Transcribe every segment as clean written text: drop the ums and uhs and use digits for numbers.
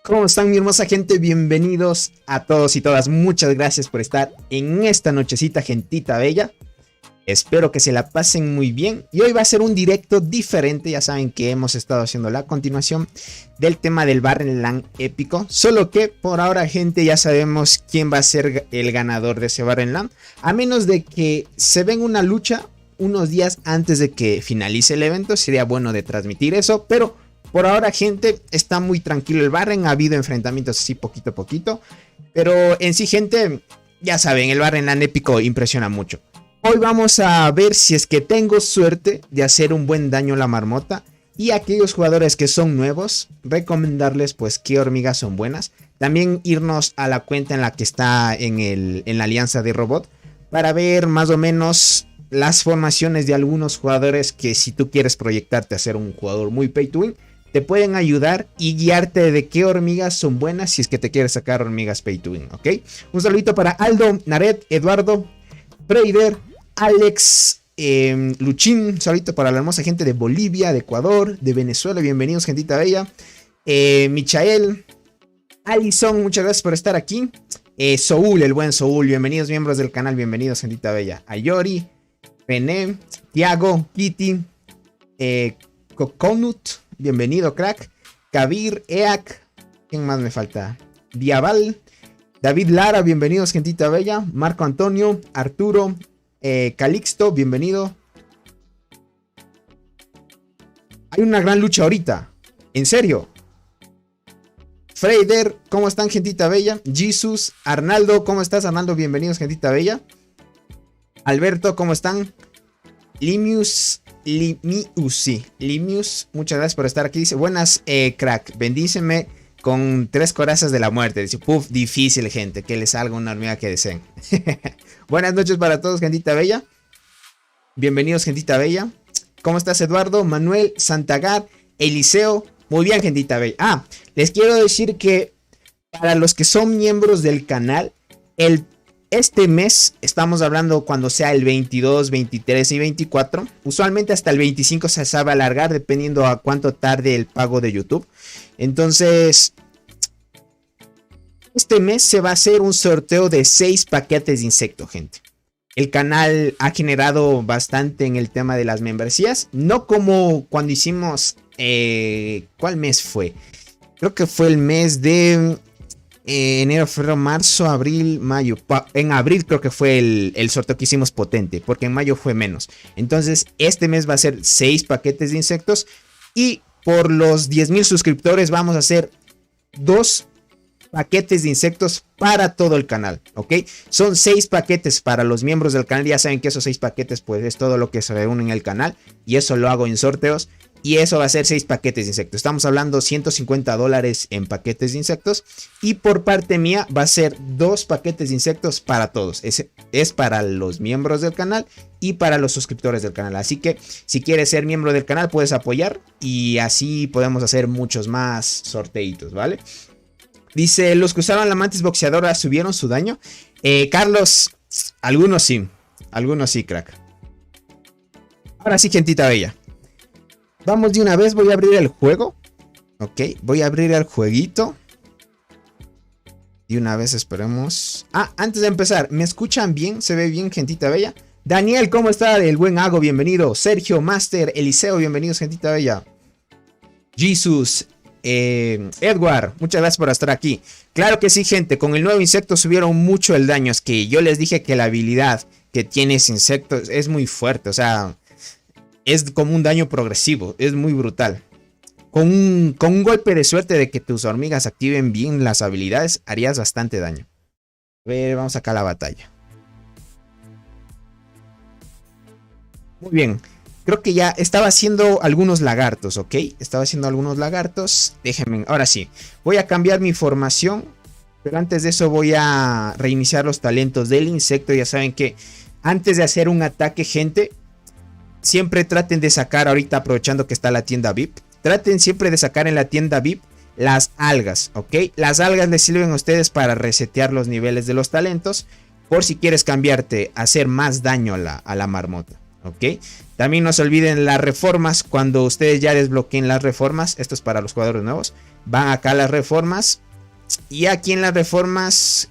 ¿Cómo están, mi hermosa gente? Bienvenidos a todos y todas. Muchas gracias por estar en esta nochecita, gentita bella. Espero que se la pasen muy bien. Y hoy va a ser un directo diferente. Ya saben que hemos estado haciendo la continuación del tema del Barren LAN épico. Solo que por ahora, gente, ya sabemos quién va a ser el ganador de ese Barren LAN. A menos de que se venga una lucha unos días antes de que finalice el evento. Sería bueno de transmitir eso, pero por ahora, gente, está muy tranquilo el Barren. Ha habido enfrentamientos así poquito a poquito. Pero en sí, gente, ya saben, el Barren LAN épico impresiona mucho. Hoy vamos a ver si es que tengo suerte de hacer un buen daño a la marmota. Y a aquellos jugadores que son nuevos, recomendarles pues qué hormigas son buenas. También irnos a la cuenta en la que está en la alianza de robot. Para ver más o menos las formaciones de algunos jugadores que si tú quieres proyectarte a ser un jugador muy pay to win, te pueden ayudar y guiarte de qué hormigas son buenas si es que te quieres sacar hormigas pay to win, ¿ok? Un saludito para Aldo, Naret, Eduardo, Freider, Alex, Luchín. Un saludito para la hermosa gente de Bolivia, de Ecuador, de Venezuela. Bienvenidos, gentita bella. Michael, Alison, muchas gracias por estar aquí. Soul, el buen Soul. Bienvenidos, miembros del canal. Bienvenidos, gentita bella. Ayori, René, Tiago, Kitty, Coconut. Bienvenido, crack. Kabir, Eak. ¿Quién más me falta? Diabal. David Lara, bienvenidos, gentita bella. Marco Antonio, Arturo, Calixto, bienvenido. Hay una gran lucha ahorita. ¿En serio? Freider, ¿cómo están, gentita bella? Jesus, Arnaldo, ¿cómo estás, Arnaldo? Bienvenidos, gentita bella. Alberto, ¿cómo están? Limius, muchas gracias por estar aquí. Dice, buenas, crack, bendíceme con 3 corazas de la muerte. Dice, puf, difícil, gente, que les salga una hormiga que deseen. Buenas noches para todos, gentita bella. Bienvenidos, gentita bella. ¿Cómo estás, Eduardo? Manuel, Santagar, Eliseo. Muy bien, gentita bella. Les quiero decir que para los que son miembros del canal, este mes, estamos hablando cuando sea el 22, 23 y 24. Usualmente hasta el 25 se sabe alargar dependiendo a cuánto tarde el pago de YouTube. Entonces, este mes se va a hacer un sorteo de 6 paquetes de insecto, gente. El canal ha generado bastante en el tema de las membresías. No como cuando hicimos... ¿cuál mes fue? Creo que fue el mes de... enero, febrero, marzo, abril, mayo. En abril creo que fue el sorteo que hicimos potente, porque en mayo fue menos. Entonces este mes va a ser 6 paquetes de insectos. Y por los 10,000 suscriptores vamos a hacer 2 paquetes de insectos para todo el canal, ¿ok? Son 6 paquetes para los miembros del canal. Ya saben que esos 6 paquetes pues es todo lo que se reúne en el canal. Y eso lo hago en sorteos. Y eso va a ser 6 paquetes de insectos. Estamos hablando $150 en paquetes de insectos. Y por parte mía va a ser 2 paquetes de insectos para todos. Es para los miembros del canal y para los suscriptores del canal. Así que si quieres ser miembro del canal puedes apoyar. Y así podemos hacer muchos más sorteitos, ¿vale? Dice, los que usaron la mantis boxeadora subieron su daño. Carlos, algunos sí, crack. Ahora sí, gentita bella. Vamos de una vez, voy a abrir el juego. Ok, voy a abrir el jueguito. Y una vez esperemos. Antes de empezar, ¿me escuchan bien? ¿Se ve bien, gentita bella? Daniel, ¿cómo está? El buen Hago, bienvenido. Sergio, Master, Eliseo, bienvenidos, gentita bella. Jesus, Edward, muchas gracias por estar aquí. Claro que sí, gente, con el nuevo insecto subieron mucho el daño. Es que yo les dije que la habilidad que tiene ese insecto es muy fuerte, o sea... Es como un daño progresivo, es muy brutal. Con un golpe de suerte de que tus hormigas activen bien las habilidades, harías bastante daño. A ver, vamos acá a la batalla. Muy bien, creo que ya estaba haciendo algunos lagartos, ¿ok? Estaba haciendo algunos lagartos. Déjenme, ahora sí, voy a cambiar mi formación. Pero antes de eso voy a reiniciar los talentos del insecto. Ya saben que antes de hacer un ataque, gente, siempre traten de sacar, ahorita aprovechando que está la tienda VIP, traten siempre de sacar en la tienda VIP las algas, ¿ok? Las algas les sirven a ustedes para resetear los niveles de los talentos, por si quieres cambiarte a hacer más daño a la marmota, ¿ok? También no se olviden las reformas. Cuando ustedes ya desbloqueen las reformas, esto es para los jugadores nuevos, van acá a las reformas. Y aquí en las reformas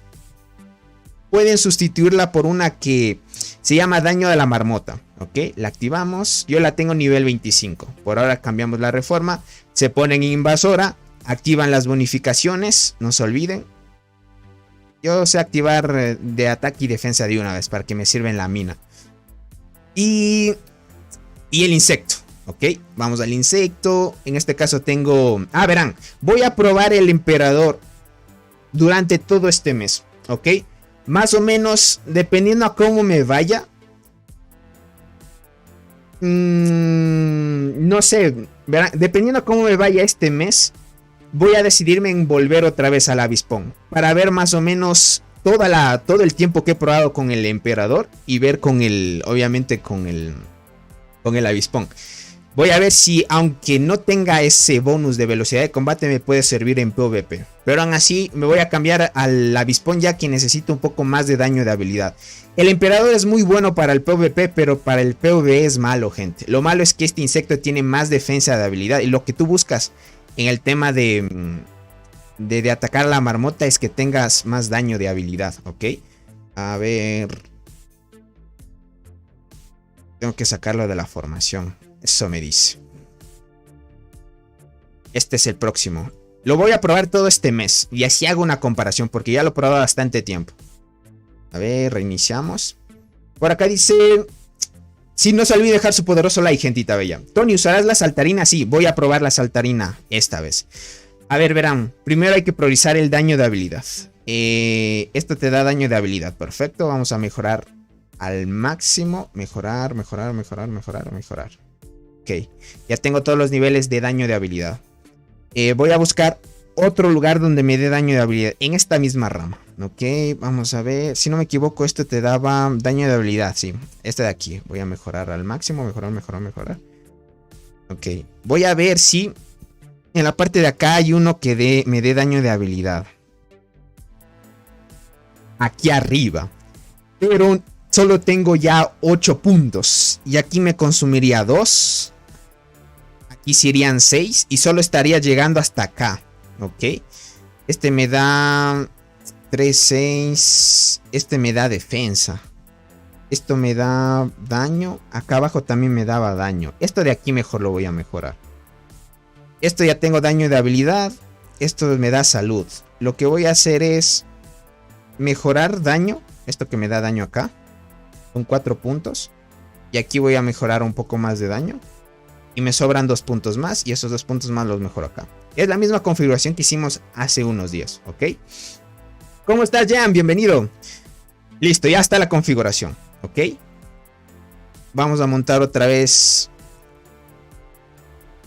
pueden sustituirla por una que se llama daño de la marmota, ¿ok? La activamos, yo la tengo nivel 25. Por ahora cambiamos la reforma, se ponen invasora, activan las bonificaciones, no se olviden. Yo sé activar de ataque y defensa de una vez para que me sirva en la mina. Y el insecto, ¿ok? Vamos al insecto, en este caso tengo... verán, voy a probar el emperador durante todo este mes, ¿ok? Más o menos, dependiendo a cómo me vaya. No sé, verán, dependiendo a cómo me vaya este mes, voy a decidirme en volver otra vez al avispón. Para ver más o menos todo el tiempo que he probado con el emperador. Y ver con el, obviamente con el avispón. Voy a ver si, aunque no tenga ese bonus de velocidad de combate, me puede servir en PvP. Pero aún así me voy a cambiar al avispón, ya que necesito un poco más de daño de habilidad. El emperador es muy bueno para el PvP, pero para el PvE es malo, gente. Lo malo es que este insecto tiene más defensa de habilidad. Y lo que tú buscas en el tema de atacar a la marmota es que tengas más daño de habilidad, ¿ok? A ver... Tengo que sacarlo de la formación. Eso me dice. Este es el próximo. Lo voy a probar todo este mes. Y así hago una comparación, porque ya lo he probado bastante tiempo. A ver, reiniciamos. Por acá dice... Si no se olvide dejar su poderoso like, gentita bella. Tony, ¿usarás la saltarina? Sí, voy a probar la saltarina esta vez. A ver, verán. Primero hay que priorizar el daño de habilidad. Esto te da daño de habilidad. Perfecto, vamos a mejorar al máximo. Mejorar. Ok, ya tengo todos los niveles de daño de habilidad. Voy a buscar otro lugar donde me dé daño de habilidad. En esta misma rama. Ok, vamos a ver. Si no me equivoco, esto te daba daño de habilidad. Sí, este de aquí. Voy a mejorar al máximo. Mejorar. Ok, voy a ver si en la parte de acá hay uno que me dé daño de habilidad. Aquí arriba. Pero solo tengo ya 8 puntos. Y aquí me consumiría 2. Aquí serían 6. Y solo estaría llegando hasta acá. Ok. Este me da 3, 6. Este me da defensa. Esto me da daño. Acá abajo también me daba daño. Esto de aquí mejor lo voy a mejorar. Esto ya tengo daño de habilidad. Esto me da salud. Lo que voy a hacer es mejorar daño. Esto que me da daño acá. Con 4 puntos. Y aquí voy a mejorar un poco más de daño. Y me sobran 2 puntos más. Y esos 2 puntos más los mejoro acá. Es la misma configuración que hicimos hace unos días. ¿Ok? ¿Cómo estás, Jan? Bienvenido. Listo, ya está la configuración. ¿Ok? Vamos a montar otra vez.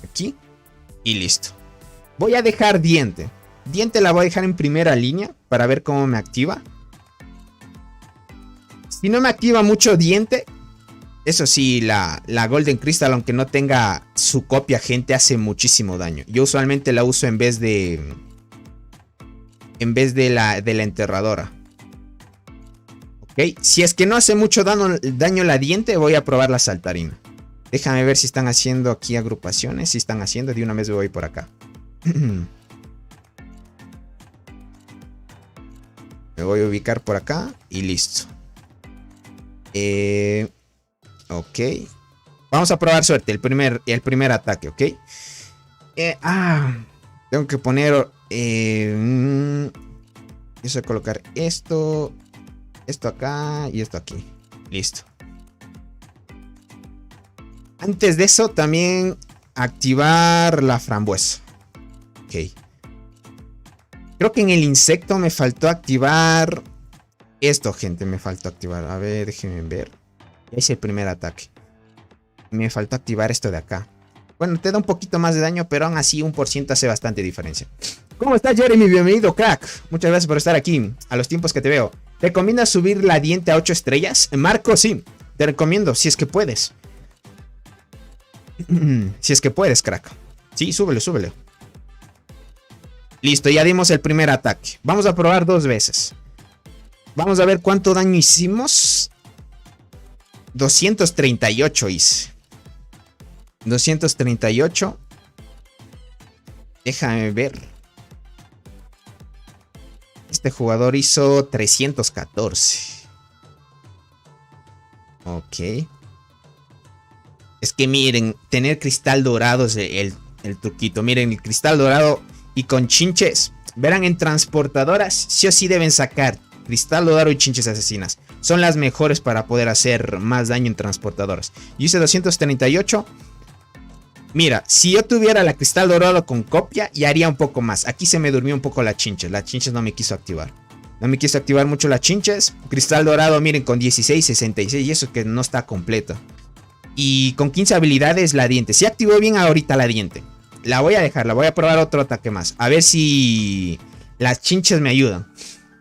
Aquí. Y listo. Voy a dejar diente. Diente la voy a dejar en primera línea. Para ver cómo me activa. Si no me activa mucho diente. Eso sí, la Golden Crystal, aunque no tenga su copia, gente, hace muchísimo daño. Yo usualmente la uso en vez de la enterradora. Ok, si es que no hace mucho daño la diente, voy a probar la saltarina. Déjame ver si están haciendo aquí agrupaciones. Si están haciendo, de una vez me voy por acá. Me voy a ubicar por acá y listo. Ok. Vamos a probar suerte. El primer ataque, ok. Tengo que poner... Eso, colocar esto. Esto acá y esto aquí. Listo. Antes de eso también activar la frambuesa. Ok. Creo que en el insecto me faltó activar... Esto, gente, me faltó activar. A ver, déjenme ver. Es el primer ataque. Me faltó activar esto de acá. Bueno, te da un poquito más de daño, pero aún así 1% hace bastante diferencia. ¿Cómo estás, Jeremy? Bienvenido, crack. Muchas gracias por estar aquí. A los tiempos que te veo. ¿Te recomiendas subir la diente a 8 estrellas? Marco, sí. Te recomiendo, si es que puedes. Si es que puedes, crack. Sí, súbele, súbele. Listo, ya dimos el primer ataque. Vamos a probar 2 veces. Vamos a ver cuánto daño hicimos. 238 hice. 238. Déjame ver. Este jugador hizo 314. Ok. Es que miren, tener cristal dorado es el truquito. Miren, el cristal dorado y con chinches. Verán, en transportadoras sí o sí deben sacar cristal dorado y chinches asesinas. Son las mejores para poder hacer más daño en transportadoras. Yo hice 238. Mira, si yo tuviera la cristal dorado con copia, ya haría un poco más. Aquí se me durmió un poco la chinches. La chinches no me quiso activar. No me quiso activar mucho la chinches. Cristal dorado, miren, con 16, 66. Y eso que no está completo. Y con 15 habilidades la diente. Si activó bien ahorita la diente. La voy a dejar, la voy a probar otro ataque más. A ver si las chinches me ayudan.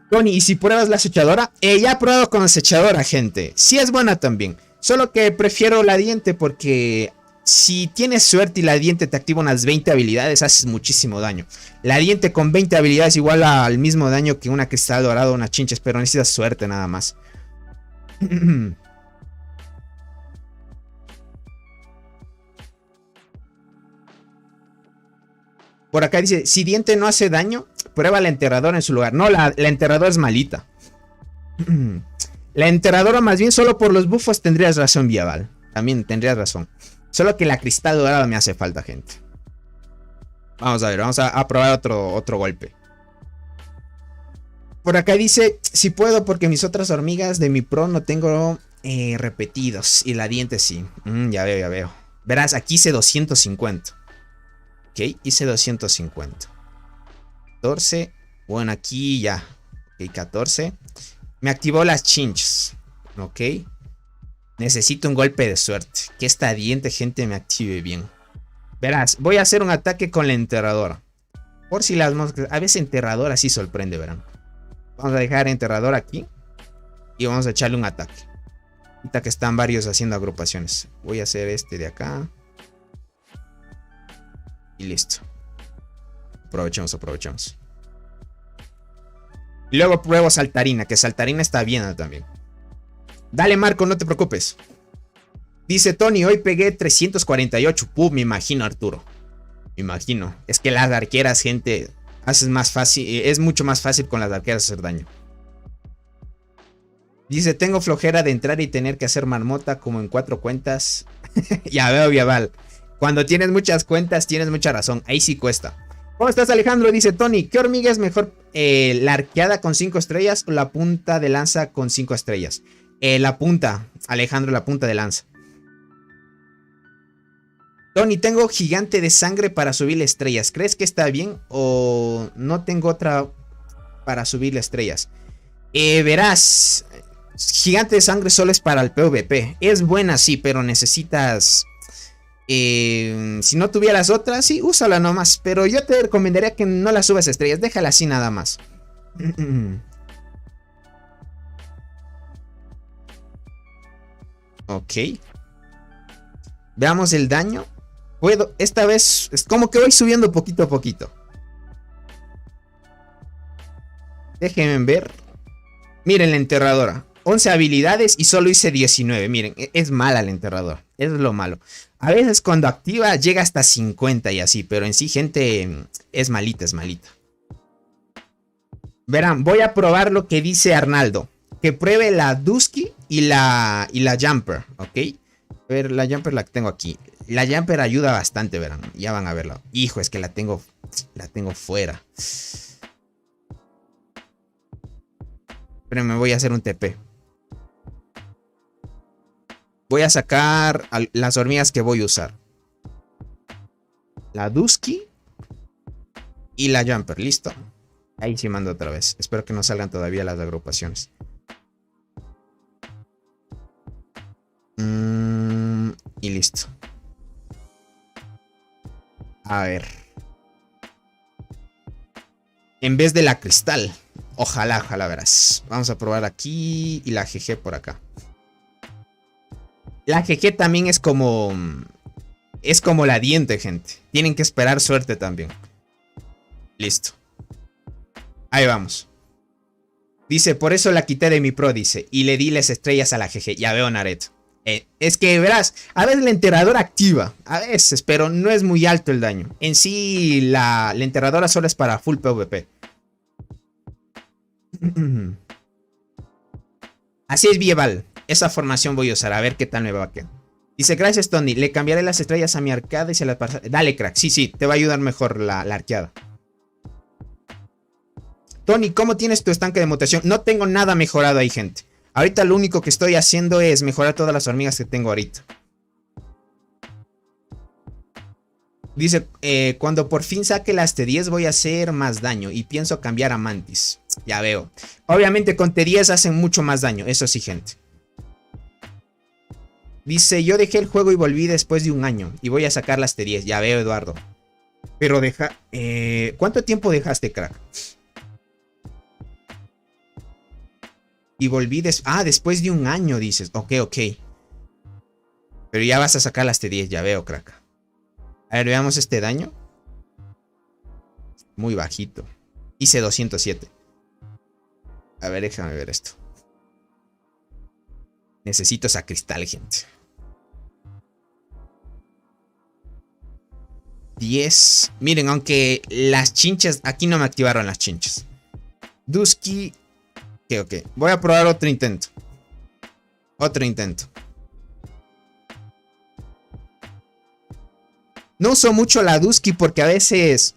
Tony, ¿y si pruebas la acechadora? Ya he probado con la acechadora, gente. Sí es buena también. Solo que prefiero la diente porque si tienes suerte y la diente te activa unas 20 habilidades, haces muchísimo daño. La diente con 20 habilidades igual al mismo daño que una cristal dorado o una chinches, pero necesitas suerte nada más. Por acá dice, si diente no hace daño, prueba la enterradora en su lugar. No, la enterradora es malita. La enterradora más bien solo por los bufos tendrías razón, Viaval. También tendrías razón. Solo que la cristal dorada me hace falta, gente. Vamos a ver, vamos a probar otro golpe. Por acá dice, si puedo porque mis otras hormigas de mi pro no tengo repetidos. Y la diente sí. Ya veo, ya veo. Verás, aquí hice 250. Ok, hice 250. 14. Bueno, aquí ya. Ok, 14. Me activó las chinches. Ok. Necesito un golpe de suerte. Que esta diente, gente, me active bien. Verás, voy a hacer un ataque con la enterradora. Por si las moscas. A veces enterradora sí sorprende, verán. Vamos a dejar enterrador aquí. Y vamos a echarle un ataque. Ahorita que están varios haciendo agrupaciones. Voy a hacer este de acá. Y listo. Aprovechemos, aprovechemos. Y luego pruebo saltarina, que saltarina está bien también. Dale, Marco, no te preocupes. Dice Tony, hoy pegué 348. Me imagino, Arturo. Me imagino. Es que las arqueras, gente, haces más fácil. Es mucho más fácil con las arqueras hacer daño. Dice, tengo flojera de entrar y tener que hacer marmota como en 4 cuentas. Ya veo, Viaval. Cuando tienes muchas cuentas, tienes mucha razón. Ahí sí cuesta. ¿Cómo estás, Alejandro? Dice Tony, ¿qué hormiga es mejor? ¿La arqueada con 5 estrellas o la punta de lanza con 5 estrellas? La punta, Alejandro, la punta de lanza. Tony, tengo gigante de sangre para subirle estrellas. ¿Crees que está bien o no tengo otra para subirle estrellas? Verás, gigante de sangre solo es para el PvP. Es buena, sí, pero necesitas... si no tuvieras otra, sí, úsala nomás. Pero yo te recomendaría que no la subas estrellas. Déjala así nada más. Ok. Veamos el daño. Puedo, esta vez es como que voy subiendo poquito a poquito. Déjenme ver. Miren la enterradora. 11 habilidades y solo hice 19. Miren, es mala la enterradora. Es lo malo. A veces cuando activa llega hasta 50 y así. Pero en sí, gente, es malita, es malita. Verán, voy a probar lo que dice Arnaldo. Que pruebe la Dusky y la Jumper, ¿ok? A ver, la Jumper la tengo aquí. La Jumper ayuda bastante, verán. Ya van a verla. Hijo, es que la tengo fuera. Pero me voy a hacer un TP. Voy a sacar las hormigas que voy a usar. La Dusky y la Jumper, listo. Ahí sí mando otra vez. Espero que no salgan todavía las agrupaciones. Y listo. A ver. en vez de la cristal. Ojalá, ojalá verás. Vamos a probar aquí y la GG por acá. La GG también es como... Es como la diente, gente. Tienen que esperar suerte también. Listo. Ahí vamos. Dice, por eso la quité de mi pro, dice. Y le di las estrellas a la GG. Ya veo, Naret. Es que verás, a veces la enterradora activa. A veces, pero no es muy alto el daño. En sí, la enterradora solo es para full PvP. Así es, Vieval. Esa formación voy a usar. A ver qué tal me va a quedar. Dice, gracias, Tony. Le cambiaré las estrellas a mi arcada y se las pasaré. Dale, crack. Sí, sí. Te va a ayudar mejor la arqueada. Tony, ¿cómo tienes tu estanque de mutación? No tengo nada mejorado ahí, gente. Ahorita lo único que estoy haciendo es mejorar todas las hormigas que tengo ahorita. Dice, cuando por fin saque las T10 voy a hacer más daño y pienso cambiar a Mantis. Ya veo. Obviamente con T10 hacen mucho más daño, eso sí, gente. Dice, yo dejé el juego y volví después de un año y voy a sacar las T10. Ya veo, Eduardo. Pero deja... ¿cuánto tiempo dejaste, crack? Y volví después de un año, dices. Ok, ok. Pero ya vas a sacar las T10, ya veo, crack. A ver, veamos este daño. Muy bajito. Hice 207. A ver, déjame ver esto. Necesito esa cristal, gente. 10. Miren, aunque las chinchas... Aquí no me activaron las chinchas. Dusky... Ok. Voy a probar otro intento. Otro intento. No uso mucho la Dusky porque a veces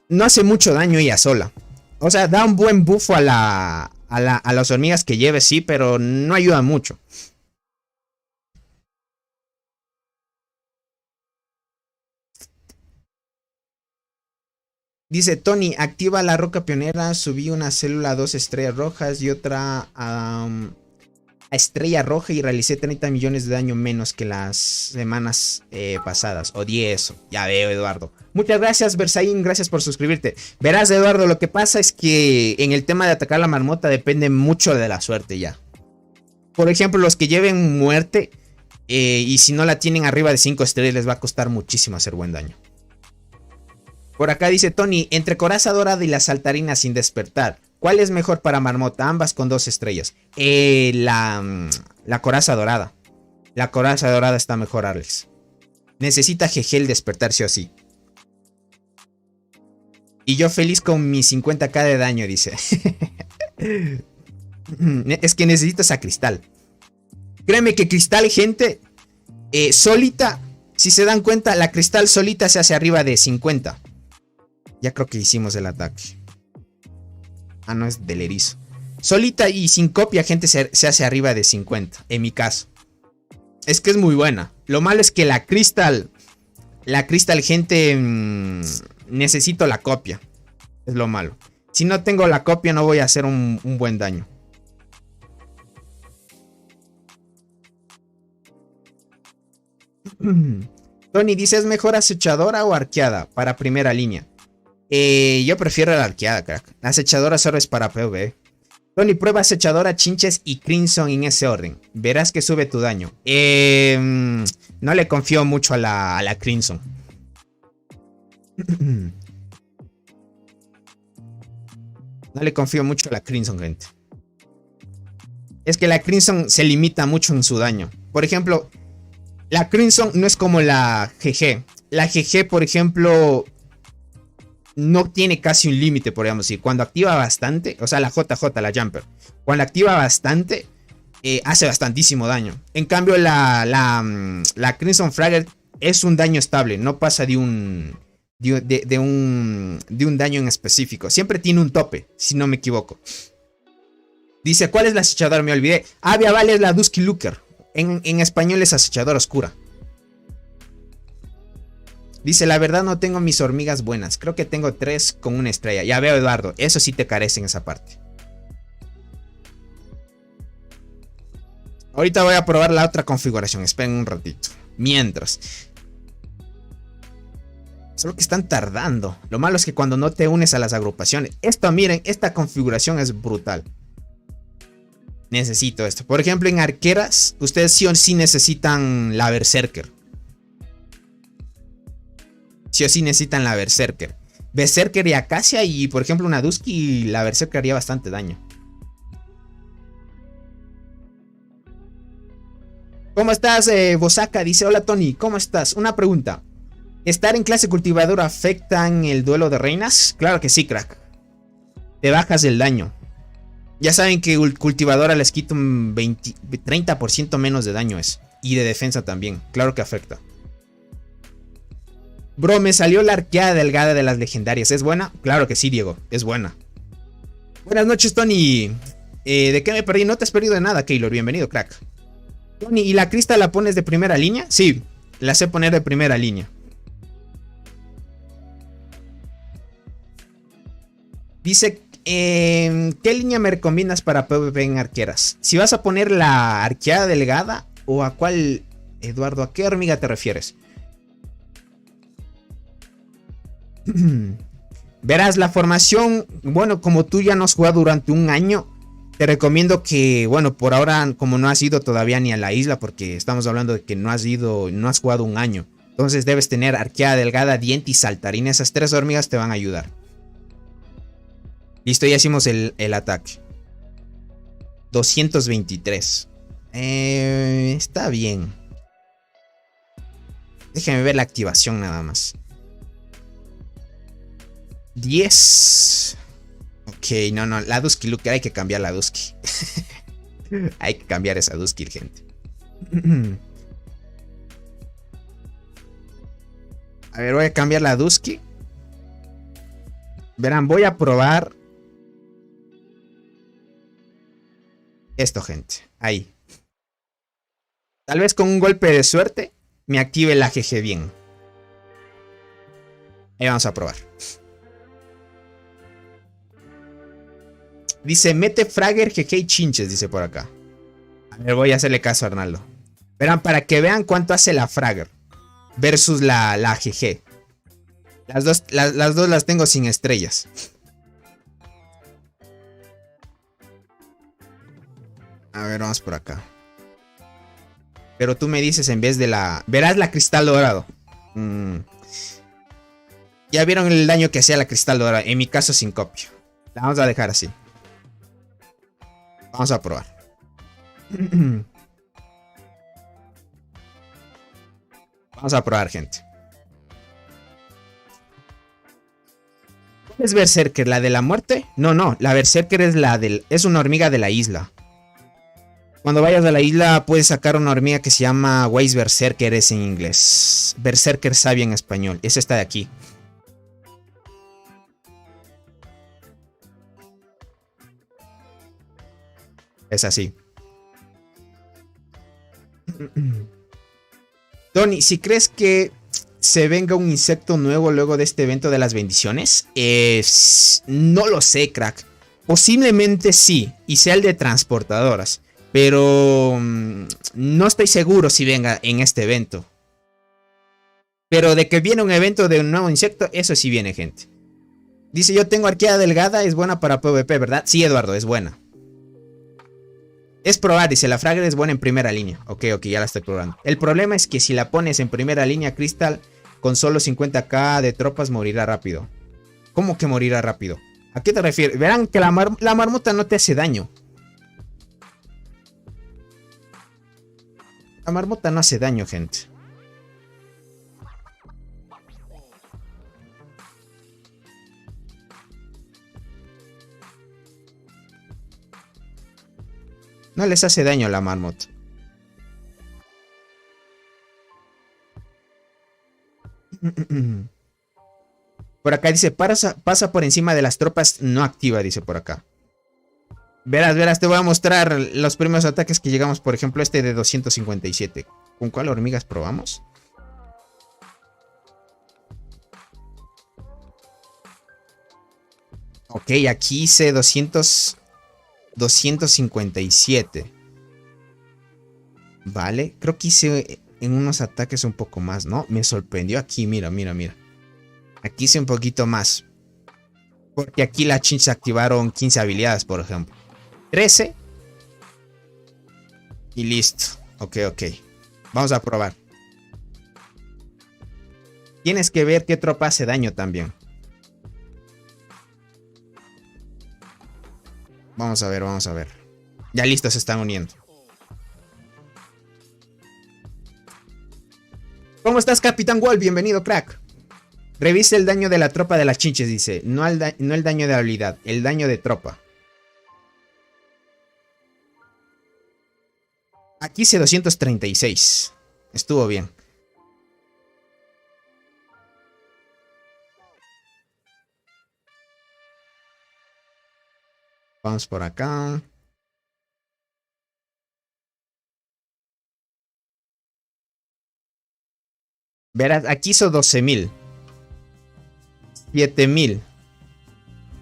no hace mucho daño ella sola. O sea, da un buen buffo a las hormigas que lleve, sí, pero no ayuda mucho. Dice Tony, activa la roca pionera, subí una célula a 2 estrellas rojas y otra a estrella roja y realicé 30 millones de daño menos que las semanas pasadas. Odié eso. Ya veo, Eduardo. Muchas gracias, Versaín, gracias por suscribirte. Verás, Eduardo, lo que pasa es que en el tema de atacar la marmota depende mucho de la suerte ya. Por ejemplo, los que lleven muerte y si no la tienen arriba de 5 estrellas les va a costar muchísimo hacer buen daño. Por acá dice Tony, entre coraza dorada y la saltarina sin despertar, ¿cuál es mejor para marmota? Ambas con 2 estrellas. La coraza dorada. La coraza dorada está mejor, Alex. Necesita GG el despertar sí o sí. Y yo feliz con mi 50k de daño, dice. Es que necesito esa cristal. Créeme que cristal, gente, solita, si se dan cuenta, la cristal solita se hace arriba de 50. Ya creo que hicimos el ataque. Ah, no, es del erizo. Solita y sin copia, gente, se hace arriba de 50. En mi caso. Es que es muy buena. Lo malo es que la cristal, gente, necesito la copia. Es lo malo. Si no tengo la copia, no voy a hacer un buen daño. Tony dice, ¿es mejor acechadora o arqueada para primera línea? Yo prefiero la arqueada, crack. La acechadora solo es para PvE. Tony, prueba acechadora, chinches y crimson en ese orden. Verás que sube tu daño. No le confío mucho a la crimson. No le confío mucho a la crimson, gente. Es que la crimson se limita mucho en su daño. Por ejemplo, la crimson no es como la GG. La GG, por ejemplo, no tiene casi un límite, podríamos decir. Cuando activa bastante, o sea, la JJ, la Jumper, cuando activa bastante, hace bastantísimo daño. En cambio, la Crimson Fragger es un daño estable, no pasa de un daño en específico. Siempre tiene un tope, si no me equivoco. Dice, ¿cuál es la acechadora? Me olvidé. Avia Vale es la Dusky Looker. En español es acechadora oscura. Dice, la verdad no tengo mis hormigas buenas. Creo que tengo 3 con una estrella. Ya veo, Eduardo. Eso sí te carece en esa parte. Ahorita voy a probar la otra configuración. Esperen un ratito. Mientras. Solo que están tardando. Lo malo es que cuando no te unes a las agrupaciones. Esto, miren, esta configuración es brutal. Necesito esto. Por ejemplo, en arqueras, ustedes sí o sí necesitan la Berserker. Sí o sí necesitan la Berserker. Berserker y Acacia y, por ejemplo, una Dusky, la Berserker haría bastante daño. ¿Cómo estás, Bosaka? Dice, hola, Tony, ¿cómo estás? Una pregunta. ¿Estar en clase cultivadora afecta en el duelo de reinas? Claro que sí, crack. Te bajas el daño. Ya saben que cultivadora les quita un 30% menos de daño es. Y de defensa también. Claro que afecta. Bro, me salió la arqueada delgada de las legendarias. ¿Es buena? Claro que sí, Diego. Es buena. Buenas noches, Tony. ¿De qué me perdí? No te has perdido de nada, Keylor. Bienvenido, crack. Tony, ¿y la Crista la pones de primera línea? Sí, la sé poner de primera línea. Dice, ¿qué línea me recomiendas para PvP en arqueras? Si vas a poner la arqueada delgada o a cuál, Eduardo, ¿a qué hormiga te refieres? Verás, la formación, bueno, como tú ya no has jugado durante un año, te recomiendo que, bueno, por ahora, como no has ido todavía ni a la isla, porque estamos hablando de que no has jugado un año. Entonces debes tener arqueada delgada, diente y saltarín. Esas 3 hormigas te van a ayudar. Listo, ya hicimos el ataque. 223. Está bien. Déjame ver la activación nada más. 10. Ok, no, la Dusky Looker, hay que cambiar la Dusky. Hay que cambiar esa Dusky, gente. A ver, voy a cambiar la Dusky. Verán, voy a probar esto, gente. Ahí. Tal vez con un golpe de suerte me active la GG bien. Ahí vamos a probar. Dice, mete Fragger, GG y chinches, dice por acá. A ver, voy a hacerle caso a Arnaldo. Verán, para que vean cuánto hace la Fragger versus la GG. Las dos las tengo sin estrellas. A ver, vamos por acá. Pero tú me dices en vez de la... Verás la cristal dorado. Ya vieron el daño que hacía la cristal dorado. En mi caso sin copia. La vamos a dejar así. Vamos a probar. Vamos a probar, gente. ¿Cuál es Berserker? ¿La de la muerte? No. La Berserker es es una hormiga de la isla. Cuando vayas a la isla puedes sacar una hormiga que se llama Wise Berserker, es en inglés. Berserker sabia en español. Es esta de aquí. Es así. Tony, si crees que se venga un insecto nuevo luego de este evento de las bendiciones, no lo sé, crack. Posiblemente sí, y sea el de transportadoras. Pero no estoy seguro si venga en este evento. Pero de que viene un evento de un nuevo insecto, eso sí viene, gente. Dice, yo tengo arqueada delgada, es buena para PvP, ¿verdad? Sí, Eduardo, es buena. Es probar, dice, la Fragger es buena en primera línea. Ok, ya la estoy probando. El problema es que si la pones en primera línea, Crystal, con solo 50k de tropas, morirá rápido. ¿Cómo que morirá rápido? ¿A qué te refieres? Verán que la marmota no te hace daño. La marmota no hace daño, gente. No les hace daño a la marmota. Por acá dice, pasa por encima de las tropas no activa, dice por acá. Verás, te voy a mostrar los primeros ataques que llegamos, por ejemplo, este de 257. ¿Con cuál hormigas probamos? Ok, aquí hice 257. Vale, creo que hice en unos ataques un poco más, ¿no? Me sorprendió aquí, mira. Aquí hice un poquito más. Porque aquí las chinches activaron 15 habilidades, por ejemplo. 13. Y listo. Ok. Vamos a probar. Tienes que ver qué tropa hace daño también. Vamos a ver. Ya listo, se están uniendo. ¿Cómo estás, Capitán Wall? Bienvenido, crack. Revisa el daño de la tropa de las chinches, dice. No el daño de habilidad, el daño de tropa. Aquí hice 236. Estuvo bien. Vamos por acá. Verás, aquí hizo 12.000. 7.000.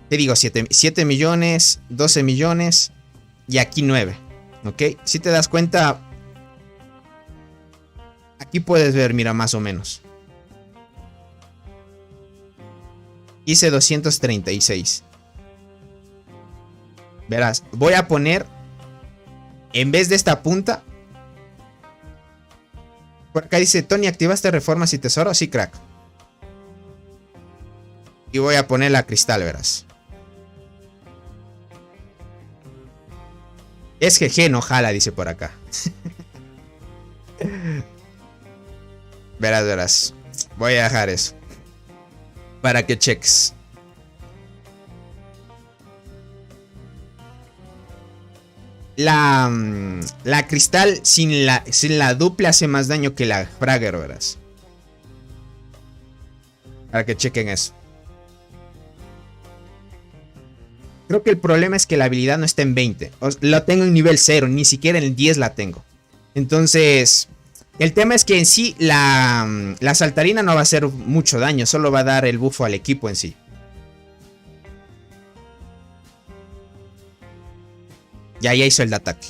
¿Qué digo? 7 millones, 12 millones y aquí 9. ¿Ok? Si te das cuenta, aquí puedes ver, mira, más o menos. Hice 236. Verás, voy a poner, en vez de esta punta, por acá dice, Tony, ¿activaste reformas y tesoros? Sí, crack. Y voy a poner la cristal, verás. Es GG, no jala, dice por acá. Verás. Voy a dejar eso. Para que cheques. La cristal sin la dupla hace más daño que la Fragger, verás. Para que chequen eso. Creo que el problema es que la habilidad no está en 20. Lo tengo en nivel 0. Ni siquiera en 10 la tengo. Entonces, el tema es que en sí la saltarina no va a hacer mucho daño. Solo va a dar el bufo al equipo en sí. Ya hizo el de ataque.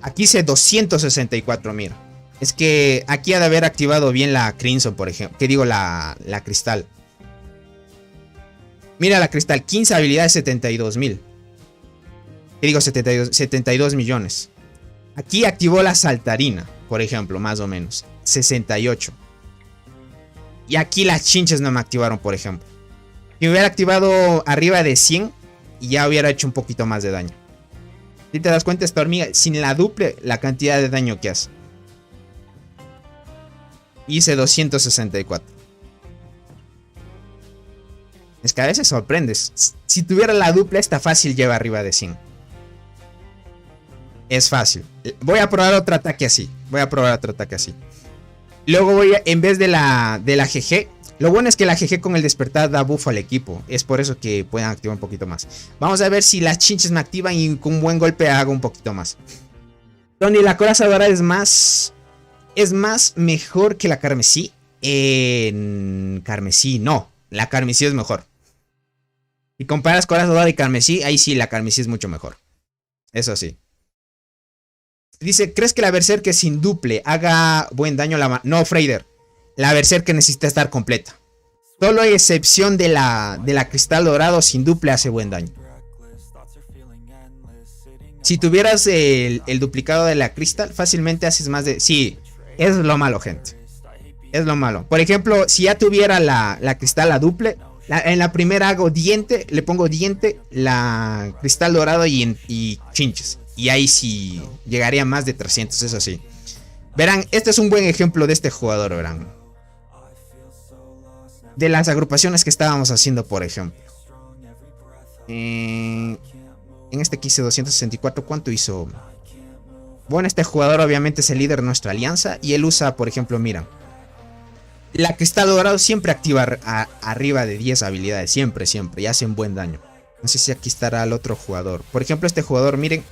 Aquí hice 264, mira. Es que aquí ha de haber activado bien la Crimson, por ejemplo. ¿Qué digo? La cristal. Mira la cristal, 15 habilidades, 72.000. ¿Qué digo? 72 millones. Aquí activó la saltarina, por ejemplo, más o menos. 68. Y aquí las chinches no me activaron, por ejemplo. Si me hubiera activado arriba de 100, ya hubiera hecho un poquito más de daño. Si te das cuenta, esta hormiga, sin la duple, la cantidad de daño que hace. Hice 264. Es que a veces sorprendes. Si tuviera la dupla, esta fácil lleva arriba de 100. Es fácil. Voy a probar otro ataque así. Luego voy a, en vez de la GG. Lo bueno es que la GG con el despertar da buff al equipo. Es por eso que pueden activar un poquito más. Vamos a ver si las chinches me activan y con un buen golpe hago un poquito más. Tony, la coraza dorada es más mejor que la carmesí. Carmesí, no. La carmesí es mejor. Si comparas coraza dorada y carmesí, ahí sí la carmesí es mucho mejor. Eso sí. Dice, ¿crees que la berserker sin duple haga buen daño a la... No, Freider. La berserker necesita estar completa. Solo hay excepción de la cristal dorado sin duple hace buen daño. Si tuvieras el duplicado de la cristal, fácilmente haces más de... Sí, es lo malo, gente. Es lo malo. Por ejemplo, si ya tuviera la cristal a duple, en la primera hago diente, le pongo diente, la cristal dorado y chinches. Y ahí sí llegaría a más de 300, eso sí. Verán, este es un buen ejemplo de este jugador, verán. De las agrupaciones que estábamos haciendo, por ejemplo. En este quise 264, ¿cuánto hizo? Bueno, este jugador obviamente es el líder de nuestra alianza. Y él usa, por ejemplo, mira. La cristal dorado siempre activa arriba de 10 habilidades. Siempre. Y hacen buen daño. No sé si aquí estará el otro jugador. Por ejemplo, este jugador, miren.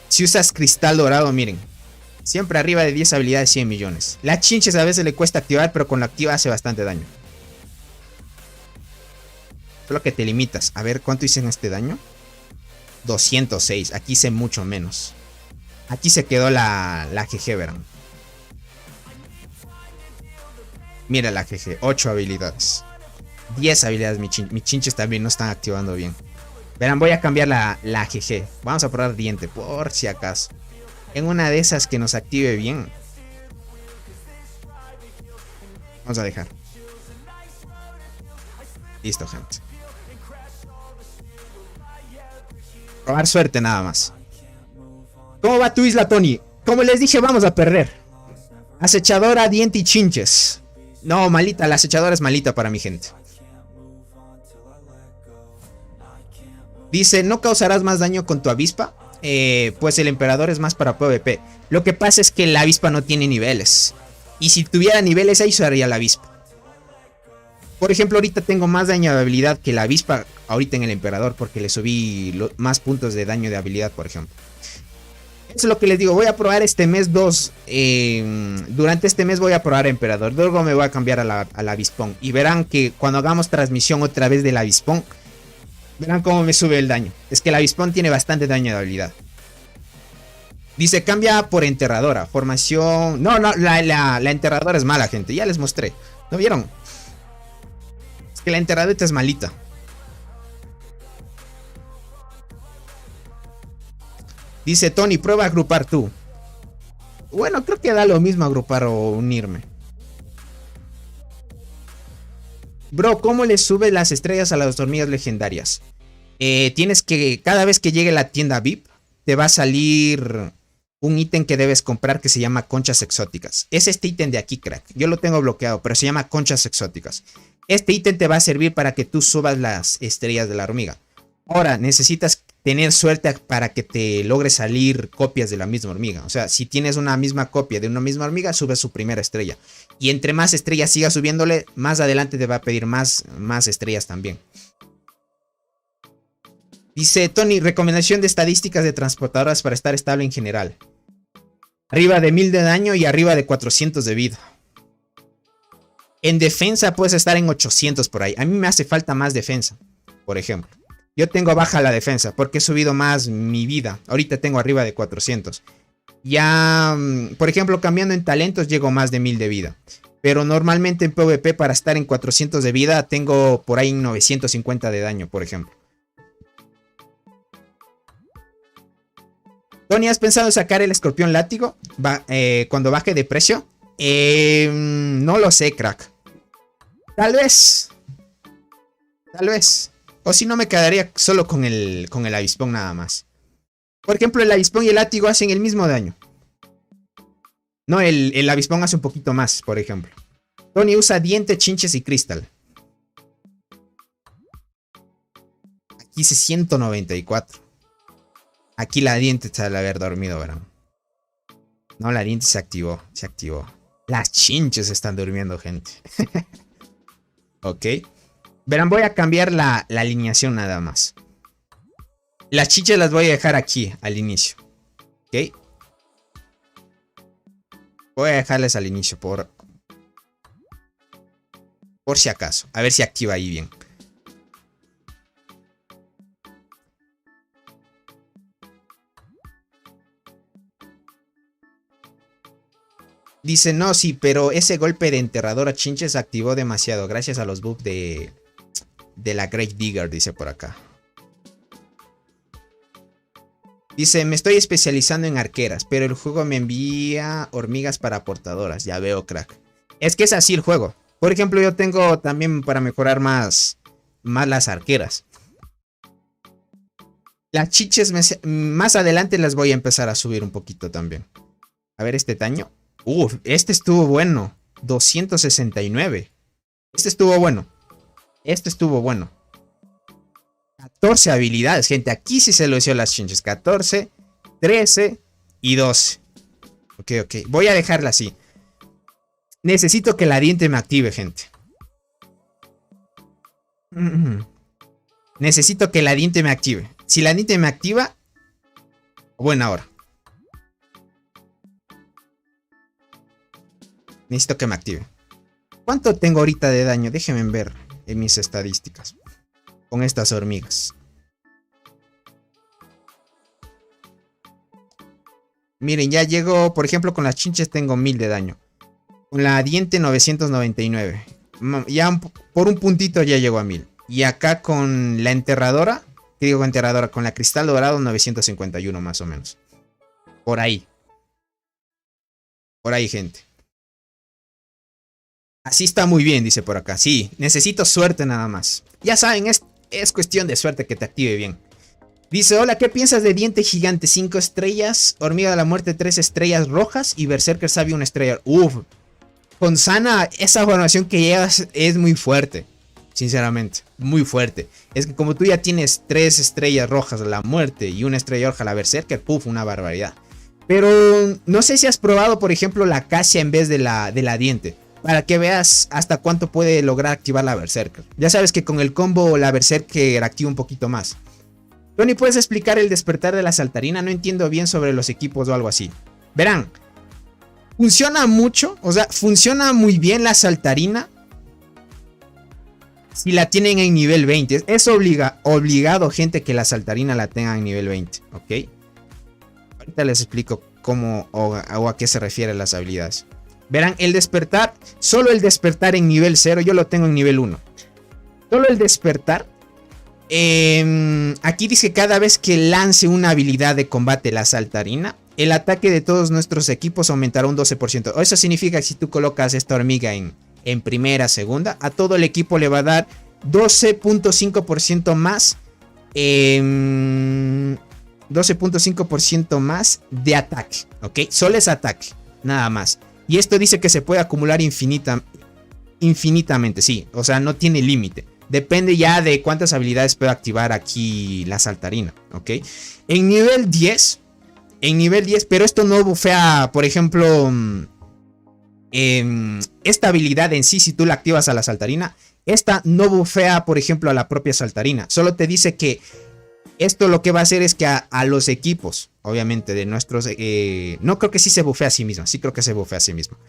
Si usas cristal dorado, miren. Siempre arriba de 10 habilidades, 100 millones. La chinches a veces le cuesta activar, pero con la activa hace bastante daño. Solo que te limitas. A ver, ¿cuánto hice en este daño? 206. Aquí hice mucho menos. Aquí se quedó la GG, verán. Mira la GG, 8 habilidades. 10 habilidades, mis chinches también no están activando bien. Verán, voy a cambiar la GG. Vamos a probar diente, por si acaso. En una de esas que nos active bien. Vamos a dejar. Listo, gente. Probar suerte nada más. ¿Cómo va tu isla, Tony? Como les dije, vamos a perder. Acechadora, diente y chinches. No, malita, la acechadora es malita para mi gente. Dice, ¿no causarás más daño con tu avispa? Pues el emperador es más para PvP. Lo que pasa es que la avispa no tiene niveles. Y si tuviera niveles, ahí usaría la avispa. Por ejemplo, ahorita tengo más daño de habilidad que la avispa ahorita en el emperador. Porque le subí más puntos de daño de habilidad, por ejemplo. Eso es lo que les digo, voy a probar este mes 2. Durante este mes voy a probar emperador. Luego me voy a cambiar a la avispón. Y verán que cuando hagamos transmisión otra vez del avispón, verán cómo me sube el daño. Es que el avispón tiene bastante daño de habilidad. Dice, cambia por enterradora. Formación... No, la enterradora es mala, gente. Ya les mostré. ¿No vieron? Es que la enterradora es malita. Dice, Tony, prueba a agrupar tú. Bueno, creo que da lo mismo agrupar o unirme. Bro, ¿cómo le subes las estrellas a las hormigas legendarias? Tienes que, cada vez que llegue la tienda VIP, te va a salir un ítem que debes comprar que se llama conchas exóticas. Es este ítem de aquí, crack. Yo lo tengo bloqueado, pero se llama conchas exóticas. Este ítem te va a servir para que tú subas las estrellas de la hormiga. Ahora, necesitas tener suerte para que te logre salir copias de la misma hormiga. O sea, si tienes una misma copia de una misma hormiga, subes su primera estrella. Y entre más estrellas sigas subiéndole, más adelante te va a pedir más estrellas también. Dice Tony, recomendación de estadísticas de transportadoras para estar estable en general. Arriba de 1000 de daño y arriba de 400 de vida. En defensa puedes estar en 800 por ahí. A mí me hace falta más defensa, por ejemplo. Yo tengo baja la defensa porque he subido más mi vida. Ahorita tengo arriba de 400. Ya, por ejemplo, cambiando en talentos llego más de 1000 de vida. Pero normalmente en PvP para estar en 400 de vida tengo por ahí 950 de daño, por ejemplo. Tony, ¿has pensado sacar el escorpión látigo cuando baje de precio? No lo sé, crack. Tal vez. Tal vez. O si no, me quedaría solo con el avispón nada más. Por ejemplo, el avispón y el látigo hacen el mismo daño. No, el avispón hace un poquito más, por ejemplo. Tony usa diente, chinches y cristal. Aquí dice 194. Aquí la diente está al haber dormido, verán. No, la diente se activó. Se activó. Las chinches están durmiendo, gente. Ok. Verán, voy a cambiar la alineación nada más. Las chinches las voy a dejar aquí, al inicio. Ok. Voy a dejarles al inicio por si acaso. A ver si activa ahí bien. Dice, no, sí, pero ese golpe de enterrador a chinches activó demasiado. Gracias a los buffs de la Great Digger, dice por acá. Dice, me estoy especializando en arqueras, pero el juego me envía hormigas para portadoras. Ya veo, crack. Es que es así el juego. Por ejemplo, yo tengo también para mejorar más las arqueras. Las chinches más adelante las voy a empezar a subir un poquito también. A ver este daño. Este estuvo bueno. 269. Este estuvo bueno. Este estuvo bueno. 14 habilidades, gente. Aquí sí se lo hizo las chinches. 14, 13 y 12. Ok. Voy a dejarla así. Necesito que la diente me active, gente. Necesito que la diente me active. Si la diente me activa, buena hora. Necesito que me active. ¿Cuánto tengo ahorita de daño? Déjenme ver en mis estadísticas. Con estas hormigas. Miren, ya llego, por ejemplo, con las chinches tengo 1000 de daño. Con la diente 999. Ya por un puntito ya llegó a 1000. Y acá con la enterradora, ¿qué digo enterradora? Con la cristal dorado 951 más o menos. Por ahí. Por ahí, gente. Así está muy bien, dice por acá. Sí, necesito suerte nada más. Ya saben, es cuestión de suerte que te active bien. Dice, hola, ¿qué piensas de Diente Gigante? 5 estrellas, Hormiga de la Muerte 3 estrellas rojas y Berserker Sabio 1 estrella. Uf, con Sana esa formación que llevas es muy fuerte. Sinceramente, muy fuerte. Es que como tú ya tienes 3 estrellas rojas la muerte y 1 estrella roja la Berserker, puf, una barbaridad. Pero no sé si has probado, por ejemplo, la Casia en vez de la Diente. Para que veas hasta cuánto puede lograr activar la Berserker. Ya sabes que con el combo la Berserker activa un poquito más. Tony, ¿puedes explicar el despertar de la saltarina? No entiendo bien sobre los equipos o algo así. Verán, funciona mucho, o sea, funciona muy bien la saltarina si la tienen en nivel 20. Es obligado, gente, que la saltarina la tengan en nivel 20, ¿ok? Ahorita les explico cómo o a qué se refieren las habilidades. Verán, el despertar, solo el despertar en nivel 0, yo lo tengo en nivel 1. Solo el despertar. Aquí dice que cada vez que lance una habilidad de combate la saltarina, el ataque de todos nuestros equipos aumentará un 12%. Eso significa que si tú colocas esta hormiga en primera, segunda, a todo el equipo le va a dar 12.5% más. 12.5% más de ataque. ¿Ok? Solo es ataque. Nada más. Y esto dice que se puede acumular infinitamente. Sí. O sea, no tiene límite. Depende ya de cuántas habilidades puede activar aquí la saltarina, ¿ok? En nivel 10, pero esto no bufea, por ejemplo, esta habilidad en sí, si tú la activas a la saltarina, esta no bufea, por ejemplo, a la propia saltarina. Solo te dice que esto lo que va a hacer es que a los equipos, obviamente, de nuestros... no creo que sí se bufea a sí mismo, sí creo que se bufea a sí mismo.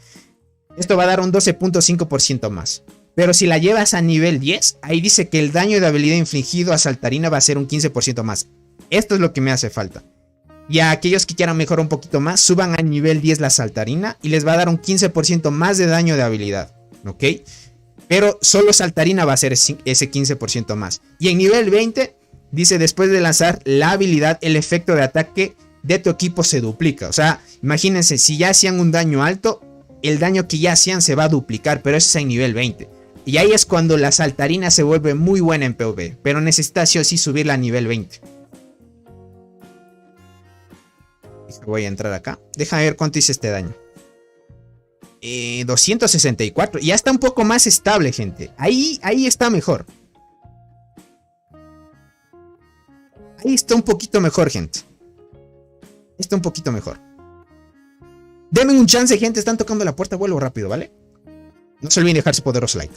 Esto va a dar un 12.5% más. Pero si la llevas a nivel 10, ahí dice que el daño de habilidad infligido a saltarina va a ser un 15% más. Esto es lo que me hace falta. Y a aquellos que quieran mejorar un poquito más, suban a nivel 10 la saltarina y les va a dar un 15% más de daño de habilidad. ¿Ok? Pero solo saltarina va a ser ese 15% más. Y en nivel 20, dice después de lanzar la habilidad, el efecto de ataque de tu equipo se duplica. O sea, imagínense, si ya hacían un daño alto, el daño que ya hacían se va a duplicar, pero eso es en nivel 20. Y ahí es cuando la saltarina se vuelve muy buena en PvP. Pero necesita sí o sí subirla a nivel 20. Voy a entrar acá. Déjame ver cuánto hice este daño. 264. Ya está un poco más estable, gente. Ahí está mejor. Ahí está un poquito mejor, gente. Está un poquito mejor. Denme un chance, gente. Están tocando la puerta. Vuelvo rápido, ¿vale? No se olviden dejar su poderoso like.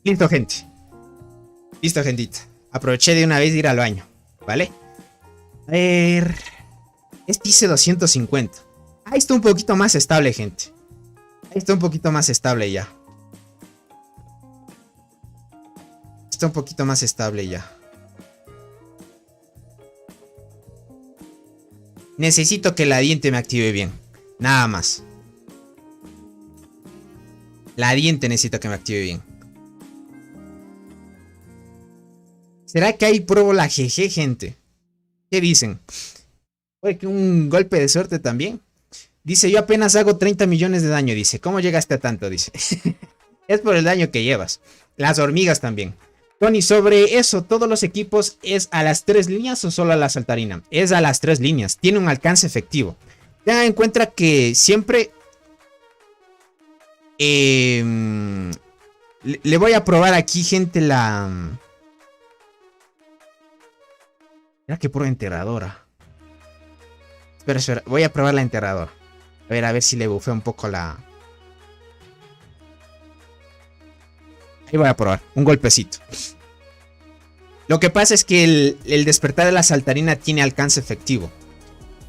Listo, gente. Listo, gentita. Aproveché de una vez de ir al baño, ¿vale? A ver... Este dice 250. Ahí está un poquito más estable, gente. Ahí está un poquito más estable ya. Está un poquito más estable ya. Necesito que la diente me active bien. Nada más. La diente necesito que me active bien. ¿Será que ahí pruebo la GG, gente? ¿Qué dicen? Oye, que un golpe de suerte también. Dice, yo apenas hago 30 millones de daño. Dice, ¿cómo llegaste a tanto? Dice. Es por el daño que llevas. Las hormigas también. Tony, sobre eso, ¿todos los equipos es a las 3 líneas o solo a la saltarina? Es a las 3 líneas. Tiene un alcance efectivo. Ya encuentra que siempre... le voy a probar aquí, gente, la... Mira que prueba enterradora. Espera. Voy a probar la enterradora. A ver si le bufeo un poco la... Ahí voy a probar. Un golpecito. Lo que pasa es que el despertar de la saltarina tiene alcance efectivo.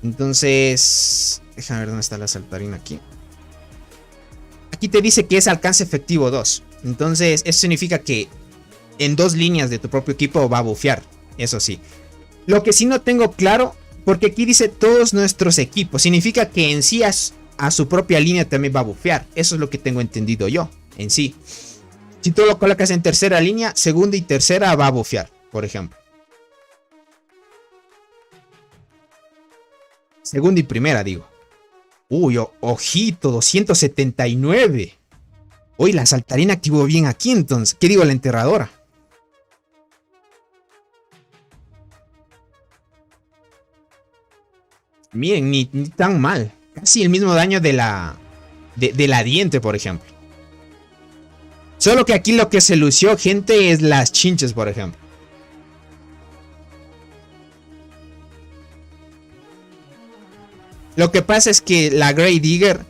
Entonces... Déjame ver dónde está la saltarina aquí. Aquí te dice que es alcance efectivo 2. Entonces eso significa que en 2 líneas de tu propio equipo va a bufear. Eso sí. Lo que sí no tengo claro... Porque aquí dice todos nuestros equipos. Significa que en sí a su propia línea también va a bufear. Eso es lo que tengo entendido yo. En sí. Si tú lo colocas en tercera línea, segunda y tercera va a bufear. Por ejemplo. Segunda y primera, digo. Uy, ojito, 279. Uy, la saltarina activó bien aquí entonces. ¿Qué digo? La enterradora. Miren, ni tan mal. Casi el mismo daño de la diente, por ejemplo. Solo que aquí lo que se lució, gente, es las chinches, por ejemplo. Lo que pasa es que la Grey Digger,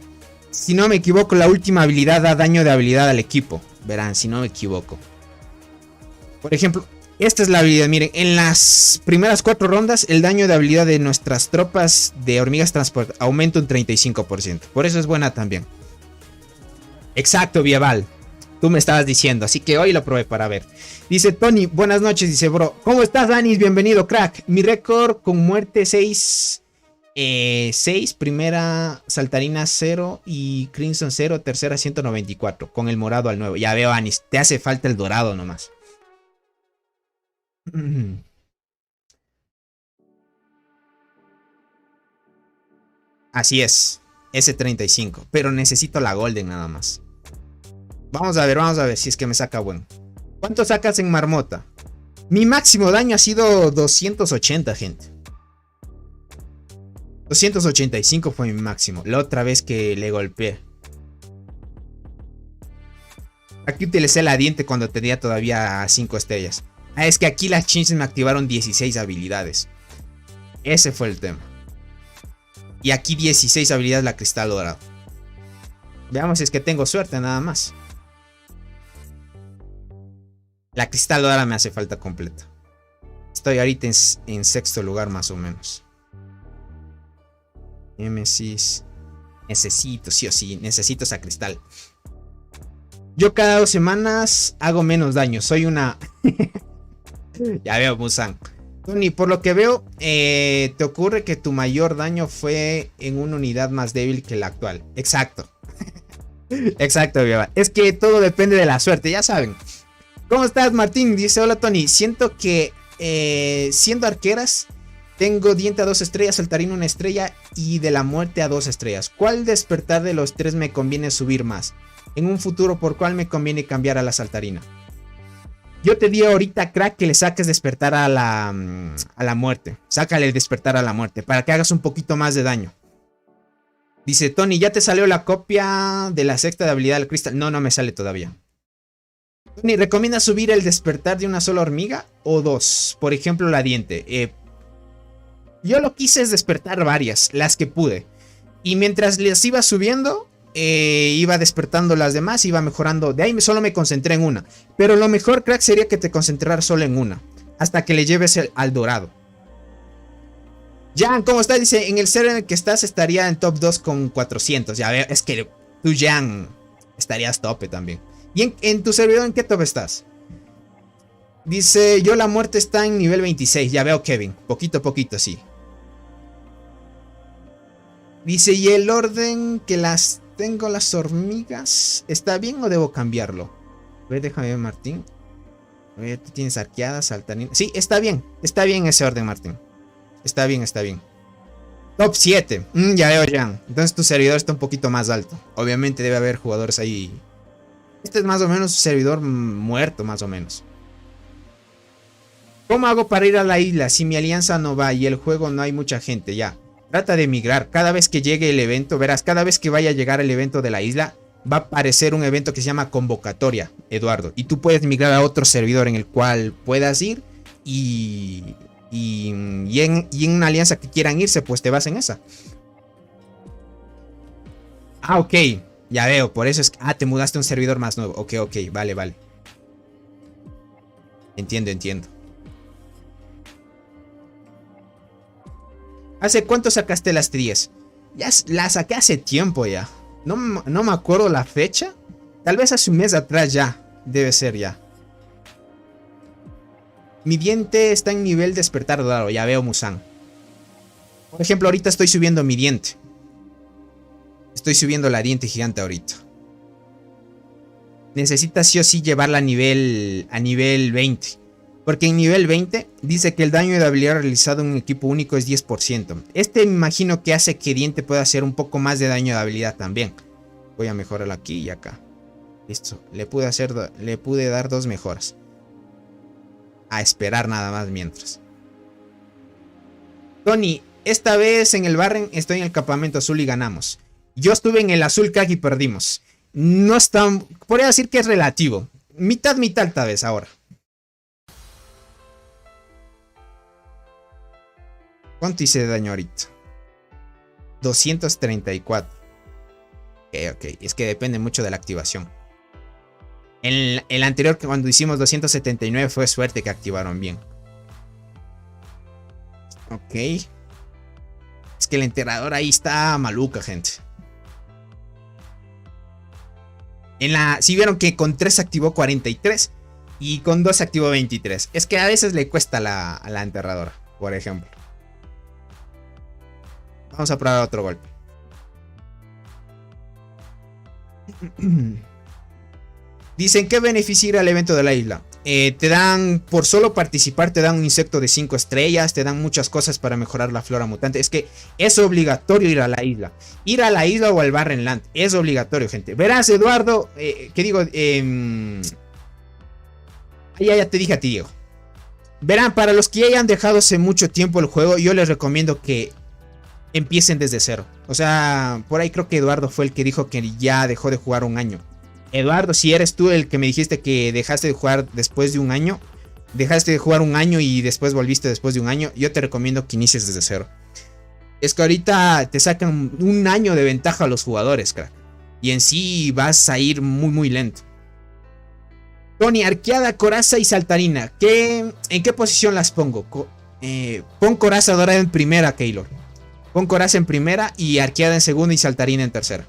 si no me equivoco, la última habilidad da daño de habilidad al equipo. Verán, si no me equivoco. Por ejemplo... Esta es la habilidad, miren, en las primeras 4 rondas el daño de habilidad de nuestras tropas de hormigas transport aumenta un 35%. Por eso es buena también. Exacto, Vieval. Tú me estabas diciendo, así que hoy lo probé para ver. Dice Tony, buenas noches, dice bro. ¿Cómo estás, Danis? Bienvenido, crack. Mi récord con muerte 6. 6, primera saltarina 0 y Crimson 0, tercera 194. Con el morado al nuevo. Ya veo, Anis, te hace falta el dorado nomás. Así es, S35, pero necesito la golden nada más. Vamos a ver si es que me saca bueno. ¿Cuánto sacas en marmota? Mi máximo daño ha sido 280, gente. 285 fue mi máximo, la otra vez que le golpeé. Aquí utilicé la diente cuando tenía todavía 5 estrellas. Ah, es que aquí las chinches me activaron 16 habilidades. Ese fue el tema. Y aquí 16 habilidades la cristal dorado. Veamos si es que tengo suerte nada más. La cristal dorada me hace falta completa. Estoy ahorita en sexto lugar más o menos. Nemesis. Necesito, sí o sí, necesito esa cristal. Yo cada 2 semanas hago menos daño. Soy una... Ya veo, Musan. Tony, por lo que veo, te ocurre que tu mayor daño fue en una unidad más débil que la actual. Exacto. Exacto, Viva. Es que todo depende de la suerte, ya saben. ¿Cómo estás, Martín? Dice, hola, Tony. Siento que siendo arqueras, tengo diente a 2 estrellas, saltarina 1 estrella y de la muerte a 2 estrellas. ¿Cuál despertar de los 3 me conviene subir más? En un futuro, ¿por cuál me conviene cambiar a la saltarina? Yo te di ahorita, crack, que le saques despertar a la muerte. Sácale el despertar a la muerte para que hagas un poquito más de daño. Dice Tony, ¿ya te salió la copia de la sexta de habilidad del cristal? No, no me sale todavía. Tony, ¿recomienda subir el despertar de una sola hormiga o 2? Por ejemplo, la diente. Yo lo quise es despertar varias, las que pude. Y mientras las iba subiendo... iba despertando las demás, iba mejorando. De ahí solo me concentré en una. Pero lo mejor, crack, sería que te concentraras solo en una, hasta que le lleves al dorado. Jan, ¿cómo estás? Dice, en el server en el que estás estaría en top 2 con 400. Ya veo, es que Tu Jan, estarías tope también. ¿Y en tu servidor en qué top estás? Dice, yo la muerte está en nivel 26. Ya veo, Kevin. Poquito a poquito, sí. Dice, ¿y el orden que las tengo las hormigas? ¿Está bien o debo cambiarlo? A ver, déjame ver, Martín. A ver, tú tienes arqueadas, saltarinas. Sí, está bien ese orden, Martín. Está bien, está bien. Top 7. Ya veo, Jan. Entonces tu servidor está un poquito más alto. Obviamente debe haber jugadores ahí. Este es más o menos un servidor muerto, más o menos. ¿Cómo hago para ir a la isla si mi alianza no va y el juego no hay mucha gente? Ya. Trata de migrar. Cada vez que llegue el evento, verás, cada vez que vaya a llegar el evento de la isla, va a aparecer un evento que se llama convocatoria, Eduardo. Y tú puedes migrar a otro servidor en el cual puedas ir y en una alianza que quieran irse, pues te vas en esa. Ah, ok. Ya veo, por eso es que... Ah, te mudaste a un servidor más nuevo. Ok, ok, vale, vale. Entiendo. ¿Hace cuánto sacaste las trías? Ya la saqué hace tiempo ya. No me acuerdo la fecha. Tal vez hace un mes atrás ya. Debe ser ya. Mi diente está en nivel despertar dorado. Ya veo, Musan. Por ejemplo, ahorita estoy subiendo mi diente. Estoy subiendo la diente gigante ahorita. Necesitas sí o sí llevarla a nivel 20. Porque en nivel 20 dice que el daño de habilidad realizado en un equipo único es 10%. Este me imagino que hace que diente pueda hacer un poco más de daño de habilidad también. Voy a mejorarlo aquí y acá. Listo. Le pude dar 2 mejoras. A esperar nada más mientras. Tony, esta vez en el Barren estoy en el campamento azul y ganamos. Yo estuve en el azul Kag y perdimos. No es tan... Podría decir que es relativo. Mitad tal vez ahora. ¿Cuánto hice de daño ahorita? 234. Ok. Es que depende mucho de la activación. El anterior, cuando hicimos 279, fue suerte que activaron bien. Ok. Es que el enterrador ahí está maluca, gente. Si vieron que con 3 activó 43 y con 2 activó 23. Es que a veces le cuesta a la enterradora, por ejemplo. Vamos a probar otro golpe. Dicen, ¿qué beneficia ir al evento de la isla? Te dan, por solo participar, te dan un insecto de 5 estrellas, te dan muchas cosas para mejorar la flora mutante. Es que es obligatorio ir a la isla. Ir a la isla o al Barrenland es obligatorio, gente. Verás, Eduardo, ¿qué digo? Ya te dije a ti, Diego. Verán, para los que ya hayan dejado hace mucho tiempo el juego, yo les recomiendo que empiecen desde cero. O sea, por ahí creo que Eduardo fue el que dijo que ya dejó de jugar un año. Eduardo, si eres tú el que me dijiste que dejaste de jugar después de un año, dejaste de jugar un año y después volviste después de un año, yo te recomiendo que inicies desde cero. Es que ahorita te sacan un año de ventaja a los jugadores, crack. Y en sí vas a ir muy lento. Tony, arqueada, coraza y saltarina. ¿En qué posición las pongo? Pon coraza dorada en primera, Keylor. Pon coraza en primera y arqueada en segunda y saltarina en tercera.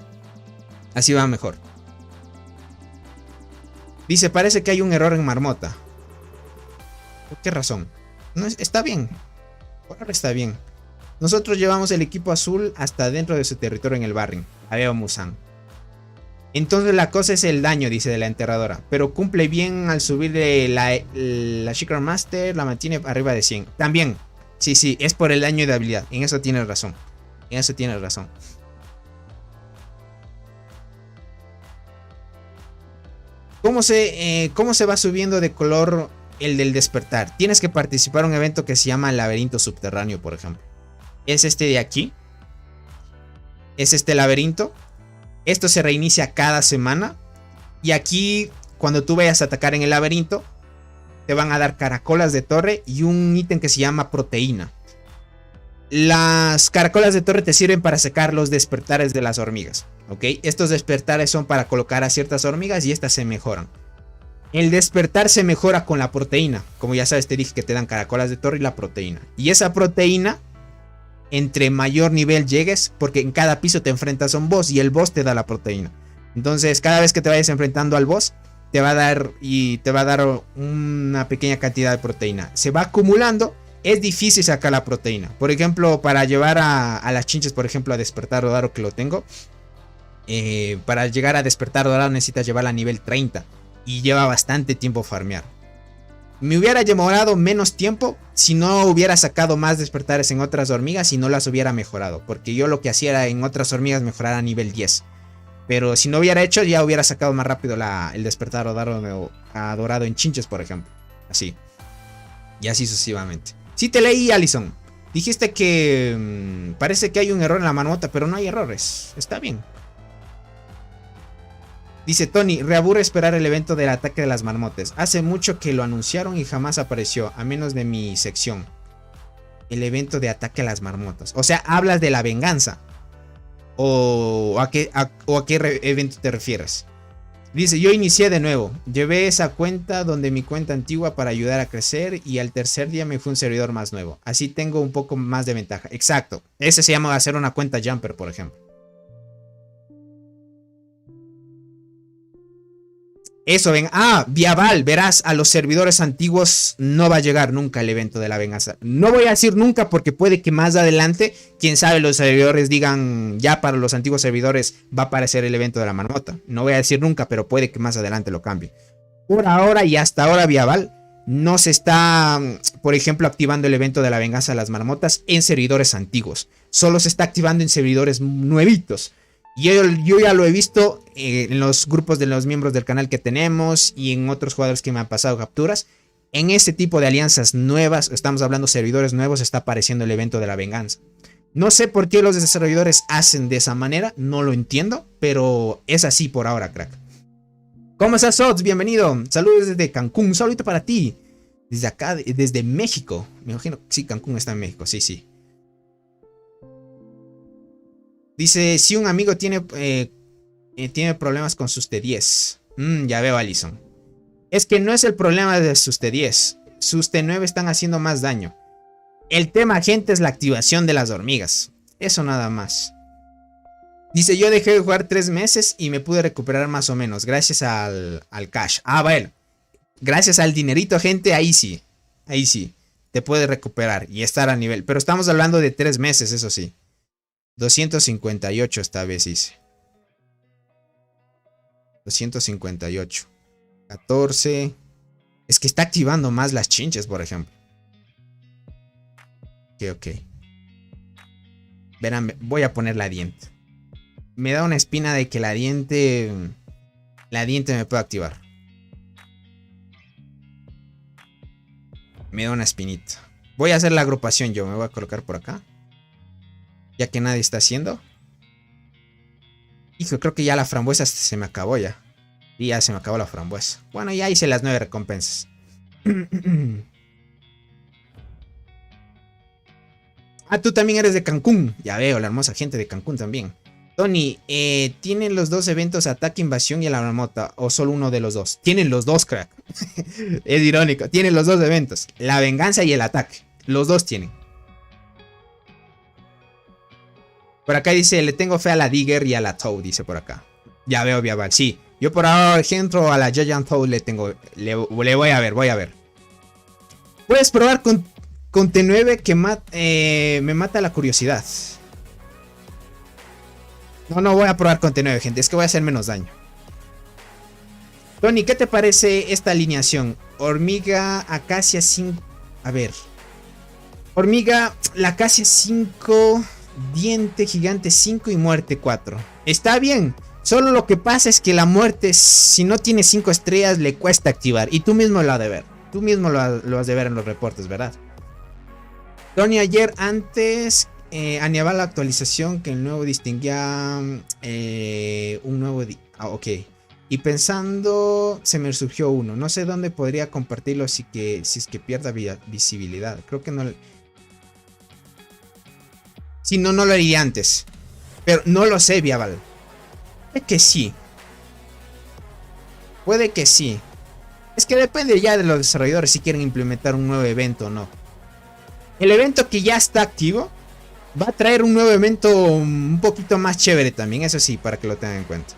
Así va mejor. Dice, parece que hay un error en Marmota. ¿Por qué razón? No, está bien. Por ahora está bien. Nosotros llevamos el equipo azul hasta dentro de su territorio en el Barren. A veo, Musan. Entonces la cosa es el daño, dice de la enterradora. Pero cumple bien al subirle la Secret Master, la mantiene arriba de 100. También. Sí, es por el daño de habilidad. En eso tienes razón. ¿Cómo se va subiendo de color el del despertar? Tienes que participar en un evento que se llama laberinto subterráneo, por ejemplo. Es este de aquí. Es este laberinto. Esto se reinicia cada semana. Y aquí, cuando tú vayas a atacar en el laberinto, te van a dar caracolas de torre y un ítem que se llama proteína. Las caracolas de torre te sirven para secar los despertares de las hormigas. ¿Ok? Estos despertares son para colocar a ciertas hormigas y estas se mejoran. El despertar se mejora con la proteína. Como ya sabes, te dije que te dan caracolas de torre y la proteína. Y esa proteína, entre mayor nivel llegues, porque en cada piso te enfrentas a un boss y el boss te da la proteína. Entonces, cada vez que te vayas enfrentando al boss, te va a dar una pequeña cantidad de proteína. Se va acumulando. Es difícil sacar la proteína. Por ejemplo, para llevar a las chinches, por ejemplo, a despertar dorado, que lo tengo. Para llegar a despertar dorado necesitas llevarla a nivel 30. Y lleva bastante tiempo farmear. Me hubiera demorado menos tiempo si no hubiera sacado más despertares en otras hormigas y no las hubiera mejorado. Porque yo lo que hacía era en otras hormigas mejorar a nivel 10. Pero si no hubiera hecho, ya hubiera sacado más rápido el despertar dorado en chinches, por ejemplo. Así. Y así sucesivamente. Sí te leí, Allison. Dijiste que parece que hay un error en la marmota, pero no hay errores. Está bien. Dice Tony, reaburre esperar el evento del ataque de las marmotas. Hace mucho que lo anunciaron y jamás apareció, a menos de mi sección. El evento de ataque a las marmotas. O sea, hablas de la venganza. ¿O a qué evento te refieres? Dice, yo inicié de nuevo. Llevé esa cuenta donde mi cuenta antigua para ayudar a crecer. Y al tercer día me fue un servidor más nuevo. Así tengo un poco más de ventaja. Exacto. Ese se llama hacer una cuenta jumper, por ejemplo. Eso, ven. Viaval, verás, a los servidores antiguos no va a llegar nunca el evento de la venganza. No voy a decir nunca porque puede que más adelante, quién sabe, los servidores digan, ya para los antiguos servidores va a aparecer el evento de la marmota. No voy a decir nunca, pero puede que más adelante lo cambie. Por ahora y hasta ahora, Viaval, no se está, por ejemplo, activando el evento de la venganza de las marmotas en servidores antiguos. Solo se está activando en servidores nuevitos. Yo ya lo he visto en los grupos de los miembros del canal que tenemos y en otros jugadores que me han pasado capturas. En este tipo de alianzas nuevas, estamos hablando de servidores nuevos, está apareciendo el evento de la venganza. No sé por qué los desarrolladores hacen de esa manera, no lo entiendo, pero es así por ahora, crack. ¿Cómo estás, Sots? Bienvenido. Saludos desde Cancún, un saludito para ti. Desde acá, desde México. Me imagino que sí, Cancún está en México, sí. Dice, si un amigo tiene problemas con sus T10. Ya veo, Allison. Es que no es el problema de sus T10. Sus T9 están haciendo más daño. El tema, gente, es la activación de las hormigas. Eso nada más. Dice, yo dejé de jugar 3 meses y me pude recuperar más o menos. Gracias al cash. Bueno. Gracias al dinerito, gente, ahí sí. Ahí sí. Te puedes recuperar y estar a nivel. Pero estamos hablando de 3 meses, eso sí. 258 esta vez hice. 258. 14. Es que está activando más las chinches, por ejemplo. Ok. Verán, voy a poner la diente. Me da una espina de que la diente me puede activar. Me da una espinita. Voy a hacer la agrupación yo. Me voy a colocar por acá. Ya que nadie está haciendo. Hijo, creo que ya la frambuesa se me acabó ya. Y ya se me acabó la frambuesa. Bueno, ya hice las 9 recompensas. Tú también eres de Cancún. Ya veo, la hermosa gente de Cancún también. Tony, ¿tienen los dos eventos ataque, invasión y la marmota? ¿O solo uno de los dos? Tienen los dos, crack. Es irónico. Tienen los dos eventos. La venganza y el ataque. Los dos tienen. Por acá dice, le tengo fe a la Digger y a la Toad, dice por acá. Ya veo, Viaval, sí. Yo por ahora, ejemplo, a la Giant Toad le voy a ver. Puedes probar con T9 que me mata la curiosidad. No voy a probar con T9, gente, es que voy a hacer menos daño. Tony, ¿qué te parece esta alineación? Hormiga, acacia 5... A ver. Hormiga, la acacia 5... Diente gigante 5 y muerte 4. Está bien. Solo lo que pasa es que la muerte, si no tiene 5 estrellas, le cuesta activar. Y tú mismo lo has de ver. Tú mismo lo has de ver en los reportes, ¿verdad? Tony, ayer antes añadía la actualización que el nuevo distinguía un nuevo... ok. Y pensando, se me surgió uno. No sé dónde podría compartirlo si es que pierda visibilidad. Creo que no... Si no, no lo haría antes. Pero no lo sé, Viaval. Puede que sí. Puede que sí. Es que depende ya de los desarrolladores si quieren implementar un nuevo evento o no. El evento que ya está activo va a traer un nuevo evento un poquito más chévere también. Eso sí, para que lo tengan en cuenta.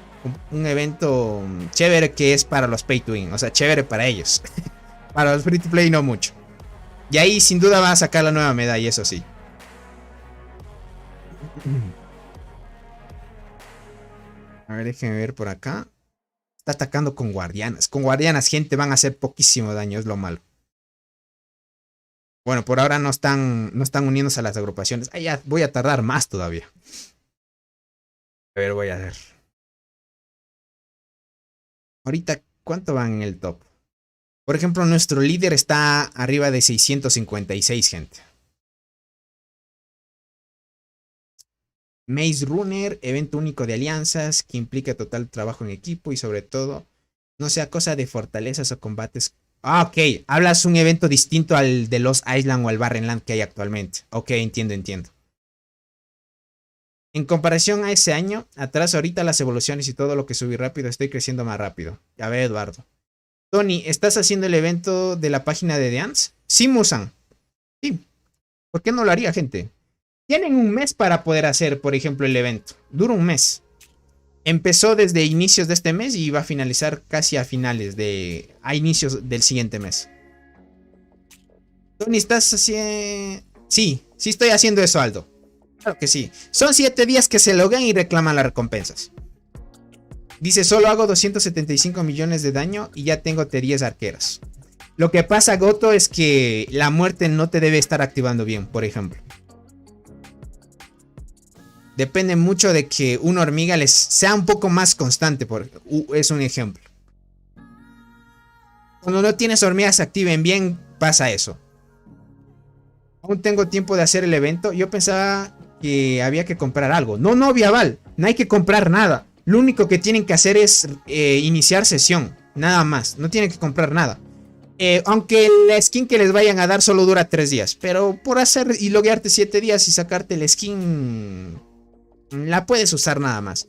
un evento chévere que es para los pay to win. O sea, chévere para ellos. Para los free to play no mucho. Y ahí sin duda van a sacar la nueva medalla, eso sí. A ver, déjenme ver por acá. Está atacando con guardianas. Con guardianas, gente, van a hacer poquísimo daño, es lo malo. Bueno, por ahora no están uniéndose a las agrupaciones. Ah, ya voy a tardar más todavía. A ver, voy a ver. Ahorita, ¿cuánto van en el top? Por ejemplo, nuestro líder está arriba de 656, gente. Maze Runner, evento único de alianzas que implica total trabajo en equipo y sobre todo no sea cosa de fortalezas o combates. Ah, ok, hablas un evento distinto al de Lost Island o al Barrenland que hay actualmente. Ok, entiendo. En comparación a ese año, atrás ahorita las evoluciones y todo lo que subí rápido, estoy creciendo más rápido. A ver, Eduardo. Tony, ¿estás haciendo el evento de la página de Dance? Sí, Musan. Sí. ¿Por qué no lo haría, gente? Tienen un mes para poder hacer, por ejemplo, el evento. Dura un mes. Empezó desde inicios de este mes y va a finalizar casi a inicios del siguiente mes. Tony, ¿estás haciendo...? Sí estoy haciendo eso, Aldo. Claro que sí. Son 7 días que se loguean y reclaman las recompensas. Dice, solo hago 275 millones de daño y ya tengo T10 arqueras. Lo que pasa, Goto, es que la muerte no te debe estar activando bien, por ejemplo. Depende mucho de que una hormiga les sea un poco más constante. Es un ejemplo. Cuando no tienes hormigas se activen bien, pasa eso. Aún tengo tiempo de hacer el evento. Yo pensaba que había que comprar algo. No, Viaval. No hay que comprar nada. Lo único que tienen que hacer es iniciar sesión. Nada más. No tienen que comprar nada. Aunque la skin que les vayan a dar solo dura 3 días. Pero por hacer y loguearte 7 días y sacarte la skin... la puedes usar nada más.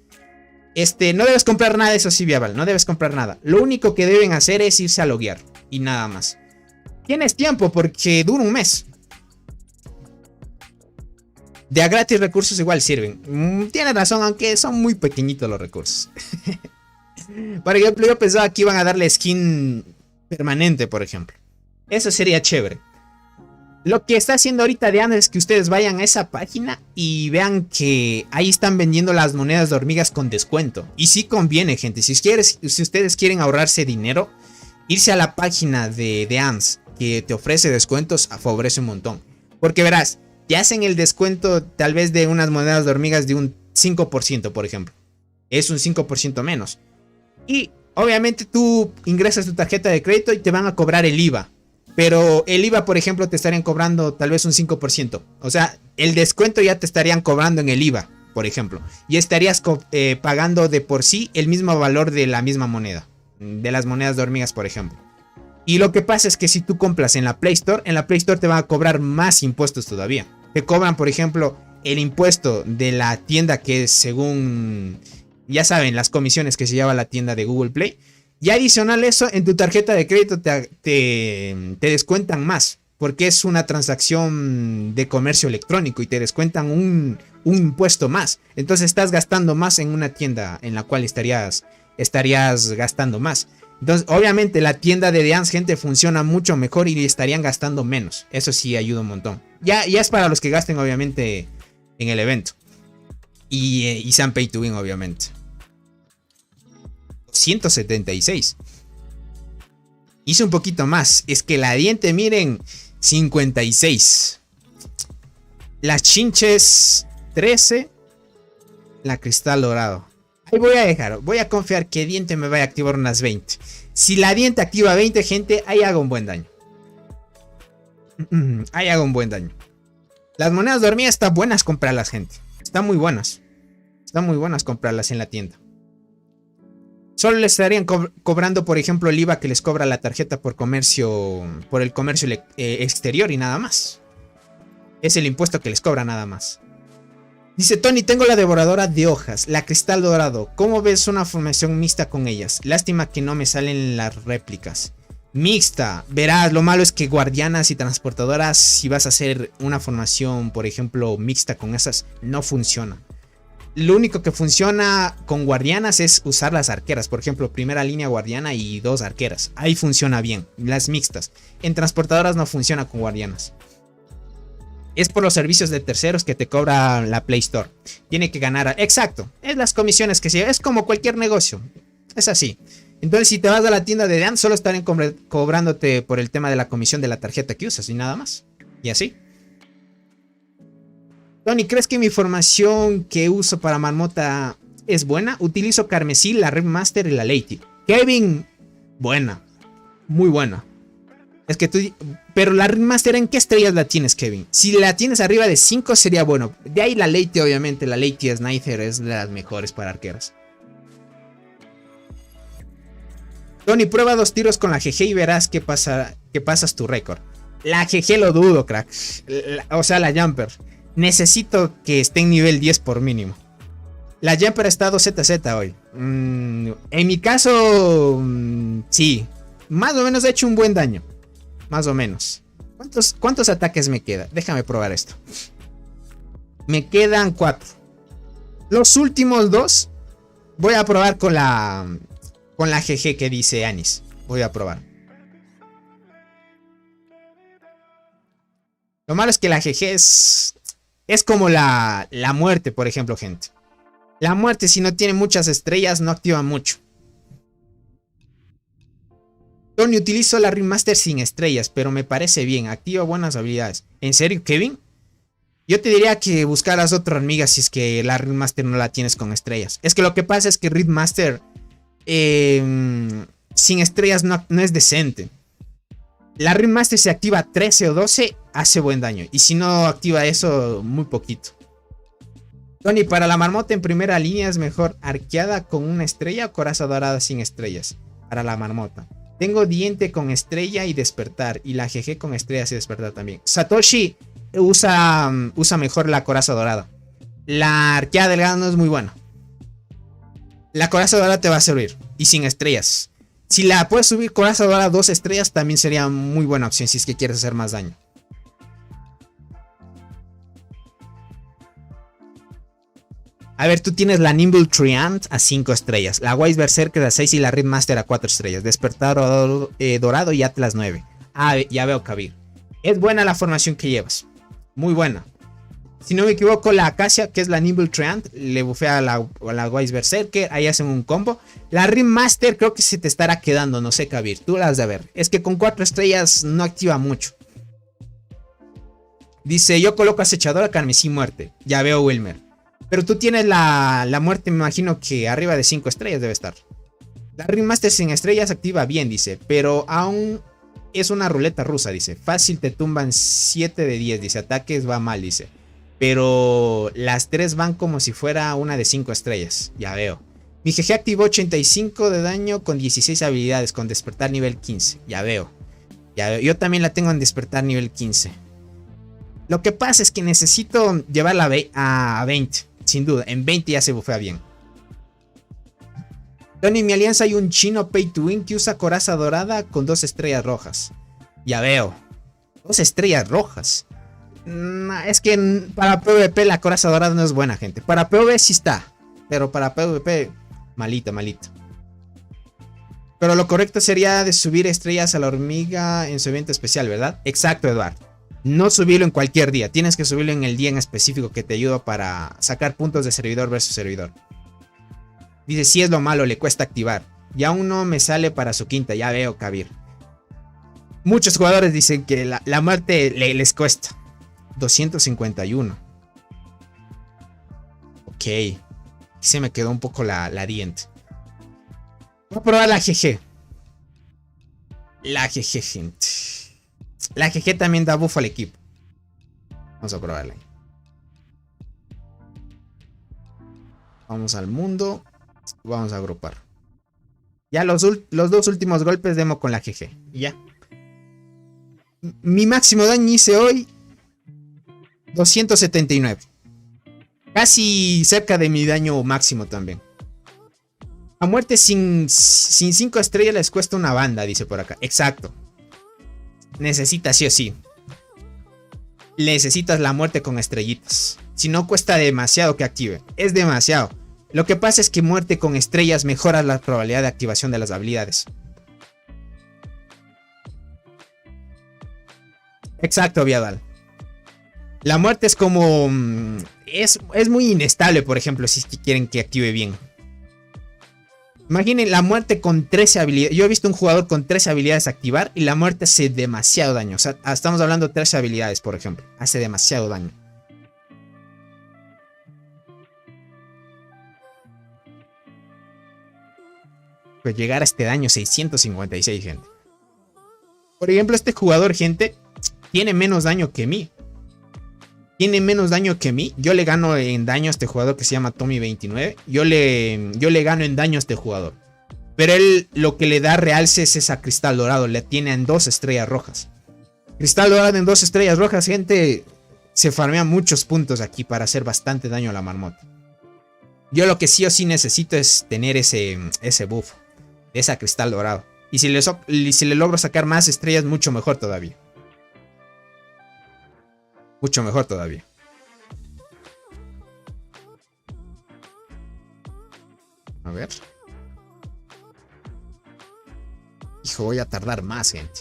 No debes comprar nada, eso sí, Viaval. No debes comprar nada. Lo único que deben hacer es irse a loguear. Y nada más. Tienes tiempo porque dura un mes. De a gratis recursos igual sirven. Tienes razón, aunque son muy pequeñitos los recursos. Por ejemplo, yo pensaba que iban a darle skin permanente, por ejemplo. Eso sería chévere. Lo que está haciendo ahorita Deandre es que ustedes vayan a esa página y vean que ahí están vendiendo las monedas de hormigas con descuento. Y sí conviene, gente. Si ustedes quieren ahorrarse dinero, irse a la página de Ants que te ofrece descuentos, favorece un montón. Porque verás, te hacen el descuento tal vez de unas monedas de hormigas de un 5%, por ejemplo. Es un 5% menos. Y obviamente tú ingresas tu tarjeta de crédito y te van a cobrar el IVA. Pero el IVA, por ejemplo, te estarían cobrando tal vez un 5%. O sea, el descuento ya te estarían cobrando en el IVA, por ejemplo. Y estarías pagando de por sí el mismo valor de la misma moneda. De las monedas de hormigas, por ejemplo. Y lo que pasa es que si tú compras en la Play Store te van a cobrar más impuestos todavía. Te cobran, por ejemplo, el impuesto de la tienda que es según... ya saben, las comisiones que se lleva la tienda de Google Play. Y adicional eso, en tu tarjeta de crédito te descuentan más. Porque es una transacción de comercio electrónico y te descuentan un impuesto más. Entonces estás gastando más en una tienda en la cual estarías gastando más. Entonces, obviamente, la tienda de Dance, gente, funciona mucho mejor y estarían gastando menos. Eso sí ayuda un montón. Ya es para los que gasten, obviamente, en el evento. Y sean pay to win, obviamente. 176. Hice un poquito más. Es que la diente, miren, 56. Las chinches, 13. La cristal dorado. Ahí voy a confiar que diente me vaya a activar unas 20. Si la diente activa 20, gente, ahí hago un buen daño. Ahí hago un buen daño. Las monedas de hormiga están buenas comprarlas, gente. Están muy buenas. Están muy buenas comprarlas en la tienda. Solo les estarían cobrando, por ejemplo, el IVA que les cobra la tarjeta por el comercio exterior y nada más. Es el impuesto que les cobra nada más. Dice Tony, tengo la devoradora de hojas, la cristal dorado. ¿Cómo ves una formación mixta con ellas? Lástima que no me salen las réplicas. Mixta, verás, lo malo es que guardianas y transportadoras, si vas a hacer una formación, por ejemplo, mixta con esas, no funciona. Lo único que funciona con guardianas es usar las arqueras. Por ejemplo, primera línea guardiana y 2 arqueras. Ahí funciona bien. Las mixtas. En transportadoras no funciona con guardianas. Es por los servicios de terceros que te cobra la Play Store. Tiene que ganar. Exacto. Es las comisiones que se lleva. Es como cualquier negocio. Es así. Entonces, si te vas a la tienda de Dan, solo estarán cobrándote por el tema de la comisión de la tarjeta que usas y nada más. Y así. Tony, ¿crees que mi formación que uso para Marmota es buena? Utilizo Carmesí, la Ringmaster y la Lady. Kevin, buena. Muy buena. Es que tú... Pero la Ringmaster, ¿en qué estrellas la tienes, Kevin? Si la tienes arriba de 5 sería bueno. De ahí la Lady, obviamente. La Lady Sniper es de las mejores para arqueras. Tony, prueba 2 tiros con la GG y verás que pasas tu récord. La GG lo dudo, crack. O sea, la Jumper. Necesito que esté en nivel 10 por mínimo. La Jumper está 2ZZ hoy. En mi caso, sí. Más o menos he hecho un buen daño. Más o menos. ¿Cuántos ataques me queda? Déjame probar esto. Me quedan 4. Los últimos 2 voy a probar con la GG que dice Anis. Voy a probar. Lo malo es que la GG es como la muerte, por ejemplo, gente. La muerte, si no tiene muchas estrellas, no activa mucho. Tony, utilizo la Ringmaster sin estrellas, pero me parece bien. Activa buenas habilidades. ¿En serio, Kevin? Yo te diría que buscaras otra hormiga si es que la Ringmaster no la tienes con estrellas. Es que lo que pasa es que Ringmaster sin estrellas no es decente. La Ringmaster se activa 13 o 12, hace buen daño. Y si no activa eso, muy poquito. Tony, para la Marmota en primera línea es mejor arqueada con una estrella o coraza dorada sin estrellas. Para la Marmota. Tengo diente con estrella y despertar. Y la GG con estrellas y despertar también. Satoshi usa mejor la coraza dorada. La arqueada delgada no es muy buena. La coraza dorada te va a servir. Y sin estrellas. Si la puedes subir coraza dorada 2 estrellas, también sería muy buena opción si es que quieres hacer más daño. A ver, tú tienes la Nimble Treant a 5 estrellas. La Wise Berserker a 6 y la Ringmaster a 4 estrellas. Despertar dorado y Atlas 9. Ah, ya veo, Kabir. Es buena la formación que llevas. Muy buena. Si no me equivoco, la Acacia, que es la Nimble Treant, le bufea a la Wise Berserker. Ahí hacen un combo. La Ringmaster creo que se te estará quedando. No sé, Kabir. Tú la has de ver. Es que con 4 estrellas no activa mucho. Dice, yo coloco acechadora carmesí muerte. Ya veo, Wilmer. Pero tú tienes la muerte, me imagino que arriba de 5 estrellas debe estar. La Ringmaster sin estrellas activa bien, dice. Pero aún es una ruleta rusa, dice. Fácil te tumban 7 de 10, dice. Ataques va mal, dice. Pero las 3 van como si fuera una de 5 estrellas. Ya veo. Mi GG activó 85 de daño con 16 habilidades. Con despertar nivel 15. Ya veo. Yo también la tengo en despertar nivel 15. Lo que pasa es que necesito llevarla a 20. Sin duda, en 20 ya se bufea bien. Tony, en mi alianza hay un chino pay to win que usa coraza dorada con 2 estrellas rojas. Ya veo. 2 estrellas rojas. Es que para PvP la coraza dorada no es buena, gente. Para PvP sí está. Pero para PvP, malita. Pero lo correcto sería de subir estrellas a la hormiga en su evento especial, ¿verdad? Exacto, Eduardo. No subirlo en cualquier día. Tienes que subirlo en el día en específico que te ayuda para sacar puntos de servidor versus servidor. Dice, si es lo malo, le cuesta activar. Y aún no me sale para su quinta. Ya veo, Kabir. Muchos jugadores dicen que la muerte les cuesta. 251. Ok. Se me quedó un poco la diente. Voy a probar la GG. La GG, gente. La GG también da buff al equipo. Vamos a probarla. Vamos al mundo. Vamos a agrupar. Ya los 2 últimos golpes demo con la GG. Y ya. Mi máximo daño hice hoy 279. Casi cerca de mi daño máximo también. A muerte sin 5 estrellas les cuesta una banda, dice por acá. Exacto. Necesitas sí o sí. Necesitas la muerte con estrellitas. Si no, cuesta demasiado que active. Es demasiado. Lo que pasa es que muerte con estrellas mejora la probabilidad de activación de las habilidades. Exacto, Viadal. La muerte es como... Es muy inestable, por ejemplo, si quieren que active bien. Imaginen la muerte con 13 habilidades. Yo he visto un jugador con 13 habilidades activar y la muerte hace demasiado daño. O sea, estamos hablando de 13 habilidades, por ejemplo. Hace demasiado daño. Pues llegar a este daño 656, gente. Por ejemplo, este jugador, gente, tiene menos daño que mí. Tiene menos daño que mí. Yo le gano en daño a este jugador que se llama Tommy29. Yo le gano en daño a este jugador. Pero él lo que le da realce es esa cristal dorado. Le tiene en 2 estrellas rojas. Cristal dorado en 2 estrellas rojas, gente. Se farmea muchos puntos aquí para hacer bastante daño a la marmota. Yo lo que sí o sí necesito es tener ese buff. Esa cristal dorado. Y si le logro sacar más estrellas, mucho mejor todavía. Mucho mejor todavía. A ver. Hijo, voy a tardar más, gente.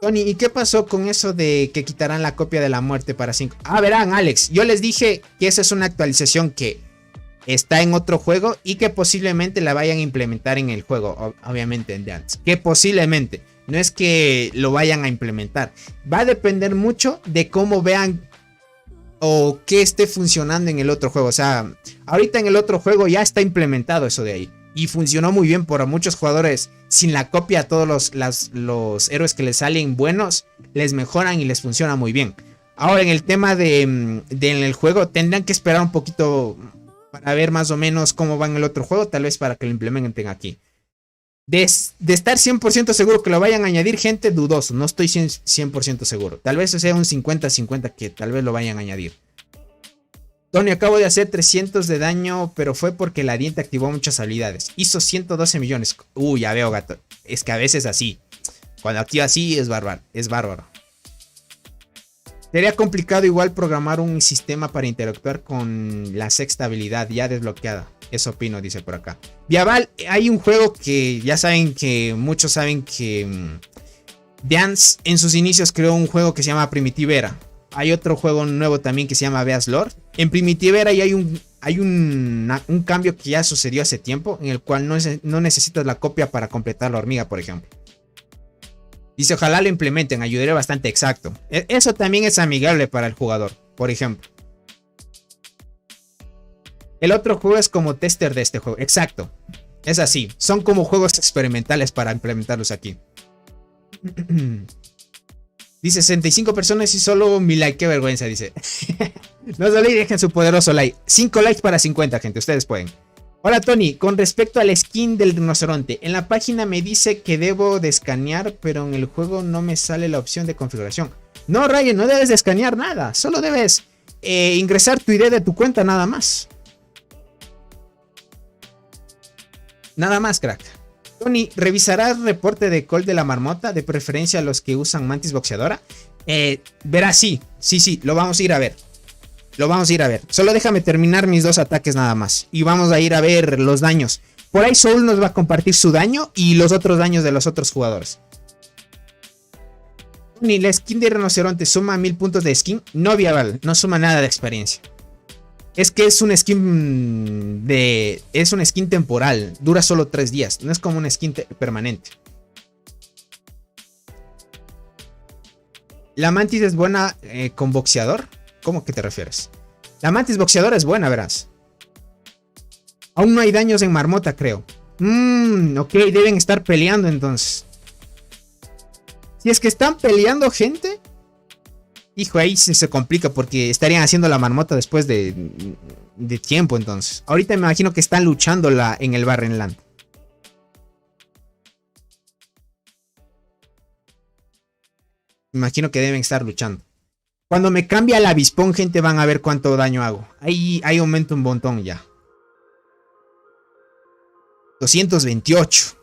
Tony, ¿y qué pasó con eso de que quitarán la copia de la muerte para 5? Ah, verán, Alex. Yo les dije que esa es una actualización que está en otro juego y que posiblemente la vayan a implementar en el juego. Obviamente en Dance. Que posiblemente. No es que lo vayan a implementar. Va a depender mucho de cómo vean o qué esté funcionando en el otro juego. O sea, ahorita en el otro juego ya está implementado eso de ahí. Y funcionó muy bien por muchos jugadores. Sin la copia, todos los héroes que les salen buenos, les mejoran y les funciona muy bien. Ahora, en el tema en el juego, tendrán que esperar un poquito para ver más o menos cómo va en el otro juego. Tal vez para que lo implementen aquí. De estar 100% seguro que lo vayan a añadir, gente, dudoso. No estoy 100% seguro. Tal vez sea un 50-50 que tal vez lo vayan a añadir. Tony, acabo de hacer 300 de daño, pero fue porque la diente activó muchas habilidades. Hizo 112 millones. Uy, ya veo, gato. Es que a veces así. Cuando activa así es bárbaro. Es bárbaro. Sería complicado igual programar un sistema para interactuar con la sexta habilidad ya desbloqueada. Eso opino, dice por acá. Viaval, hay un juego que ya saben que muchos saben que Dance en sus inicios creó un juego que se llama Primitivera. Hay otro juego nuevo también que se llama Beast Lord. En Primitivera hay un cambio que ya sucedió hace tiempo, en el cual no necesitas la copia para completar la hormiga, por ejemplo. Dice, ojalá lo implementen, ayudaría bastante, exacto. Eso también es amigable para el jugador, por ejemplo. El otro juego es como tester de este juego, exacto. Es así, son como juegos experimentales para implementarlos aquí. Dice 65 personas y solo mi like, qué vergüenza, dice. No se olviden, dejen su poderoso like. 5 likes para 50, gente, ustedes pueden. Hola Tony, con respecto al skin del rinoceronte, en la página me dice que debo de escanear, pero en el juego no me sale la opción de configuración. No, Ryan, no debes de escanear nada, solo debes ingresar tu ID de tu cuenta nada más. Nada más, crack. Tony, ¿revisarás el reporte de call de la marmota? De preferencia los que usan mantis boxeadora. Verás, sí, lo vamos a ir a ver. Lo vamos a ir a ver. Solo déjame terminar mis 2 ataques nada más. Y vamos a ir a ver los daños. Por ahí Soul nos va a compartir su daño y los otros daños de los otros jugadores. Tony, la skin de rinoceronte suma 1000 puntos de skin. No, Viaval, no suma nada de experiencia. Es que es un skin es un skin temporal. Dura solo 3 días. No es como un skin permanente. ¿La mantis es buena con boxeador? ¿Cómo que te refieres? La mantis boxeadora es buena, verás. Aún no hay daños en marmota, creo. Ok, deben estar peleando entonces. Si es que están peleando, gente. Hijo, ahí se complica porque estarían haciendo la marmota después de tiempo entonces. Ahorita me imagino que están luchando en el Barrenland. Me imagino que deben estar luchando. Cuando me cambia el avispón, gente, van a ver cuánto daño hago. Ahí aumento un montón ya. 228.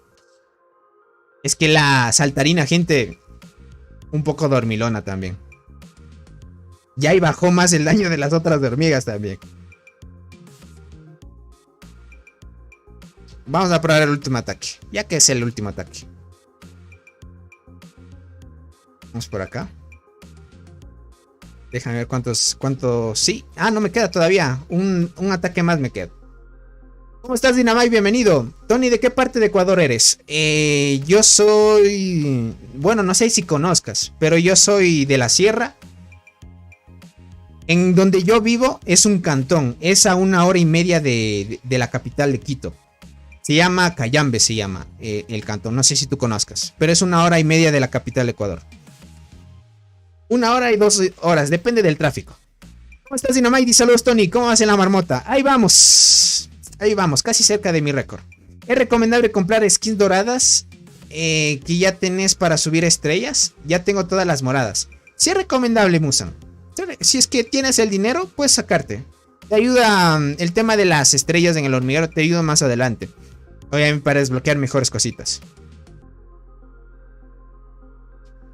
Es que la saltarina, gente, un poco dormilona también. Ya ahí bajó más el daño de las otras hormigas también. Vamos a probar el último ataque. Ya que es el último ataque. Vamos por acá. Déjame ver cuántos. Sí. Ah, no me queda todavía. Un ataque más me queda. ¿Cómo estás, Dinamite? Bienvenido. Tony, ¿de qué parte de Ecuador eres? Yo soy... Bueno, no sé si conozcas, pero yo soy de la sierra. En donde yo vivo es un cantón. Es a 1 hora y media de la capital de Quito. Se llama Cayambe, se llama el cantón. No sé si tú conozcas, pero es 1 hora y media de la capital de Ecuador. 1 hora y 2 horas, depende del tráfico. ¿Cómo estás, Dinamite? Saludos, Tony. ¿Cómo vas en la marmota? Ahí vamos. Ahí vamos, casi cerca de mi récord. Es recomendable comprar skins doradas que ya tenés para subir estrellas. Ya tengo todas las moradas. Sí es recomendable, Musan. Si es que tienes el dinero, puedes sacarte. Te ayuda el tema de las estrellas en el hormiguero. Te ayuda más adelante. Obviamente para desbloquear mejores cositas.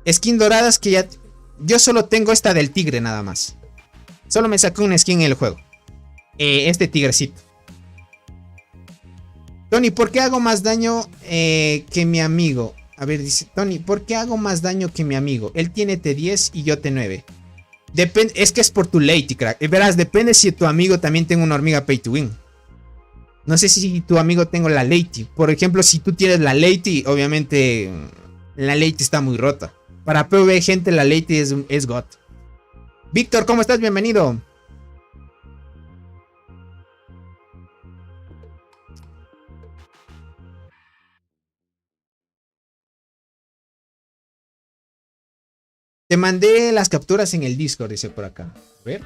Skin doradas que ya... Yo solo tengo esta del tigre nada más. Solo me sacó un skin en el juego. Este tigrecito. Tony, ¿por qué hago más daño que mi amigo? A ver, dice Tony, ¿por qué hago más daño que mi amigo? Él tiene T10 y yo T9. Es que es por tu lady, crack. Verás, depende si tu amigo también tiene una hormiga pay to win. No sé si tu amigo tenga la lady. Por ejemplo, si tú tienes la lady, obviamente la lady está muy rota. Para PvE, gente, la lady es God. Víctor, ¿cómo estás? Bienvenido. Te mandé las capturas en el Discord, dice por acá. A ver.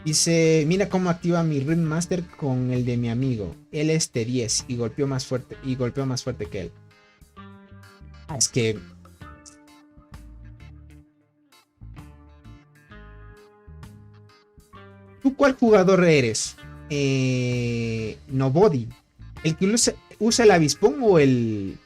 Dice, mira cómo activa mi Ring Master con el de mi amigo. Él es T10 y golpeó más fuerte que él. Ah, es que... ¿Tú cuál jugador eres? Nobody. ¿El que usa el avispón o el...?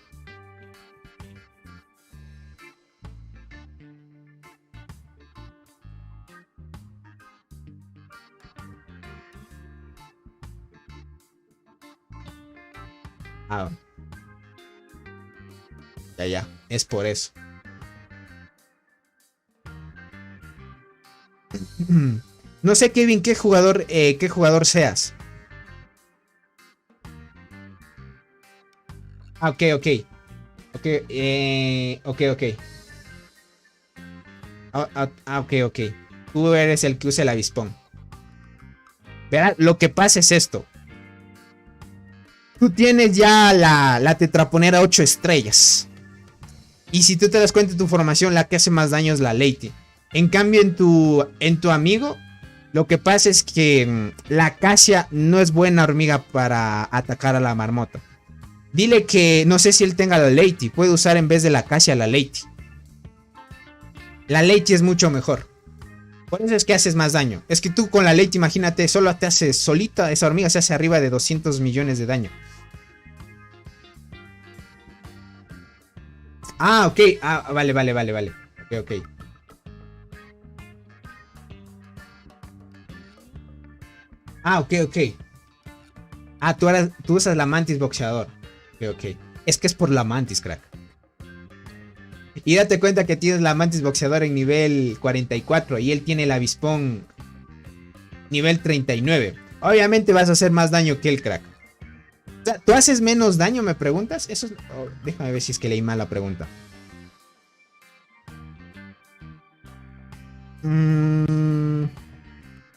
Ah, ya, es por eso. No sé, Kevin, qué jugador seas. Ah, ok. Ok. Ok. Tú eres el que usa el avispón. Verá, lo que pasa es esto. Tú tienes ya la tetraponera 8 estrellas. Y si tú te das cuenta de tu formación, la que hace más daño es la Lady. En cambio, en tu amigo, lo que pasa es que la acacia no es buena hormiga para atacar a la marmota. Dile que no sé si él tenga la Lady. Puede usar en vez de la acacia la Lady. La Lady es mucho mejor. Por eso es que haces más daño. Es que tú con la Lady, imagínate, solo te haces solita. Esa hormiga se hace arriba de 200 millones de daño. Ah, ok. Ah, vale. Ok. Ah, ok. Ah, tú usas la mantis boxeador. Ok. Es que es por la mantis, crack. Y date cuenta que tienes la mantis boxeador en nivel 44 y él tiene el avispón nivel 39. Obviamente vas a hacer más daño que el crack. O sea, ¿tú haces menos daño, me preguntas? Eso déjame ver si es que leí mal la pregunta.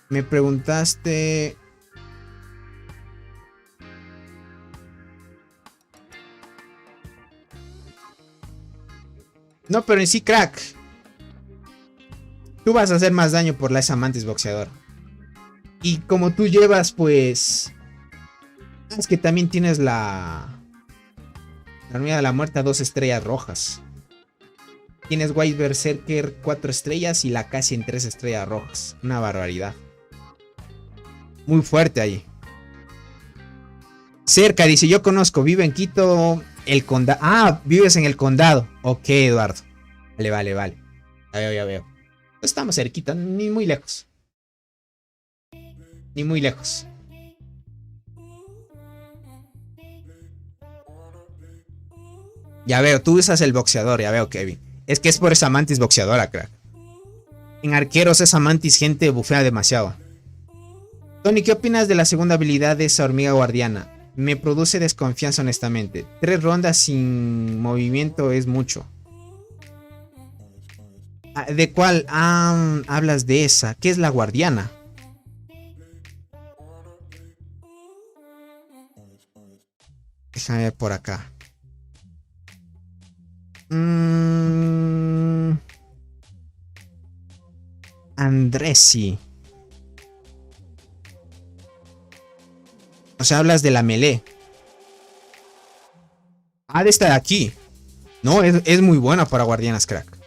Me preguntaste... No, pero en sí, crack. Tú vas a hacer más daño por esa mantis boxeador. Y como tú llevas, pues... Es que también tienes la hormiga de la muerte a 2 estrellas rojas. Tienes White Berserker 4 estrellas y la casi en 3 estrellas rojas. Una barbaridad. Muy fuerte ahí. Cerca, dice, yo conozco, vive en Quito. El condado. Ah, vives en el condado. Ok, Eduardo. Vale, vale, vale. Ya veo, ya veo. Estamos cerquita, ni muy lejos. Ni muy lejos. Ya veo, tú usas el boxeador, ya veo, Kevin. Es que es por esa mantis boxeadora, crack. En arqueros esa mantis gente bufea demasiado. Tony, ¿qué opinas de la segunda habilidad de esa hormiga guardiana? Me produce desconfianza honestamente. 3 rondas sin movimiento es mucho. ¿De cuál hablas de esa? ¿Qué es la guardiana? Déjame ver por acá. Andressi. O sea, hablas de la melee. De esta de aquí. No, es muy buena para guardianas, crack.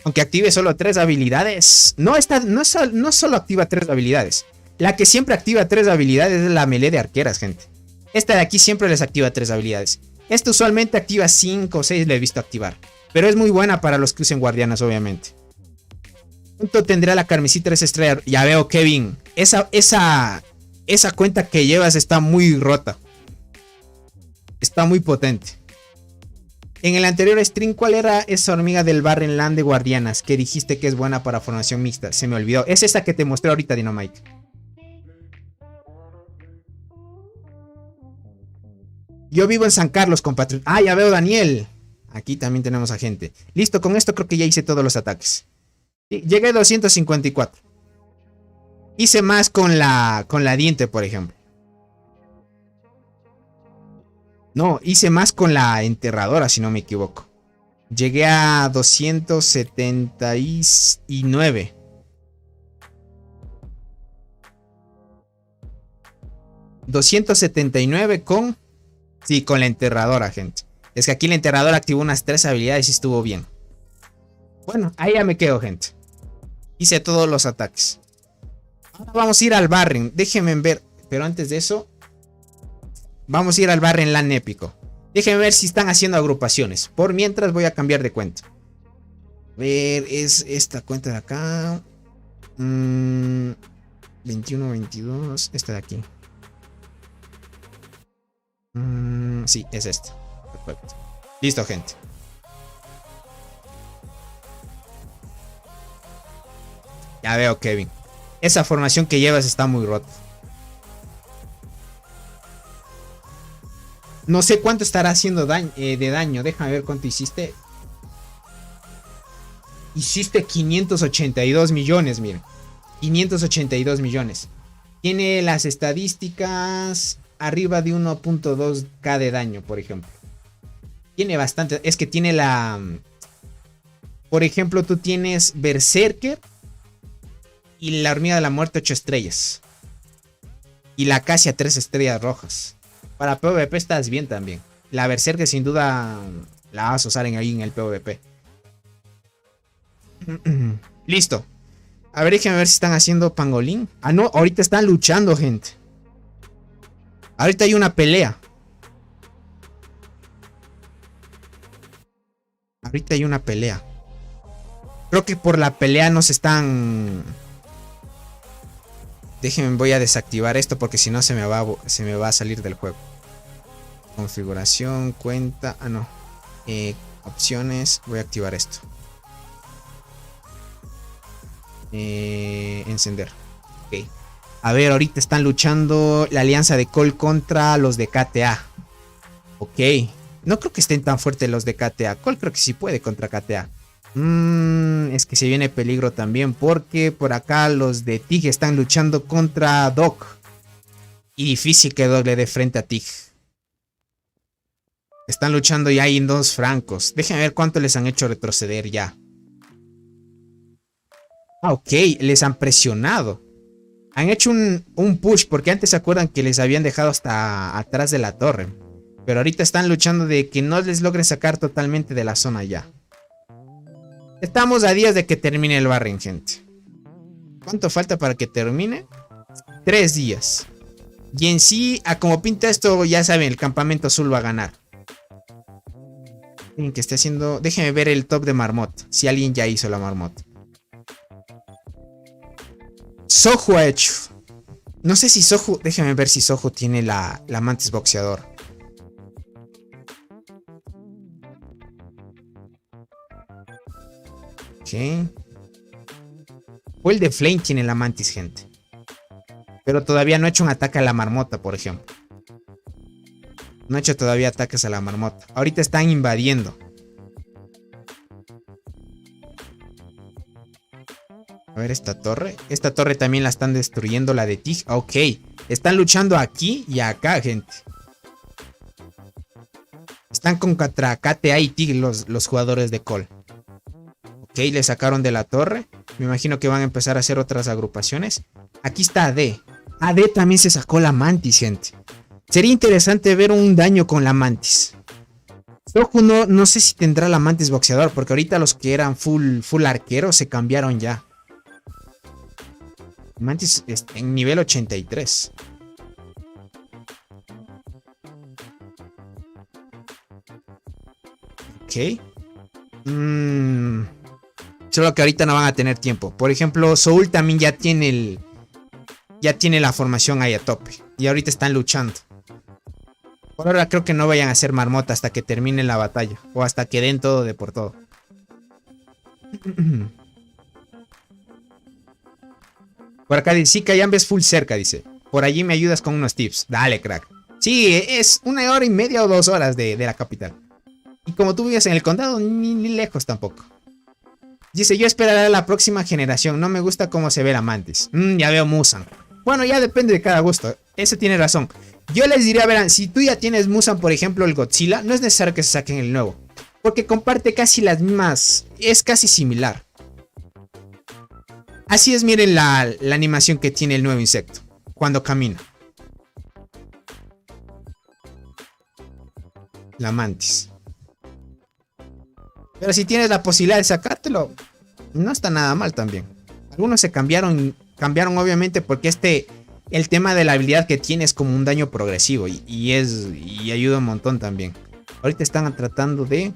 Aunque active solo 3 habilidades. No, no solo activa 3 habilidades. La que siempre activa 3 habilidades es la melee de arqueras, gente. Esta de aquí siempre les activa 3 habilidades. Esta usualmente activa 5 o 6, le he visto activar. Pero es muy buena para los que usen guardianas, obviamente. ¿Cuánto tendrá la carmesí 3 estrellas? Ya veo, Kevin. Esa cuenta que llevas está muy rota. Está muy potente. En el anterior stream, ¿cuál era esa hormiga del Barrenland de guardianas que dijiste que es buena para formación mixta? Se me olvidó. Es esa que te mostré ahorita, Dynamite. Yo vivo en San Carlos, compatriota. Ya veo, Daniel. Aquí también tenemos a gente. Listo, con esto creo que ya hice todos los ataques. Llegué a 254. Hice más con la diente, por ejemplo. No, hice más con la enterradora, si no me equivoco. Llegué a 279. $279 con... Sí, con la enterradora, gente. Es que aquí la enterradora activó unas 3 habilidades y estuvo bien. Bueno, ahí ya me quedo, gente. Hice todos los ataques. Ahora vamos a ir al Barren. Déjenme ver. Pero antes de eso, vamos a ir al Barrenland épico. Déjenme ver si están haciendo agrupaciones. Por mientras voy a cambiar de cuenta. A ver, es esta cuenta de acá. 21, 22. Esta de aquí. Sí, es esta. Perfecto. Listo, gente. Ya veo, Kevin. Esa formación que llevas está muy rota. No sé cuánto estará haciendo de daño. Déjame ver cuánto hiciste. Hiciste 582 millones, miren. 582 millones. Tiene las estadísticas arriba de 1.2k de daño, por ejemplo. Tiene bastante. Es que tiene la... Por ejemplo, tú tienes Berserker y la hormiga de la muerte 8 estrellas. Y la Acacia 3 estrellas rojas. Para PvP estás bien también. La Berserker sin duda la vas a usar ahí en el PvP. Listo. A ver, déjenme ver si están haciendo pangolín. No, ahorita están luchando, gente. Ahorita hay una pelea. Ahorita hay una pelea. Creo que por la pelea nos están... Déjenme, voy a desactivar esto porque si no se me va a salir del juego. Configuración, cuenta... no. Opciones. Voy a activar esto. Encender. Ok. A ver, ahorita están luchando la alianza de Cole contra los de KTA. Ok. No creo que estén tan fuertes los de KTA. Cole creo que sí puede contra KTA. Es que se viene peligro también porque por acá los de TIG están luchando contra Doc. Y difícil que Doc le dé frente a TIG. Están luchando ya en 2 francos. Déjenme ver cuánto les han hecho retroceder ya. Ok, les han presionado. Han hecho un push porque antes se acuerdan que les habían dejado hasta atrás de la torre. Pero ahorita están luchando de que no les logren sacar totalmente de la zona ya. Estamos a días de que termine el Barren, gente. ¿Cuánto falta para que termine? 3 días. Y en sí, a como pinta esto, ya saben, el campamento azul va a ganar. Alguien que esté haciendo... Déjeme ver el top de Marmot. Si alguien ya hizo la Marmot. Soju ha hecho. No sé si Soju... Déjeme ver si Soju tiene la mantis boxeador. Ok. O el de Flame tiene la mantis, gente. Pero todavía no ha hecho un ataque a la marmota, por ejemplo. No ha hecho todavía ataques a la marmota. Ahorita están invadiendo. A ver esta torre. Esta torre también la están destruyendo, la de Tig. Ok. Están luchando aquí y acá, gente. Están contra KTA y Tig los jugadores de Call. Ok, le sacaron de la torre. Me imagino que van a empezar a hacer otras agrupaciones. Aquí está AD. AD también se sacó la mantis, gente. Sería interesante ver un daño con la mantis. Soju no sé si tendrá la mantis boxeador, porque ahorita los que eran full arqueros se cambiaron ya. Mantis en nivel 83. Ok. Solo que ahorita no van a tener tiempo. Por ejemplo, Soul también ya tiene la formación ahí a tope. Y ahorita están luchando. Por ahora creo que no vayan a hacer marmota hasta que termine la batalla. O hasta que den todo de por todo. Por acá dice, sí, Cayambe es full cerca, dice. Por allí me ayudas con unos tips. Dale, crack. Sí, es 1 hora y media o 2 horas de la capital. Y como tú vives en el condado, ni lejos tampoco. Dice, yo esperaré a la próxima generación. No me gusta cómo se ve la mantis. Ya veo Musan. Bueno, ya depende de cada gusto. Eso tiene razón. Yo les diría, verán, si tú ya tienes Musan, por ejemplo, el Godzilla, no es necesario que se saquen el nuevo. Porque comparte casi las mismas. Es casi similar. Así es, miren la animación que tiene el nuevo insecto. Cuando camina. La mantis. Pero si tienes la posibilidad de sacártelo, no está nada mal también. Algunos se cambiaron obviamente porque el tema de la habilidad que tiene es como un daño progresivo y ayuda un montón también. Ahorita están tratando de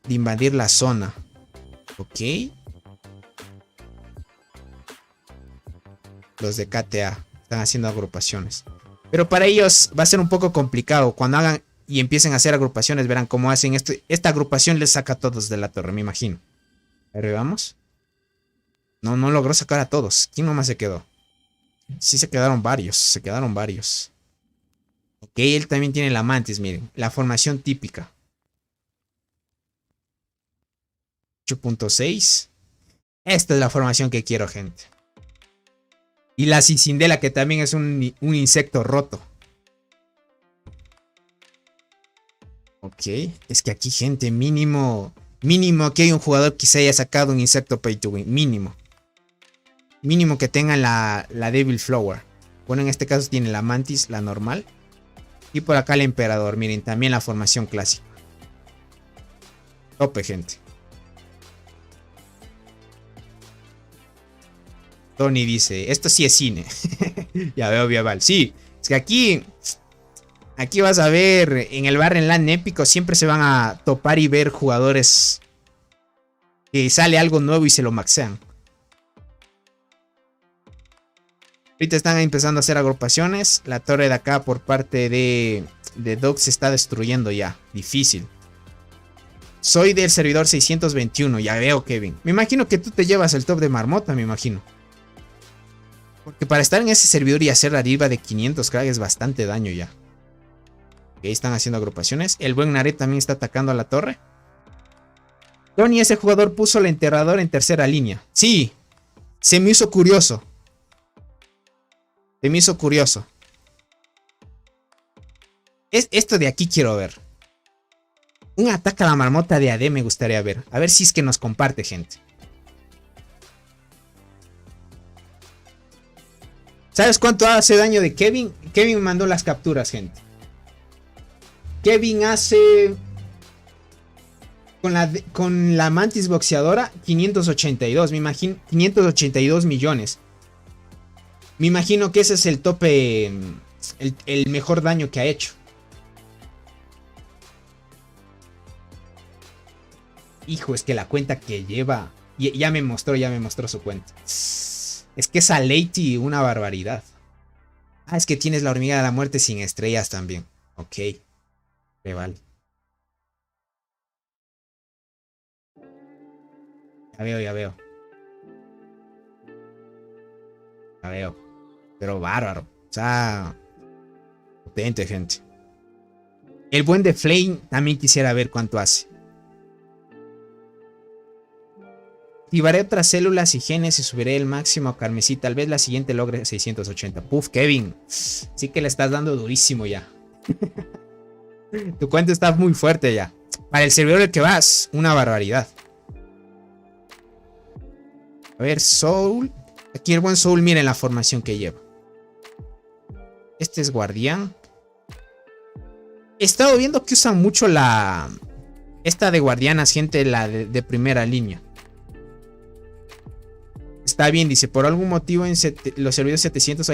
invadir la zona. Ok. Los de KTA están haciendo agrupaciones. Pero para ellos va a ser un poco complicado. Cuando hagan y empiecen a hacer agrupaciones, verán cómo hacen esto. Esta agrupación les saca a todos de la torre, me imagino. A ver, vamos. No logró sacar a todos. ¿Quién nomás se quedó? Sí, se quedaron varios. Ok, él también tiene la mantis, miren. La formación típica. 8.6. Esta es la formación que quiero, gente. Y la Cicindela, que también es un insecto roto. Ok, es que aquí, gente, mínimo que hay un jugador que se haya sacado un insecto pay to win. Mínimo que tenga la Devil Flower. Bueno, en este caso tiene la mantis, la normal. Y por acá el emperador, miren, también la formación clásica. Tope, gente. Tony dice, esto sí es cine. Ya veo, Viaval. Sí, es que aquí vas a ver, en el Barren LAN épico siempre se van a topar y ver jugadores que sale algo nuevo y se lo maxean. Ahorita están empezando a hacer agrupaciones. La torre de acá por parte de Doug se está destruyendo ya. Difícil. Soy del servidor 621, ya veo, Kevin. Me imagino que tú te llevas el top de marmota, me imagino. Porque para estar en ese servidor y hacer arriba de 500 crack es bastante daño ya. Ahí están haciendo agrupaciones. El buen Naret también está atacando a la torre. Tony, ese jugador puso el enterrador en tercera línea. Sí, se me hizo curioso. Esto de aquí quiero ver. Un ataque a la marmota de AD me gustaría ver. A ver si es que nos comparte, gente. ¿Sabes cuánto hace daño de Kevin? Kevin me mandó las capturas, gente. Kevin hace con la mantis boxeadora 582, me imagino, 582 millones. Me imagino que ese es el tope, el mejor daño que ha hecho. Hijo, es que la cuenta que lleva. Ya me mostró su cuenta. Es que esa Lady, una barbaridad. Ah, es que tienes la hormiga de la muerte sin estrellas también. Ok. Me vale. Ya veo, ya veo. Ya veo. Pero bárbaro. O sea, potente, gente. El buen de Flame también quisiera ver cuánto hace. Activaré otras células y genes y subiré el máximo a carmesí. Tal vez la siguiente logre 680. Puf, Kevin. Sí que le estás dando durísimo ya. Tu cuenta está muy fuerte ya. Para el servidor al que vas, una barbaridad. A ver, Soul. Aquí el buen Soul, miren la formación que lleva. Este es guardián. He estado viendo que usan mucho esta de guardianas, gente, la de primera línea. Está bien, dice, por algún motivo en los servidores 700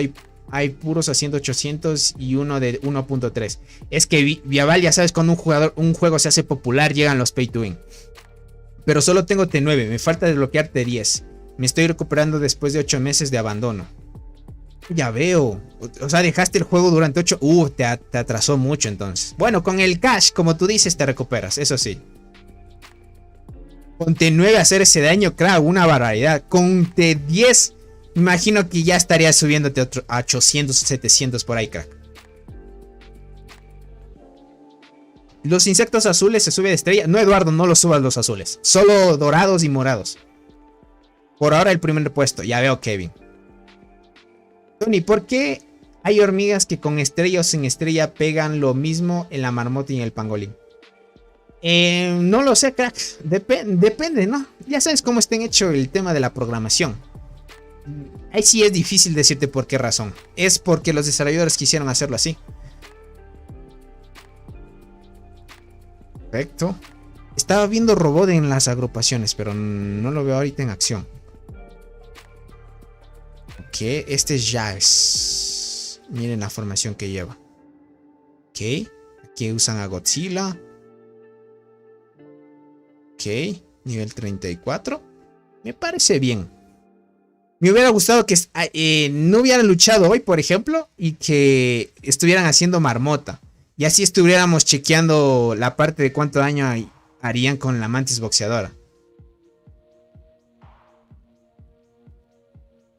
hay puros haciendo 800 y uno de 1.3. Es que Viaval, ya sabes, cuando un juego se hace popular, llegan los pay to win. Pero solo tengo T9, me falta desbloquear T10. Me estoy recuperando después de 8 meses de abandono. Ya veo. O sea, dejaste el juego durante 8... te atrasó mucho entonces. Bueno, con el cash, como tú dices, te recuperas, eso sí. Con T9 hacer ese daño, claro, una barbaridad. Con T10, imagino que ya estaría subiéndote a 800, 700 por ahí, crack. Los insectos azules se sube de estrella. No, Eduardo, no los subas los azules. Solo dorados y morados. Por ahora el primer puesto. Ya veo, Kevin. Tony, ¿por qué hay hormigas que con estrella o sin estrella pegan lo mismo en la marmota y en el pangolín? No lo sé, crack. Depende, ¿no? Ya sabes cómo está hecho el tema de la programación. Ahí sí es difícil decirte por qué razón. Es porque los desarrolladores quisieron hacerlo así. Perfecto. Estaba viendo robot en las agrupaciones, pero no lo veo ahorita en acción. Ok, este es Jax. Miren la formación que lleva. Ok, aquí usan a Godzilla. Ok, nivel 34. Me parece bien. Me hubiera gustado que no hubieran luchado hoy, por ejemplo, y que estuvieran haciendo marmota. Y así estuviéramos chequeando la parte de cuánto daño harían con la mantis boxeadora.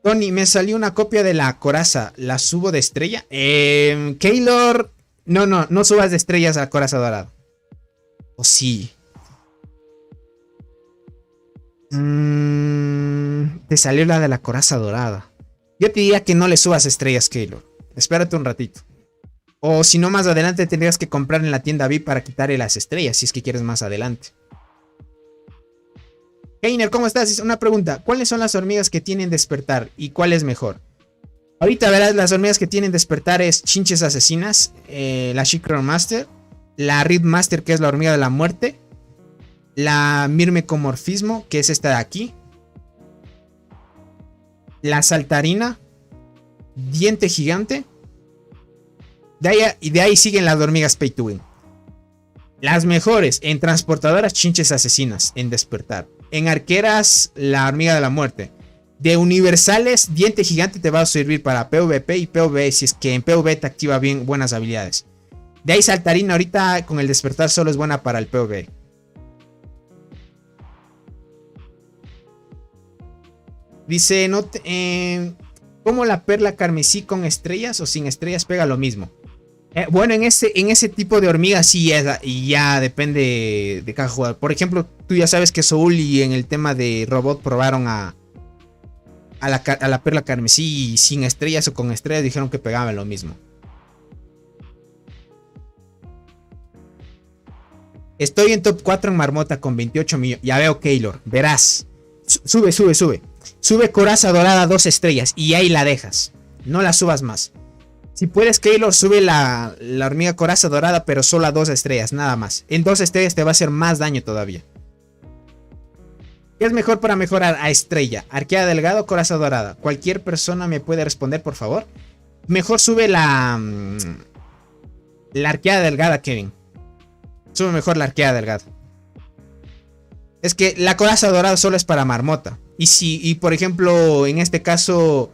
Tony, me salió una copia de la coraza. ¿La subo de estrella? Keylor. No subas de estrellas a coraza dorada. ¿O sí? Te salió la de la coraza dorada. Yo te diría que no le subas estrellas, Keylor. Espérate un ratito. O si no, más adelante tendrías que comprar en la tienda VIP para quitarle las estrellas, si es que quieres más adelante. Keiner, ¿cómo estás? Una pregunta. ¿Cuáles son las hormigas que tienen despertar y cuál es mejor? Ahorita verás, las hormigas que tienen despertar es Chinches Asesinas, la Shikron Master, la Reed Master, que es la hormiga de la muerte, la Mirmecomorfismo, que es esta de aquí, la Saltarina, Diente Gigante. De ahí siguen las hormigas Pay to Win. Las mejores en transportadoras, Chinches Asesinas en despertar. En arqueras, la hormiga de la muerte. De universales, Diente Gigante te va a servir para PvP y PvE, si es que en PvE te activa bien buenas habilidades. De ahí Saltarina ahorita con el despertar solo es buena para el PvE. Dice, ¿cómo la perla carmesí con estrellas o sin estrellas pega lo mismo? Bueno, en ese tipo de hormigas sí ya depende de cada jugador. Por ejemplo, tú ya sabes que Soul y en el tema de robot probaron a la perla carmesí y sin estrellas o con estrellas dijeron que pegaban lo mismo. Estoy en top 4 en marmota con 28 millones. Ya veo, Keylor, verás. Sube. Sube coraza dorada 2 estrellas y ahí la dejas. No la subas más. Si puedes, Keylor, sube la hormiga coraza dorada, pero solo a 2 estrellas, nada más. En 2 estrellas te va a hacer más daño todavía. ¿Qué es mejor para mejorar a estrella? ¿Arqueada delgada o coraza dorada? Cualquier persona me puede responder, por favor. Mejor sube la arqueada delgada, Kevin. Sube mejor la arqueada delgada. Es que la coraza dorada solo es para marmota. Y por ejemplo, en este caso,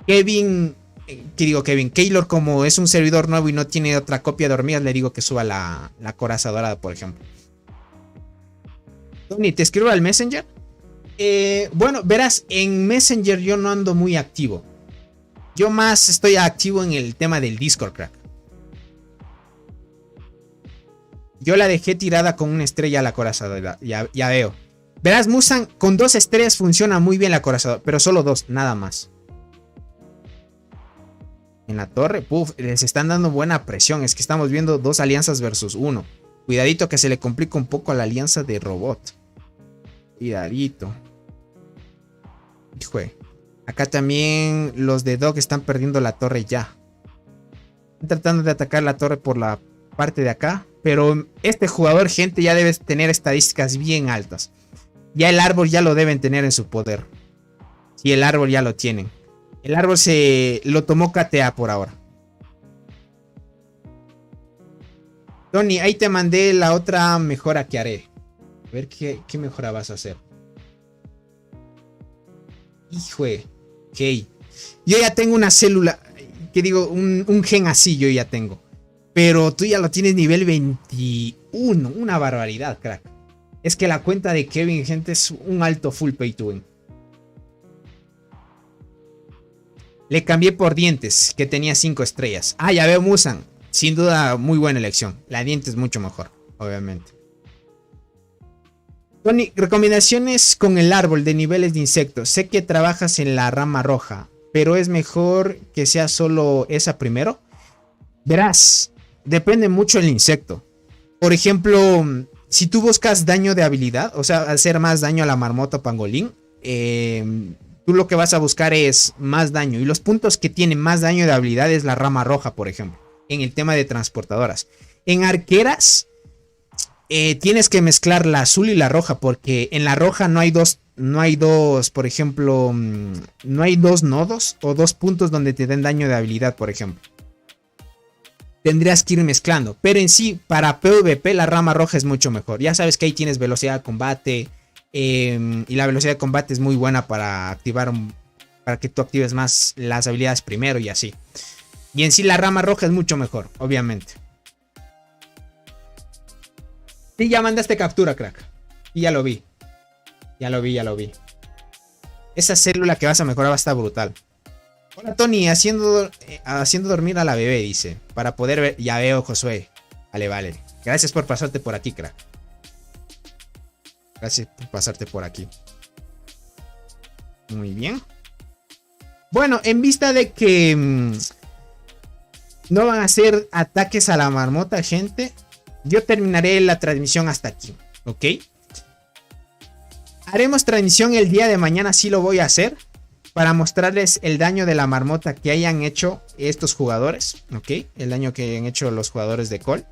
Kevin, ¿qué digo Kevin? Keylor, como es un servidor nuevo y no tiene otra copia de hormigas, le digo que suba la coraza dorada, por ejemplo. Tony, ¿te escribo al Messenger? Bueno, verás, en Messenger yo no ando muy activo. Yo más estoy activo en el tema del Discord, crack. Yo la dejé tirada con una estrella a la corazadora. Ya veo. Verás, Musan, con 2 estrellas funciona muy bien la corazadora. Pero solo 2, nada más. En la torre, puf, les están dando buena presión. Es que estamos viendo 2 alianzas versus 1. Cuidadito que se le complica un poco a la alianza de robot. Cuidadito. Hijo. Acá también los de Dog están perdiendo la torre ya. Están tratando de atacar la torre por la parte de acá. Pero este jugador, gente, ya debe tener estadísticas bien altas. Ya el árbol ya lo deben tener en su poder. Sí, el árbol ya lo tienen. El árbol se lo tomó KTA por ahora. Tony, ahí te mandé la otra mejora que haré. A ver qué mejora vas a hacer. Híjole. Ok. Yo ya tengo una célula. Que digo, un gen así yo ya tengo. Pero tú ya lo tienes nivel 21. Una barbaridad, crack. Es que la cuenta de Kevin, gente, es un alto full pay to win. Le cambié por dientes, que tenía 5 estrellas. Ah, ya veo Musan. Sin duda, muy buena elección. La diente es mucho mejor, obviamente. Tony, recomendaciones con el árbol de niveles de insectos. Sé que trabajas en la rama roja, pero es mejor que sea solo esa primero. Verás, depende mucho del insecto. Por ejemplo, si tú buscas daño de habilidad, o sea, hacer más daño a la marmota o pangolín, tú lo que vas a buscar es más daño. Y los puntos que tienen más daño de habilidad es la rama roja, por ejemplo. En el tema de transportadoras. En arqueras, tienes que mezclar la azul y la roja. Porque en la roja no hay dos, por ejemplo, no hay 2 nodos o 2 puntos donde te den daño de habilidad, por ejemplo. Tendrías que ir mezclando. Pero en sí, para PvP, la rama roja es mucho mejor. Ya sabes que ahí tienes velocidad de combate. Y la velocidad de combate es muy buena para activar. Para que tú actives más las habilidades primero y así. Y en sí la rama roja es mucho mejor, obviamente. Sí, ya mandaste captura, crack. Y ya lo vi. Ya lo vi. Esa célula que vas a mejorar va a estar brutal. Hola Tony, haciendo dormir a la bebé, dice. Para poder ver. Ya veo, Josué. Vale. Gracias por pasarte por aquí, crack. Gracias por pasarte por aquí. Muy bien. Bueno, en vista de que no van a hacer ataques a la marmota, gente, yo terminaré la transmisión hasta aquí, ¿ok? Haremos transmisión el día de mañana, sí lo voy a hacer, para mostrarles el daño de la marmota que hayan hecho estos jugadores, ¿ok? El daño que han hecho los jugadores de Call.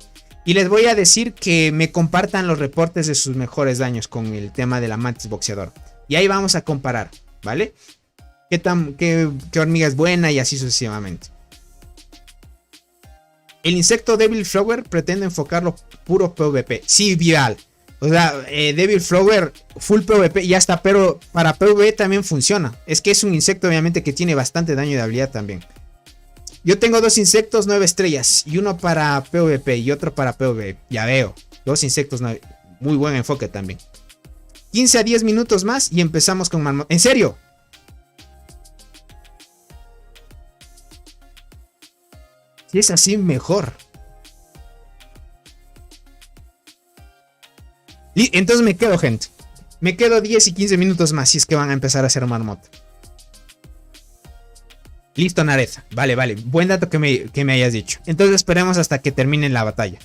Y les voy a decir que me compartan los reportes de sus mejores daños con el tema de la mantis boxeador. Y ahí vamos a comparar, ¿vale? Qué hormiga es buena y así sucesivamente. El insecto Devil Flower pretende enfocarlo puro PvP. Sí, viral. O sea, Devil Flower full PvP y hasta, pero para PvP también funciona. Es que es un insecto obviamente que tiene bastante daño de habilidad también. Yo tengo 2 insectos 9 estrellas. Y uno para PvP y otro para PvP. Ya veo. 2 insectos 9. Muy buen enfoque también. 15 a 10 minutos más y empezamos con marmota. ¿En serio? Si es así, mejor. Y entonces me quedo, gente. Me quedo 10 y 15 minutos más si es que van a empezar a hacer marmota. Listo, Nareza. Vale. Buen dato que me hayas dicho. Entonces esperemos hasta que termine la batalla.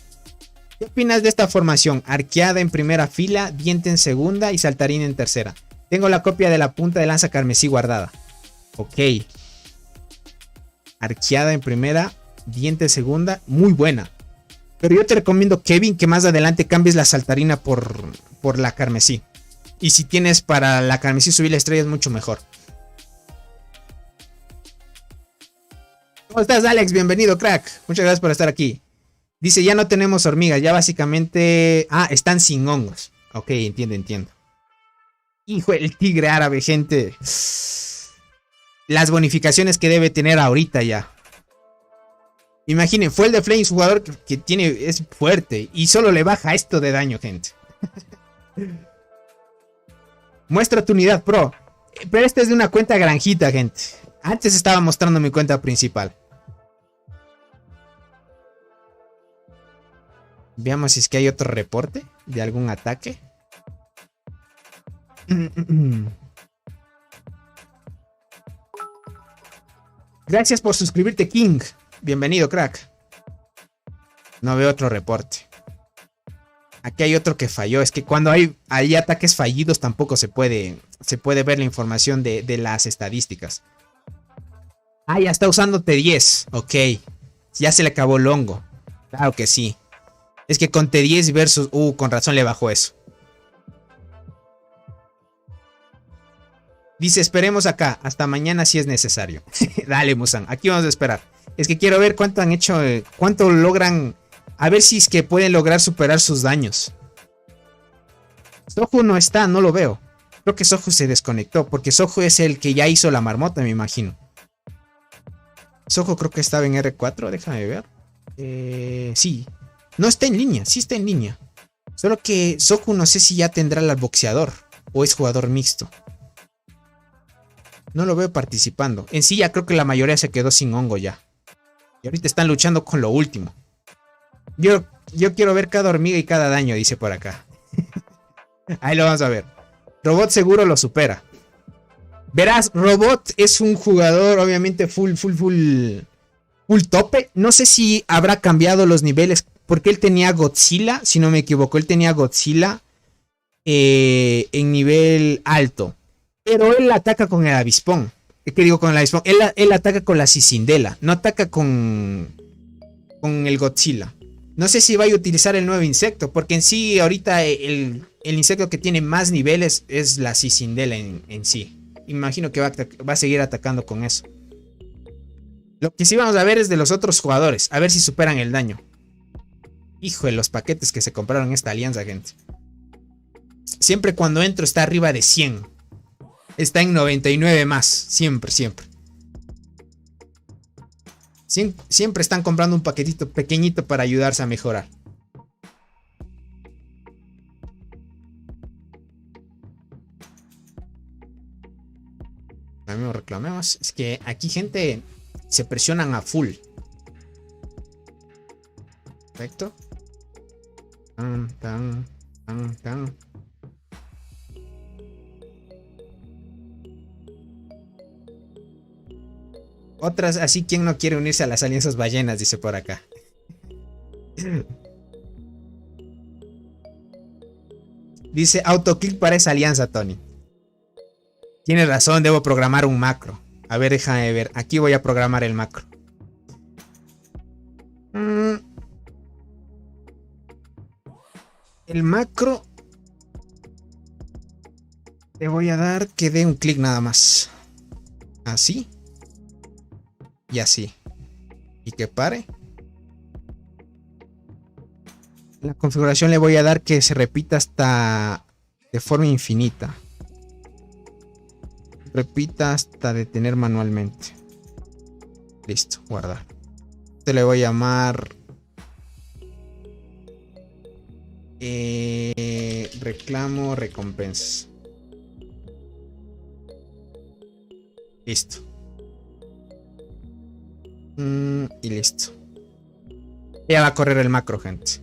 ¿Qué opinas de esta formación? Arqueada en primera fila, diente en segunda y saltarín en tercera. Tengo la copia de la punta de lanza carmesí guardada. Ok. Arqueada en primera, diente en segunda. Muy buena. Pero yo te recomiendo, Kevin, que más adelante cambies la saltarina por la carmesí. Y si tienes para la carmesí subir la estrella es mucho mejor. ¿Cómo estás, Alex? Bienvenido, crack. Muchas gracias por estar aquí. Dice, ya no tenemos hormigas. Ya básicamente... Ah, están sin hongos. Ok, entiendo. Hijo, el tigre árabe, gente. Las bonificaciones que debe tener ahorita ya. Imaginen, fue el de Flames, jugador que tiene, es fuerte. Y solo le baja esto de daño, gente. Muestra tu unidad, pro. Pero esta es de una cuenta granjita, gente. Antes estaba mostrando mi cuenta principal. Veamos si es que hay otro reporte de algún ataque. Gracias por suscribirte, King. Bienvenido, crack. No veo otro reporte. Aquí hay otro que falló. Es que cuando hay ataques fallidos tampoco se puede ver la información de las estadísticas. Ah, ya está usando T10. Ok. Ya se le acabó el hongo. Claro que sí. Es que con T10 versus... con razón le bajó eso. Dice, esperemos acá. Hasta mañana si es necesario. Dale, Musan. Aquí vamos a esperar. Es que quiero ver cuánto han hecho... cuánto logran... A ver si es que pueden lograr superar sus daños. Soju no está, no lo veo. Creo que Soju se desconectó. Porque Soju es el que ya hizo la marmota, me imagino. Soju creo que estaba en R4. Déjame ver. Sí. No está en línea, sí está en línea. Solo que Soju no sé si ya tendrá al boxeador. O es jugador mixto. No lo veo participando. En sí ya creo que la mayoría se quedó sin hongo ya. Y ahorita están luchando con lo último. Yo quiero ver cada hormiga y cada daño, dice por acá. Ahí lo vamos a ver. Robot seguro lo supera. Verás, Robot es un jugador obviamente full tope. No sé si habrá cambiado los niveles. Porque él tenía Godzilla, si no me equivoco. Él tenía Godzilla en nivel alto. Pero él ataca con el avispón. ¿Qué digo con el avispón? Él ataca con la Cicindela. No ataca con el Godzilla. No sé si vaya a utilizar el nuevo insecto. Porque en sí, ahorita el insecto que tiene más niveles es la Cicindela en sí. Imagino que va a seguir atacando con eso. Lo que sí vamos a ver es de los otros jugadores. A ver si superan el daño. Hijo de los paquetes que se compraron en esta alianza, gente. Siempre cuando entro está arriba de 100. Está en 99 más. Siempre. Siempre están comprando un paquetito pequeñito para ayudarse a mejorar. Reclamemos. Es que aquí, gente, se presionan a full. Perfecto. Tan. Otras, así, ¿quién no quiere unirse a las alianzas ballenas? Dice por acá. Dice autoclick para esa alianza, Tony. Tienes razón, debo programar un macro. A ver, déjame ver. Aquí voy a programar el macro. El macro le voy a dar que dé un clic nada más. Así. Y así. Y que pare. La configuración le voy a dar que se repita hasta de forma infinita. Repita hasta detener manualmente. Listo, guardar. Este le voy a llamar reclamo recompensas. Listo. Y listo. Ya va a correr el macro, gente.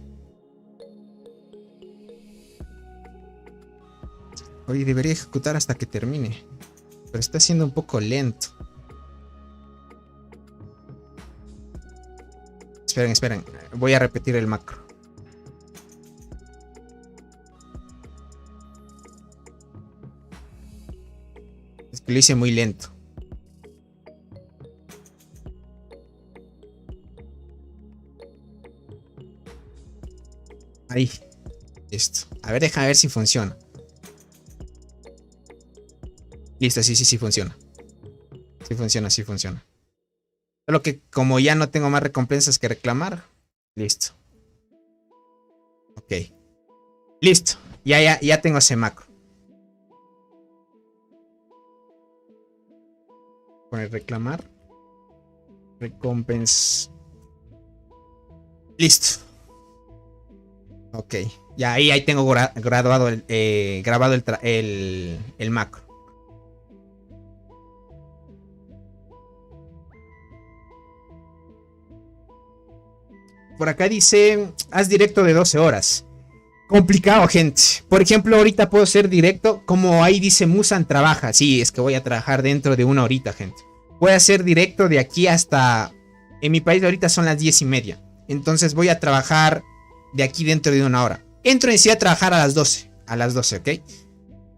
Hoy debería ejecutar hasta que termine. Pero está siendo un poco lento. Esperen. Voy a repetir el macro. Es que lo hice muy lento. Ahí. Listo. A ver, déjame ver si funciona. Listo, sí funciona. Sí funciona. Solo que como ya no tengo más recompensas que reclamar. Listo. Ok. Listo. Ya tengo ese macro. Poner reclamar. Recompense. Listo. Ok. Ya ahí tengo grabado el macro. Por acá dice, haz directo de 12 horas. Complicado, gente. Por ejemplo, ahorita puedo hacer directo. Como ahí dice Musan trabaja. Sí, es que voy a trabajar dentro de una horita, gente. Voy a hacer directo de aquí hasta... En mi país ahorita son las 10:30. Entonces voy a trabajar de aquí dentro de una hora. Entro en sí a trabajar a las 12. A las 12, ¿ok?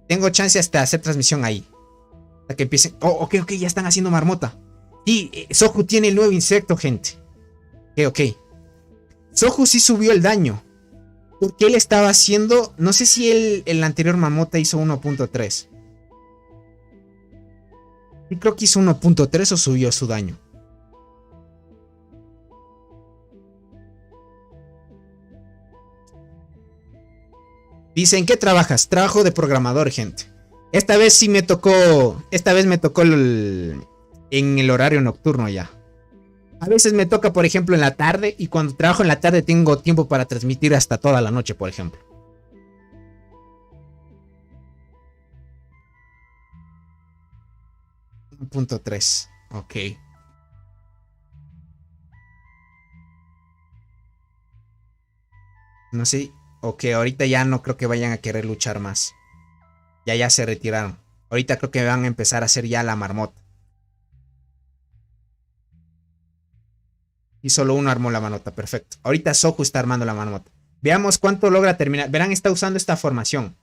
Tengo chance hasta hacer transmisión ahí. Hasta que empiecen... Oh, ok, ya están haciendo marmota. Sí, Soju tiene el nuevo insecto, gente. Ok. Soju sí subió el daño. Porque él estaba haciendo... No sé si el anterior marmota hizo 1.3. Sí, creo que hizo 1.3 o subió su daño. Dice, ¿en qué trabajas? Trabajo de programador, gente. Esta vez sí me tocó... Esta vez me tocó en el horario nocturno ya. A veces me toca, por ejemplo, en la tarde. Y cuando trabajo en la tarde tengo tiempo para transmitir hasta toda la noche, por ejemplo. 1.3. Ok. No sé. Ok, ahorita ya no creo que vayan a querer luchar más. Ya se retiraron. Ahorita creo que van a empezar a hacer ya la marmota. Y solo uno armó la marmota, perfecto. Ahorita Soju está armando la marmota. Veamos cuánto logra terminar. Verán, está usando esta formación.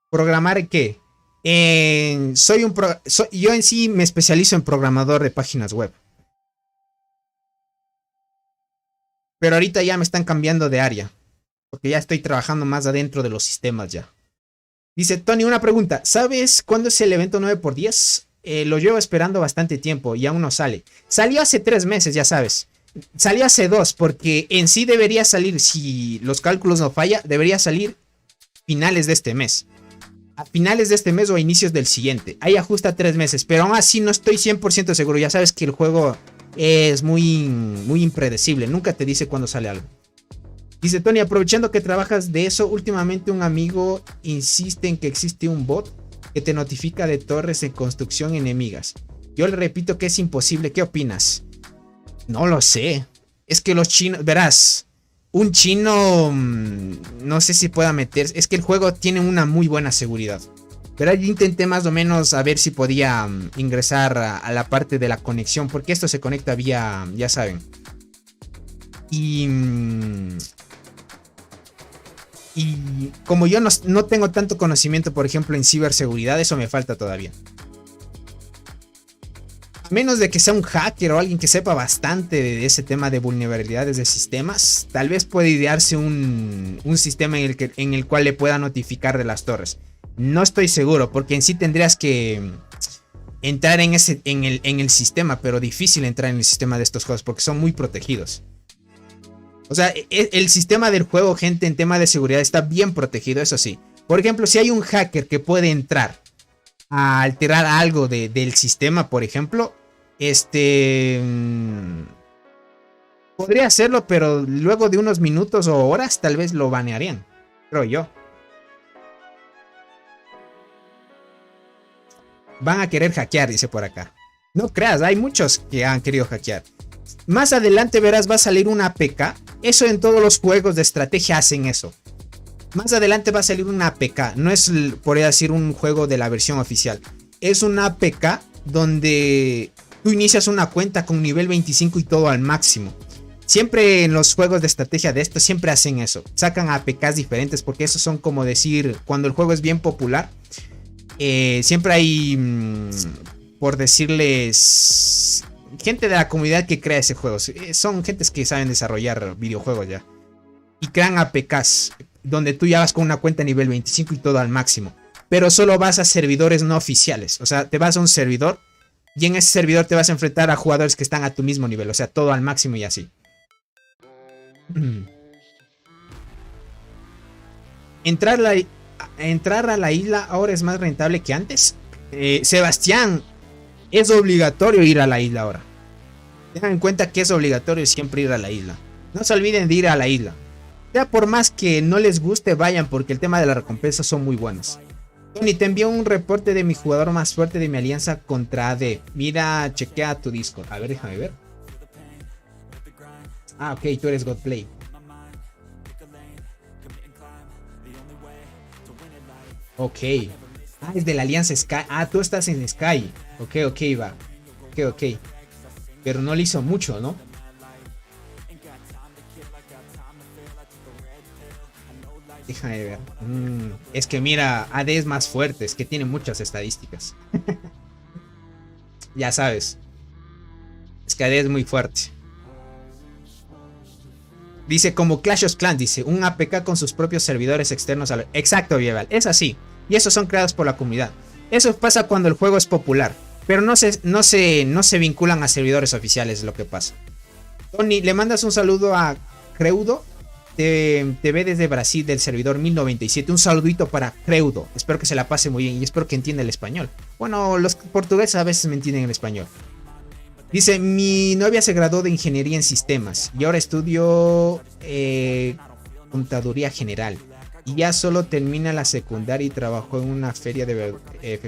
¿Programar qué? Yo en sí me especializo en programador de páginas web. Pero ahorita ya me están cambiando de área. Porque ya estoy trabajando más adentro de los sistemas ya. Dice Tony, una pregunta. ¿Sabes cuándo es el evento 9x10? Lo llevo esperando bastante tiempo y aún no sale. Salió hace 3 meses, ya sabes. Salió hace 2, porque en sí debería salir, si los cálculos no falla, debería salir finales de este mes. A finales de este mes o a inicios del siguiente. Ahí ajusta 3 meses, pero aún así no estoy 100% seguro. Ya sabes que el juego es muy impredecible. Nunca te dice cuándo sale algo. Dice Tony, aprovechando que trabajas de eso, últimamente un amigo insiste en que existe un bot que te notifica de torres en construcción enemigas. Yo le repito que es imposible. ¿Qué opinas? No lo sé. Es que los chinos, verás, un chino no sé si pueda meterse. Es que el juego tiene una muy buena seguridad. Verás, yo intenté más o menos a ver si podía ingresar a la parte de la conexión, porque esto se conecta vía, ya saben. Y como yo no tengo tanto conocimiento, por ejemplo, en ciberseguridad, eso me falta todavía. A menos de que sea un hacker o alguien que sepa bastante de ese tema de vulnerabilidades de sistemas, tal vez puede idearse un sistema en el cual le pueda notificar de las torres. No estoy seguro, porque en sí tendrías que entrar en el sistema, pero difícil entrar en el sistema de estos juegos porque son muy protegidos. O sea, el sistema del juego, gente, en tema de seguridad está bien protegido, eso sí. Por ejemplo, si hay un hacker que puede entrar a alterar algo del sistema, por ejemplo, podría hacerlo, pero luego de unos minutos o horas tal vez lo banearían, creo yo. Van a querer hackear, dice por acá. No creas, hay muchos que han querido hackear. Más adelante verás, va a salir una APK. Eso en todos los juegos de estrategia hacen eso. Más adelante va a salir una APK. No es, por decir, un juego de la versión oficial. Es una APK donde tú inicias una cuenta con nivel 25 y todo al máximo. Siempre en los juegos de estrategia de esto siempre hacen eso. Sacan APKs diferentes porque esos son como decir, cuando el juego es bien popular, siempre hay, por decirles, gente de la comunidad que crea ese juego. Son gentes que saben desarrollar videojuegos ya. Y crean APKs donde tú ya vas con una cuenta nivel 25 y todo al máximo. Pero solo vas a servidores no oficiales. O sea, te vas a un servidor y en ese servidor te vas a enfrentar a jugadores que están a tu mismo nivel. O sea, todo al máximo y así. Entrar entrar a la isla ahora es más rentable que antes. Sebastián, es obligatorio ir a la isla ahora. Tengan en cuenta que es obligatorio siempre ir a la isla. No se olviden de ir a la isla. Ya por más que no les guste, vayan porque el tema de las recompensas son muy buenos. Tony, te envío un reporte de mi jugador más fuerte de mi alianza contra AD. Mira, chequea tu Discord. A ver, déjame ver. Ah, ok, tú eres Godplay. Ok. Ah, es de la alianza Sky. Ah, tú estás en Sky. Ok, ok, va. Ok, ok. Pero no le hizo mucho, ¿no? Déjame ver. Es que mira, AD es más fuerte. Es que tiene muchas estadísticas. Ya sabes. Es que AD es muy fuerte. Dice como Clash of Clans, dice, un APK con sus propios servidores externos. Exacto, Vieval, es así. Y esos son creados por la comunidad. Eso pasa cuando el juego es popular. Pero no se vinculan a servidores oficiales, es lo que pasa. Tony, le mandas un saludo a Creudo. Te ve desde Brasil del servidor 1097. Un saludito para Creudo. Espero que se la pase muy bien y espero que entienda el español. Bueno, los portugueses a veces me entienden el español. Dice, mi novia se graduó de ingeniería en sistemas y ahora estudio contaduría general. Y ya solo termina la secundaria y trabajó en una feria de...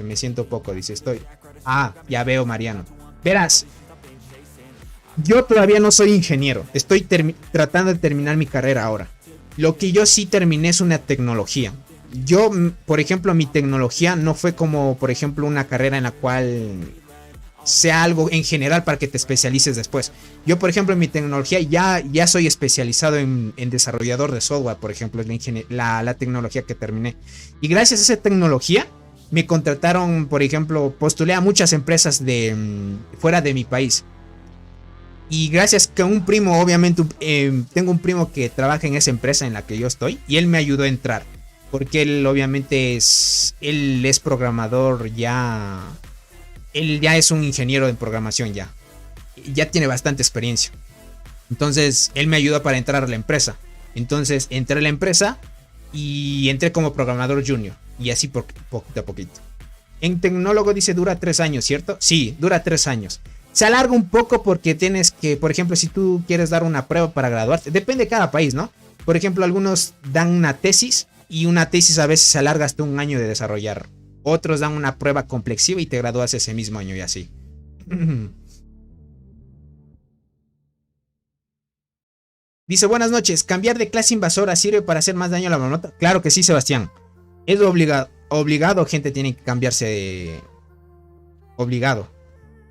me siento poco, dice, estoy... Ah, ya veo, Mariano. Verás, yo todavía no soy ingeniero. Estoy tratando de terminar mi carrera ahora. Lo que yo sí terminé es una tecnología. Yo, por ejemplo, mi tecnología no fue como, por ejemplo, una carrera en la cual... sea algo en general para que te especialices después. Yo, por ejemplo, en mi tecnología ya soy especializado en desarrollador de software, por ejemplo, la tecnología que terminé. Y gracias a esa tecnología me contrataron, por ejemplo, postulé a muchas empresas de fuera de mi país. Y gracias que un primo, obviamente, tengo un primo que trabaja en esa empresa en la que yo estoy y él me ayudó a entrar. Porque él obviamente él es programador ya... Él ya es un ingeniero en programación ya. Ya tiene bastante experiencia. Entonces, él me ayudó para entrar a la empresa. Entonces, entré a la empresa y entré como programador junior. Y así poquito a poquito. En tecnólogo dice dura 3 años, ¿cierto? Sí, dura 3 años. Se alarga un poco porque tienes que, por ejemplo, si tú quieres dar una prueba para graduarte. Depende de cada país, ¿no? Por ejemplo, algunos dan una tesis. Y una tesis a veces se alarga hasta un año de desarrollar. Otros dan una prueba complexiva y te gradúas ese mismo año y así. Dice, buenas noches. ¿Cambiar de clase invasora sirve para hacer más daño a la marmota? Claro que sí, Sebastián. Es obligado, gente, tiene que cambiarse de... Obligado.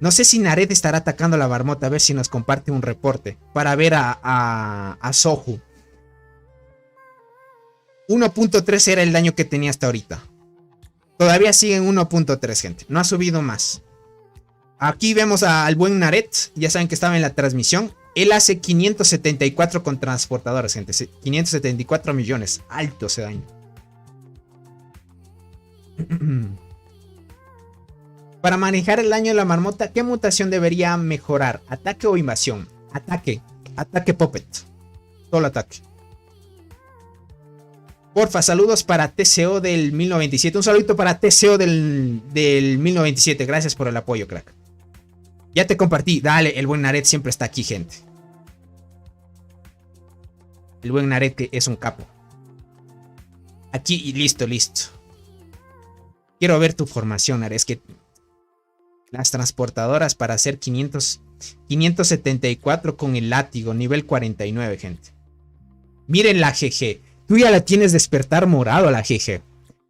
No sé si Nared estará atacando a la marmota. A ver si nos comparte un reporte. Para ver a Sohu. 1.3 era el daño que tenía hasta ahorita. Todavía sigue en 1.3, gente. No ha subido más. Aquí vemos al buen Nared. Ya saben que estaba en la transmisión. Él hace 574 con transportadores, gente. 574 millones. Alto ese daño. Para manejar el daño de la marmota, ¿qué mutación debería mejorar? ¿Ataque o invasión? Ataque. Ataque Puppet. Solo ataque. Porfa, saludos para TCO del 1097. Un saludito para TCO del 1097. Gracias por el apoyo, crack. Ya te compartí. Dale, el buen Nared siempre está aquí, gente. El buen Nared que es un capo. Aquí y listo. Quiero ver tu formación, Nared. Es que las transportadoras para hacer 574 con el látigo, nivel 49, gente. Miren la GG. Tú ya la tienes despertar morado a la GG.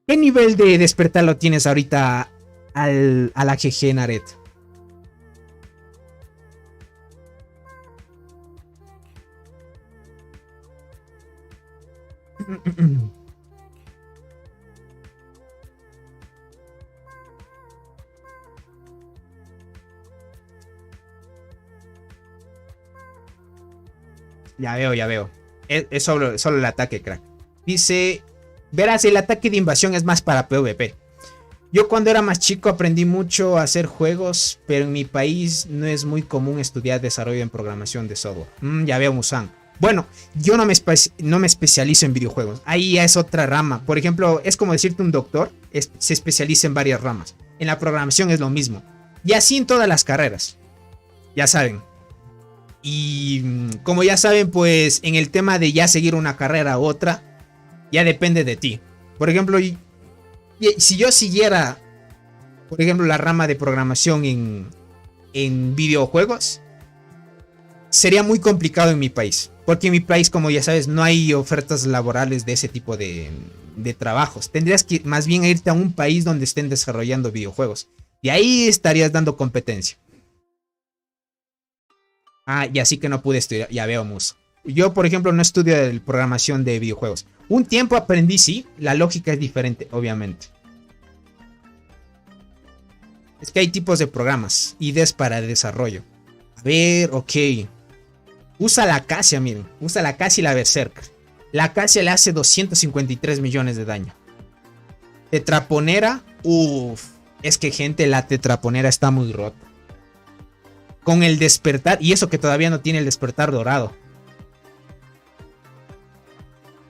¿Qué nivel de despertar lo tienes ahorita a la GG, Nared? Ya veo. Es solo el ataque, crack. Dice, verás, el ataque de invasión es más para PvP. Yo cuando era más chico aprendí mucho a hacer juegos, pero en mi país no es muy común estudiar desarrollo en programación de software. Ya veo, Musan. Bueno, yo no me especializo en videojuegos. Ahí ya es otra rama. Por ejemplo, es como decirte un doctor se especializa en varias ramas. En la programación es lo mismo. Y así en todas las carreras. Ya saben. Y como ya saben, pues en el tema de ya seguir una carrera u otra, ya depende de ti. Por ejemplo, si yo siguiera, por ejemplo, la rama de programación en videojuegos, sería muy complicado en mi país. Porque en mi país, como ya sabes, no hay ofertas laborales de ese tipo de trabajos. Tendrías que más bien irte a un país donde estén desarrollando videojuegos. Y ahí estarías dando competencia. Ah, y así que no pude estudiar. Ya veo, Mus. Yo, por ejemplo, no estudio programación de videojuegos. Un tiempo aprendí, sí. La lógica es diferente, obviamente. Es que hay tipos de programas. IDEs para desarrollo. A ver, ok. Usa la Acacia, miren. Usa la Acacia y la Berserker. La Acacia le hace 253 millones de daño. Tetraponera. Uff. Es que, gente, la tetraponera está muy rota. Con el despertar. Y eso que todavía no tiene el despertar dorado.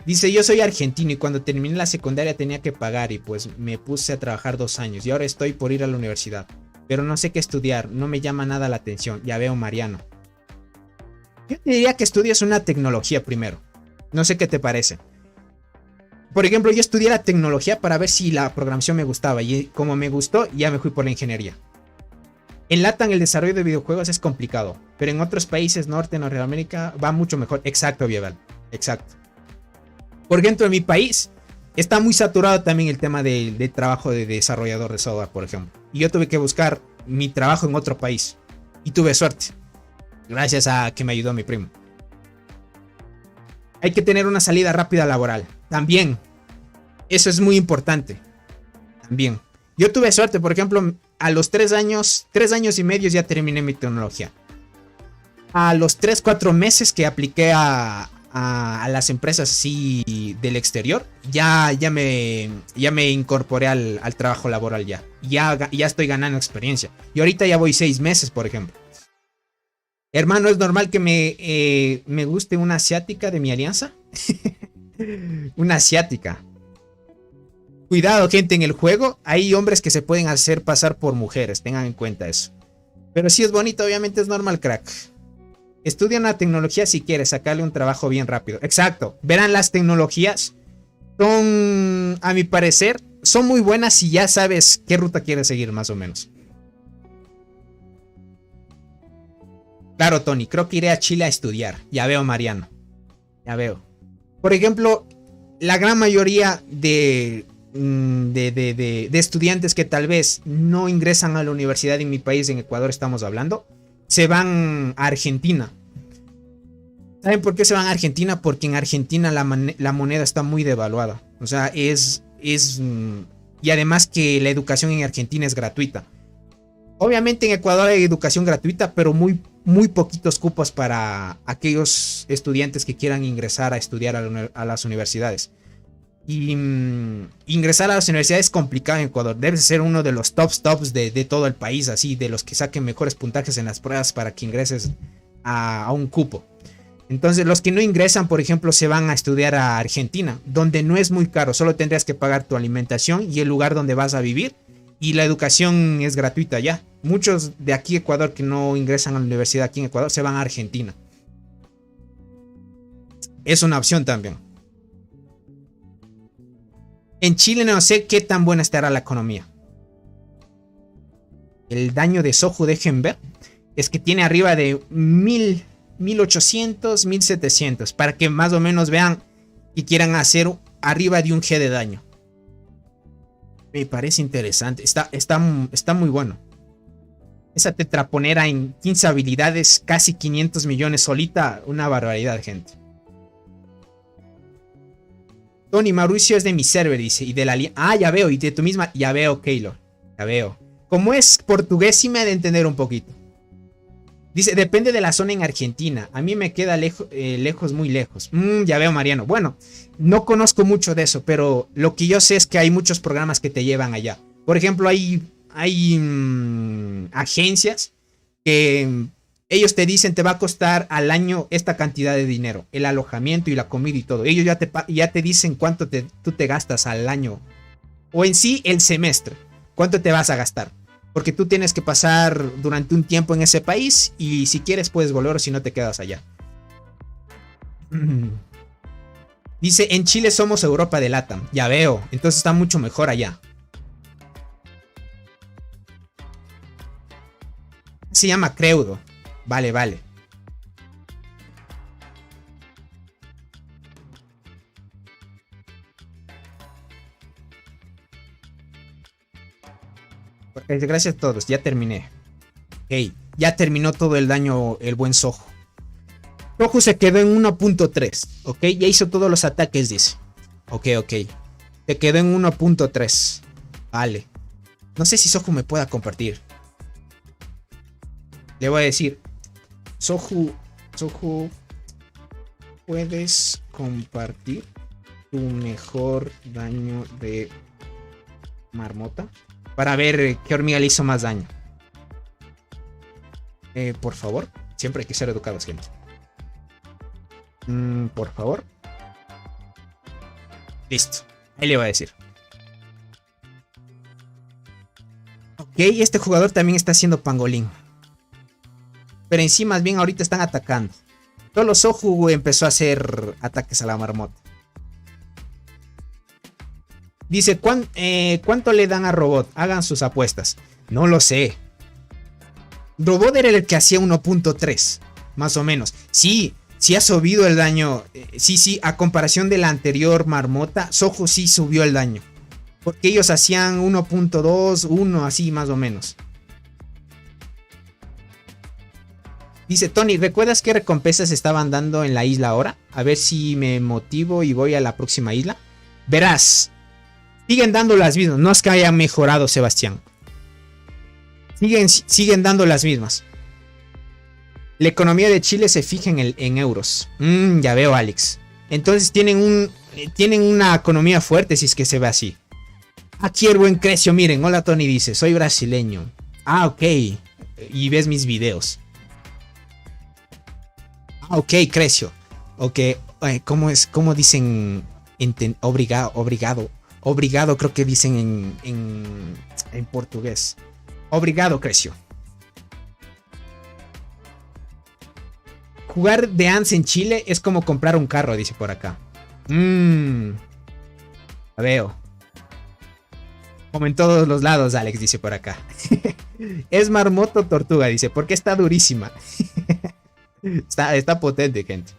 Dice, yo soy argentino y cuando terminé la secundaria tenía que pagar y pues me puse a trabajar 2 años y ahora estoy por ir a la universidad. Pero no sé qué estudiar, no me llama nada la atención. Ya veo, Mariano. Yo te diría que estudies una tecnología primero. No sé qué te parece. Por ejemplo, yo estudié la tecnología para ver si la programación me gustaba. Y como me gustó, ya me fui por la ingeniería. En LATAM el desarrollo de videojuegos es complicado. Pero en otros países, norte, Norteamérica, va mucho mejor. Exacto, Bieval. Exacto. Por ejemplo, en mi país está muy saturado también el tema de trabajo de desarrollador de software, por ejemplo. Y yo tuve que buscar mi trabajo en otro país. Y tuve suerte. Gracias a que me ayudó mi primo. Hay que tener una salida rápida laboral. También. Eso es muy importante. También. Yo tuve suerte, por ejemplo, a los 3 años y medio ya terminé mi tecnología. A los 3-4 meses que apliqué a las empresas así del exterior, ya me incorporé al trabajo laboral ya. Ya estoy ganando experiencia. Y ahorita ya voy 6 meses, por ejemplo. Hermano, ¿es normal que me guste una asiática de mi alianza? Una asiática. Cuidado, gente, en el juego hay hombres que se pueden hacer pasar por mujeres. Tengan en cuenta eso. Pero si es bonito, obviamente es normal, crack. Estudia una tecnología si quieres sacarle un trabajo bien rápido. Exacto. Verán, las tecnologías son, a mi parecer, son muy buenas si ya sabes qué ruta quieres seguir más o menos. Claro, Tony, creo que iré a Chile a estudiar. Ya veo, Mariano. Ya veo. Por ejemplo, la gran mayoría de estudiantes que tal vez no ingresan a la universidad en mi país, en Ecuador estamos hablando, se van a Argentina. ¿Saben por qué se van a Argentina? Porque en Argentina la moneda está muy devaluada. O sea, y además que la educación en Argentina es gratuita. Obviamente en Ecuador hay educación gratuita, pero muy, muy poquitos cupos para aquellos estudiantes que quieran ingresar a estudiar a las universidades. Y ingresar a las universidades es complicado en Ecuador. Debes ser uno de los tops de todo el país, así, de los que saquen mejores puntajes en las pruebas para que ingreses a un cupo. Entonces los que no ingresan, por ejemplo, se van a estudiar a Argentina, donde no es muy caro, solo tendrías que pagar tu alimentación y el lugar donde vas a vivir, y la educación es gratuita ya. Muchos de aquí Ecuador que no ingresan a la universidad aquí en Ecuador se van a Argentina. Es una opción también. En Chile no sé qué tan buena estará la economía. El daño de Sohu, dejen ver, es que tiene arriba de 1800, 1700. Para que más o menos vean que quieran hacer arriba de un G de daño. Me parece interesante. Está muy bueno. Esa tetraponera en 15 habilidades, casi 500 millones solita. Una barbaridad, gente. Tony, Mauricio es de mi server, dice. Y de la ya veo. Y de tu misma. Ya veo, Keylor. Ya veo. Como es portugués, sí me ha de entender un poquito. Dice, depende de la zona en Argentina. A mí me queda lejos, muy lejos. Ya veo, Mariano. Bueno, no conozco mucho de eso, pero lo que yo sé es que hay muchos programas que te llevan allá. Por ejemplo, hay agencias que Ellos te dicen te va a costar al año esta cantidad de dinero, el alojamiento y la comida y todo. Ellos ya te dicen cuánto tú te gastas al año o en sí el semestre, cuánto te vas a gastar. Porque tú tienes que pasar durante un tiempo en ese país y si quieres puedes volver o si no te quedas allá. Dice, en Chile somos Europa de LATAM. Ya veo, entonces está mucho mejor allá. Se llama Creudo. Vale, vale. Gracias a todos, ya terminé. Ok, ya terminó todo el daño el buen Soju. Soju se quedó en 1.3, ok, ya hizo todos los ataques, dice. Ok, ok. Se quedó en 1.3. Vale. No sé si Soju me pueda compartir. Le voy a decir, Soju, ¿puedes compartir tu mejor daño de marmota? Para ver qué hormiga le hizo más daño. Por favor. Siempre hay que ser educados, gente. Por favor. Listo. Ahí le voy a decir. Ok, este jugador también está haciendo pangolín. Pero en sí, más bien, ahorita están atacando. Solo Soju empezó a hacer ataques a la marmota. Dice, ¿cuánto le dan a Robot? Hagan sus apuestas. No lo sé. Robot era el que hacía 1.3. Más o menos. Sí, sí ha subido el daño. Sí, a comparación de la anterior marmota, Soju sí subió el daño. Porque ellos hacían 1.2, 1, así más o menos. Dice, Tony, ¿recuerdas qué recompensas estaban dando en la isla ahora? A ver si me motivo y voy a la próxima isla. Verás. Siguen dando las mismas. No es que haya mejorado, Sebastián. Siguen dando las mismas. La economía de Chile se fija en euros. Ya veo, Alex. Entonces tienen una economía fuerte si es que se ve así. Aquí el buen Crecio, miren. Hola, Tony, dice, soy brasileño. Ah, ok. Y ves mis videos. Ah, ok, Crecio. Ok. ¿Cómo dicen? Obrigado. Obrigado, creo que dicen en portugués. Obrigado, Crecio. Jugar de ANS en Chile es como comprar un carro, dice por acá. La veo. Como en todos los lados, Alex, dice por acá. Es marmoto tortuga, dice, porque está durísima. Está potente, gente.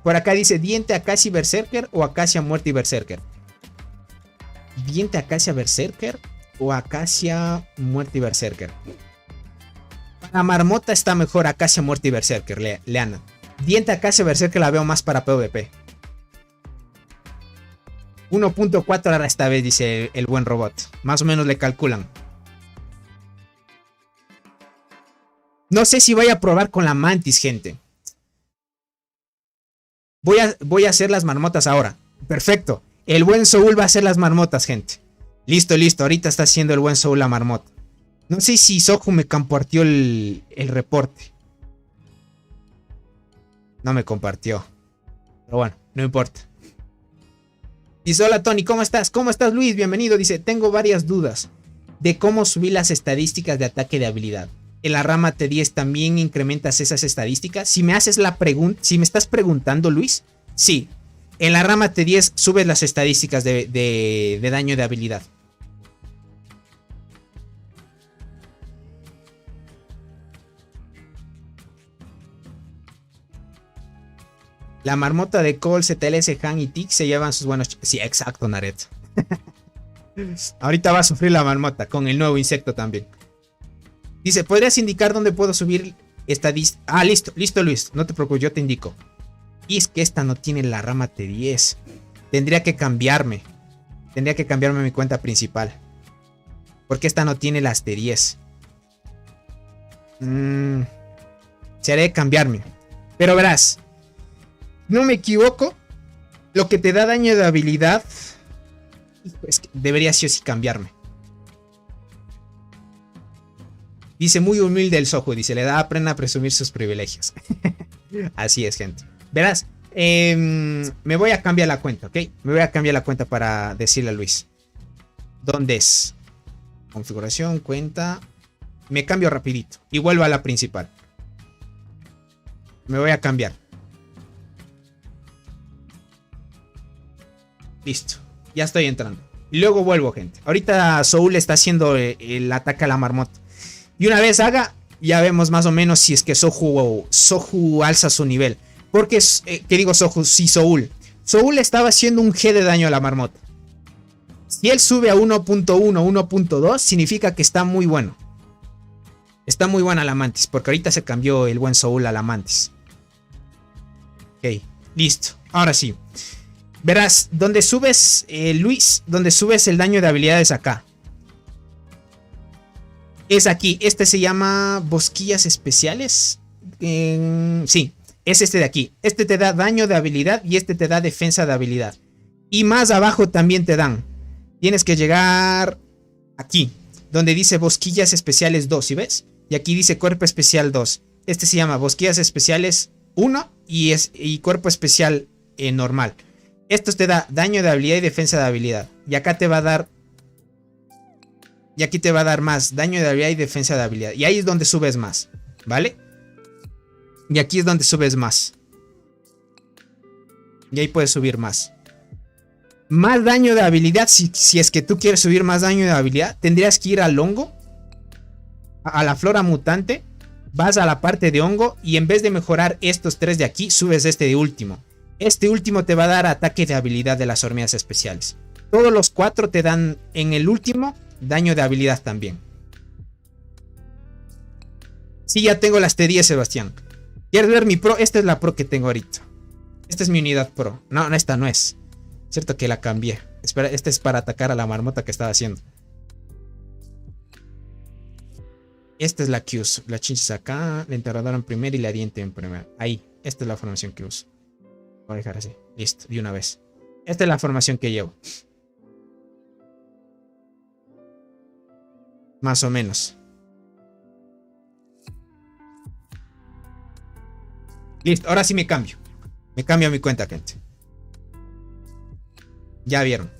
Por acá dice, diente acacia berserker o acacia muerte y berserker. Diente acacia berserker o acacia muerte y berserker. Para marmota está mejor acacia muerte y berserker, Leana. Diente acacia berserker la veo más para PvP. 1.4 ahora esta vez, dice el buen robot. Más o menos le calculan. No sé si voy a probar con la mantis, gente. Voy a hacer las marmotas ahora. Perfecto. El buen Soul va a hacer las marmotas, gente. Listo. Ahorita está haciendo el buen Soul la marmota. No sé si Soju me compartió el reporte. No me compartió. Pero bueno, no importa. Dice, hola Tony, ¿cómo estás? ¿Cómo estás, Luis? Bienvenido. Dice, tengo varias dudas de cómo subir las estadísticas de ataque de habilidad. ¿En la rama T10 también incrementas esas estadísticas? Si me haces la pregunta, si me estás preguntando, Luis, sí. En la rama T10 subes las estadísticas de daño de habilidad. La marmota de Cole, CTLS, Han y Tic se llevan sus buenos... Sí, exacto, Naret. Ahorita va a sufrir la marmota con el nuevo insecto también. Dice, ¿podrías indicar dónde puedo subir estadísticas? Ah, listo, Luis. No te preocupes, yo te indico. Y es que esta no tiene la rama T10. Tendría que cambiarme mi cuenta principal. Porque esta no tiene las T10. Se haré cambiarme. Pero verás. No me equivoco. Lo que te da daño de habilidad. Es que debería sí o sí cambiarme. Dice muy humilde el Soju, dice, le da pena presumir sus privilegios. Así es, gente. Verás, me voy a cambiar la cuenta, ¿ok? Me voy a cambiar la cuenta para decirle a Luis. ¿Dónde es? Configuración, cuenta. Me cambio rapidito y vuelvo a la principal. Me voy a cambiar. Listo. Ya estoy entrando. Y luego vuelvo, gente. Ahorita Soul está haciendo el ataque a la marmota. Y una vez haga, ya vemos más o menos si es que Soju alza su nivel. Porque, ¿qué digo Soju? Sí, Soul. Soul estaba haciendo un G de daño a la marmota. Si él sube a 1.1, 1.2, significa que está muy bueno. Está muy buena la Mantis, porque ahorita se cambió el buen Soul a la Mantis. Ok, listo. Ahora sí. Verás, donde subes, Luis, donde subes el daño de habilidades acá. Es aquí. Este se llama Bosquillas Especiales. Sí, es este de aquí. Este te da daño de habilidad y este te da defensa de habilidad. Y más abajo también te dan. Tienes que llegar aquí, donde dice Bosquillas Especiales 2, ¿sí ves? Y aquí dice Cuerpo Especial 2. Este se llama Bosquillas Especiales 1 y Cuerpo Especial normal. Esto te da daño de habilidad y defensa de habilidad. Y acá te va a dar... Y aquí te va a dar más daño de habilidad y defensa de habilidad. Y ahí es donde subes más, ¿vale? Y aquí es donde subes más. Y ahí puedes subir más. Más daño de habilidad. Si es que tú quieres subir más daño de habilidad, tendrías que ir al hongo. A la flora mutante. Vas a la parte de hongo. Y en vez de mejorar estos tres de aquí, subes este de último. Este último te va a dar ataque de habilidad de las hormigas especiales. Todos los 4 te dan en el último daño de habilidad también. Sí, ya tengo las T10, Sebastián. ¿Quieres ver mi pro? Esta es la pro que tengo ahorita. Esta es mi unidad pro. No, esta no es. Cierto que la cambié. Espera, esta es para atacar a la marmota que estaba haciendo. Esta es la que uso. La chinches acá, la enterradora en primera y la diente en primera. Ahí, esta es la formación que uso. Voy a dejar así. Listo, de una vez. Esta es la formación que llevo. Más o menos. Listo, ahora sí me cambio. Me cambio a mi cuenta, gente. Ya vieron.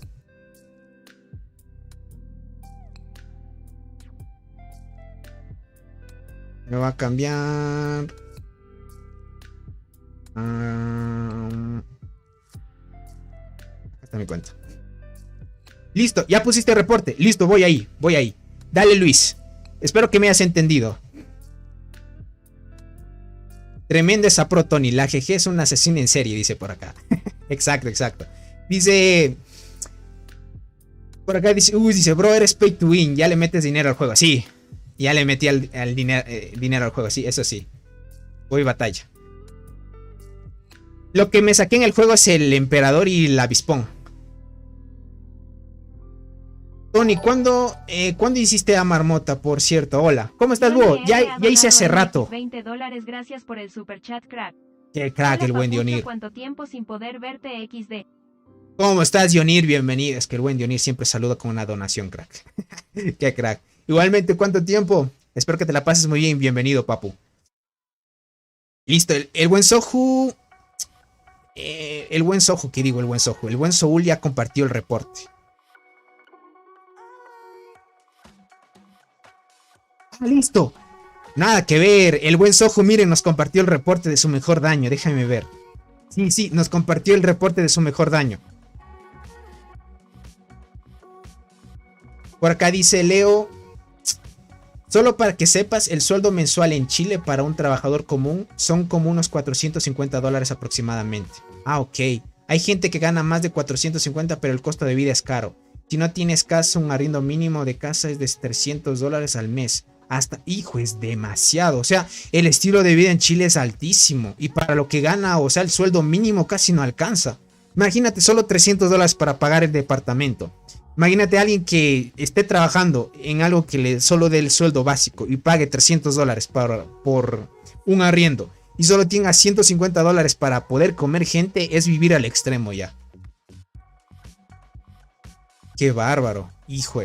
Me va a cambiar. Acá está mi cuenta. Listo, ya pusiste reporte. Listo, voy ahí, voy ahí. Dale, Luis. Espero que me hayas entendido. Tremenda esa pro, Tony. La GG es un asesino en serie, dice por acá. Exacto, exacto. Dice... Por acá dice... dice, bro, eres pay to win. Ya le metes dinero al juego. Sí. Ya le metí al dinero al juego. Sí, eso sí. Voy batalla. Lo que me saqué en el juego es el emperador y el avispón. Tony, ¿cuándo hiciste a Marmota, por cierto? Hola. ¿Cómo estás, Búho? Ya hice hace rato. $20, gracias por el super chat, crack. Qué crack el buen Dionir. ¿Cuánto tiempo sin poder verte, XD? ¿Cómo estás, Dionir? Bienvenido. Es que el buen Dionir siempre saluda con una donación, crack. Qué crack. Igualmente, ¿cuánto tiempo? Espero que te la pases muy bien. Bienvenido, papu. Listo, el buen Soju... el buen Soju, ¿qué digo? El buen Soju. El buen Soul ya compartió el reporte. Listo. Nada que ver. El buen Soju, miren, nos compartió el reporte de su mejor daño. Déjame ver. Sí, nos compartió el reporte de su mejor daño. Por acá dice Leo. Solo para que sepas, el sueldo mensual en Chile para un trabajador común son como unos $450 aproximadamente. Ah, ok. Hay gente que gana más de 450, pero el costo de vida es caro. Si no tienes casa, un arriendo mínimo de casa es de $300 al mes. Hasta, hijo, es demasiado. O sea, el estilo de vida en Chile es altísimo. Y para lo que gana, o sea, el sueldo mínimo casi no alcanza. Imagínate, solo $300 para pagar el departamento. Imagínate a alguien que esté trabajando en algo que le solo dé el sueldo básico y pague $300 por un arriendo. Y solo tenga $150 para poder comer gente. Es vivir al extremo ya. Qué bárbaro. Hijo,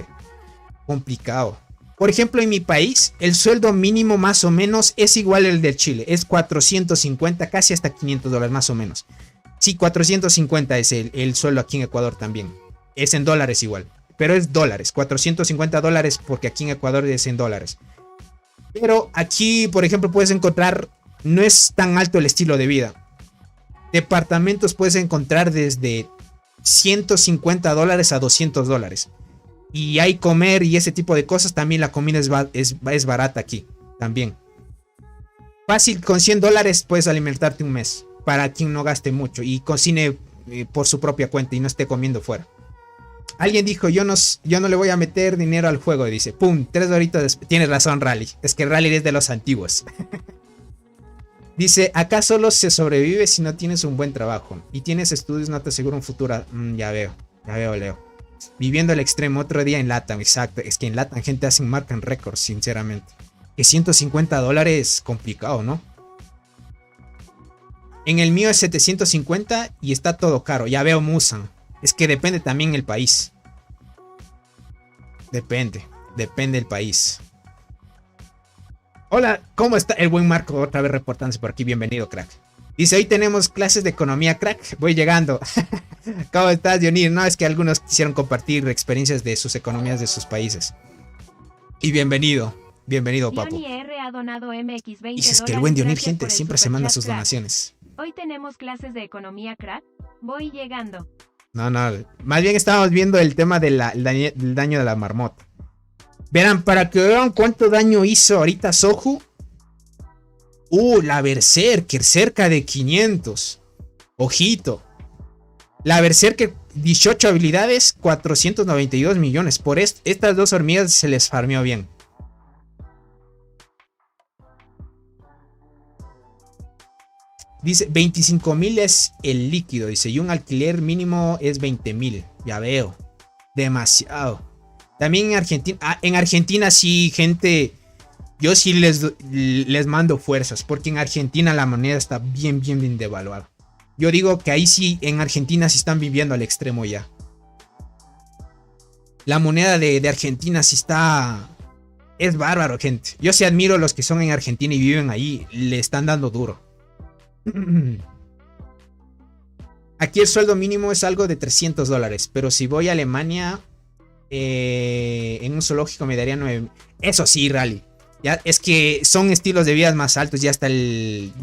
complicado. Por ejemplo, en mi país, el sueldo mínimo más o menos es igual al del Chile. Es 450, casi hasta $500 más o menos. Sí, 450 es el sueldo aquí en Ecuador también. Es en dólares igual. Pero es dólares. $450 porque aquí en Ecuador es en dólares. Pero aquí, por ejemplo, puedes encontrar... No es tan alto el estilo de vida. Departamentos puedes encontrar desde $150 a $200. Y hay comer y ese tipo de cosas. También la comida es barata aquí. También. Fácil, con $100 puedes alimentarte un mes. Para quien no gaste mucho y cocine por su propia cuenta y no esté comiendo fuera. Alguien dijo, yo no le voy a meter dinero al juego. Y dice, pum, 3 horitas después. Tienes razón, Rally. Es que Rally es de los antiguos. Dice, acá solo se sobrevive si no tienes un buen trabajo. Y tienes estudios, no te asegura un futuro. Ya veo, Leo. Viviendo al extremo, otro día en LATAM, exacto. Es que en LATAM gente hace marcan récords, sinceramente. Que $150, complicado, ¿no? En el mío es 750 y está todo caro. Ya veo Musan. Es que depende también el país. Depende el país. Hola, ¿cómo está el buen Marco? Otra vez reportándose por aquí. Bienvenido, crack. Dice, hoy tenemos clases de economía, crack. Voy llegando. ¿Cómo estás, Dionir? No, es que algunos quisieron compartir experiencias de sus economías de sus países. Y bienvenido, papu. R ha donado MX 20 Dices que el buen Dionir, gente, siempre se manda sus donaciones. Hoy tenemos clases de economía, crack. Voy llegando. No, más bien estábamos viendo el tema del daño de la marmota. Verán, para que vean cuánto daño hizo ahorita Soju. La Berserker, cerca de 500. Ojito. La Berserker, 18 habilidades, 492 millones. Por estas dos hormigas se les farmeó bien. Dice, 25,000 es el líquido, dice, y un alquiler mínimo es 20,000. Ya veo. Demasiado. También en Argentina sí, gente, yo sí les mando fuerzas, porque en Argentina la moneda está bien devaluada. Yo digo que ahí sí, en Argentina sí están viviendo al extremo ya. La moneda de Argentina sí está... Es bárbaro, gente. Yo sí admiro a los que son en Argentina y viven ahí, le están dando duro. Aquí el sueldo mínimo es algo de $300, pero si voy a Alemania... en un zoológico me daría 9. Eso sí, Rally. Ya, es que son estilos de vida más altos. Ya hasta el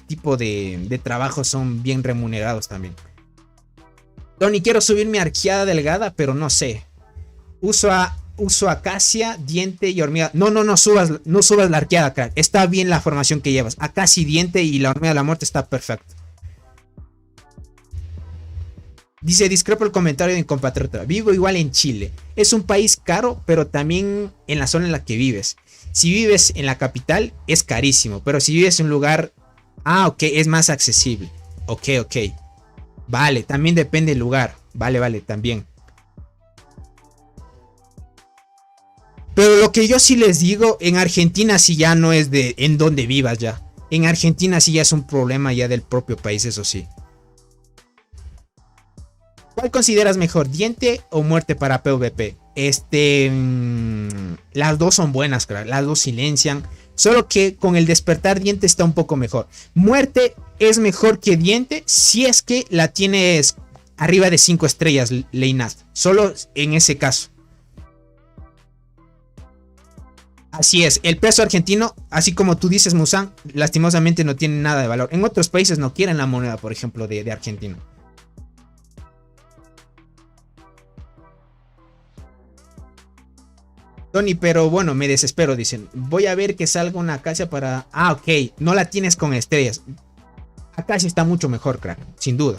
tipo de trabajo son bien remunerados también. Tony, quiero subir mi arqueada delgada, pero no sé. Uso acacia, diente y hormiga. No subas la arqueada, crack. Está bien la formación que llevas. Acacia, diente y la hormiga de la muerte está perfecto. Dice, discrepo el comentario de mi compatriota. Vivo igual en Chile. Es un país caro, pero también en la zona en la que vives. Si vives en la capital, es carísimo. Pero si vives en un lugar... ok, es más accesible. Ok. Vale, también depende del lugar. Vale, también. Pero lo que yo sí les digo, en Argentina sí ya no es de en donde vivas ya. En Argentina sí ya es un problema ya del propio país, eso sí. ¿Cuál consideras mejor, diente o muerte para PvP? Las dos son buenas, claro. Las dos silencian. Solo que con el despertar diente está un poco mejor. Muerte es mejor que diente si es que la tienes arriba de 5 estrellas, Leinast. Solo en ese caso. Así es, el peso argentino, así como tú dices, Musan, lastimosamente no tiene nada de valor. En otros países no quieren la moneda, por ejemplo, de Argentina. Tony, pero bueno, me desespero, dicen. Voy a ver que salga una acacia para... ok, no la tienes con estrellas. Acacia está mucho mejor, crack, sin duda.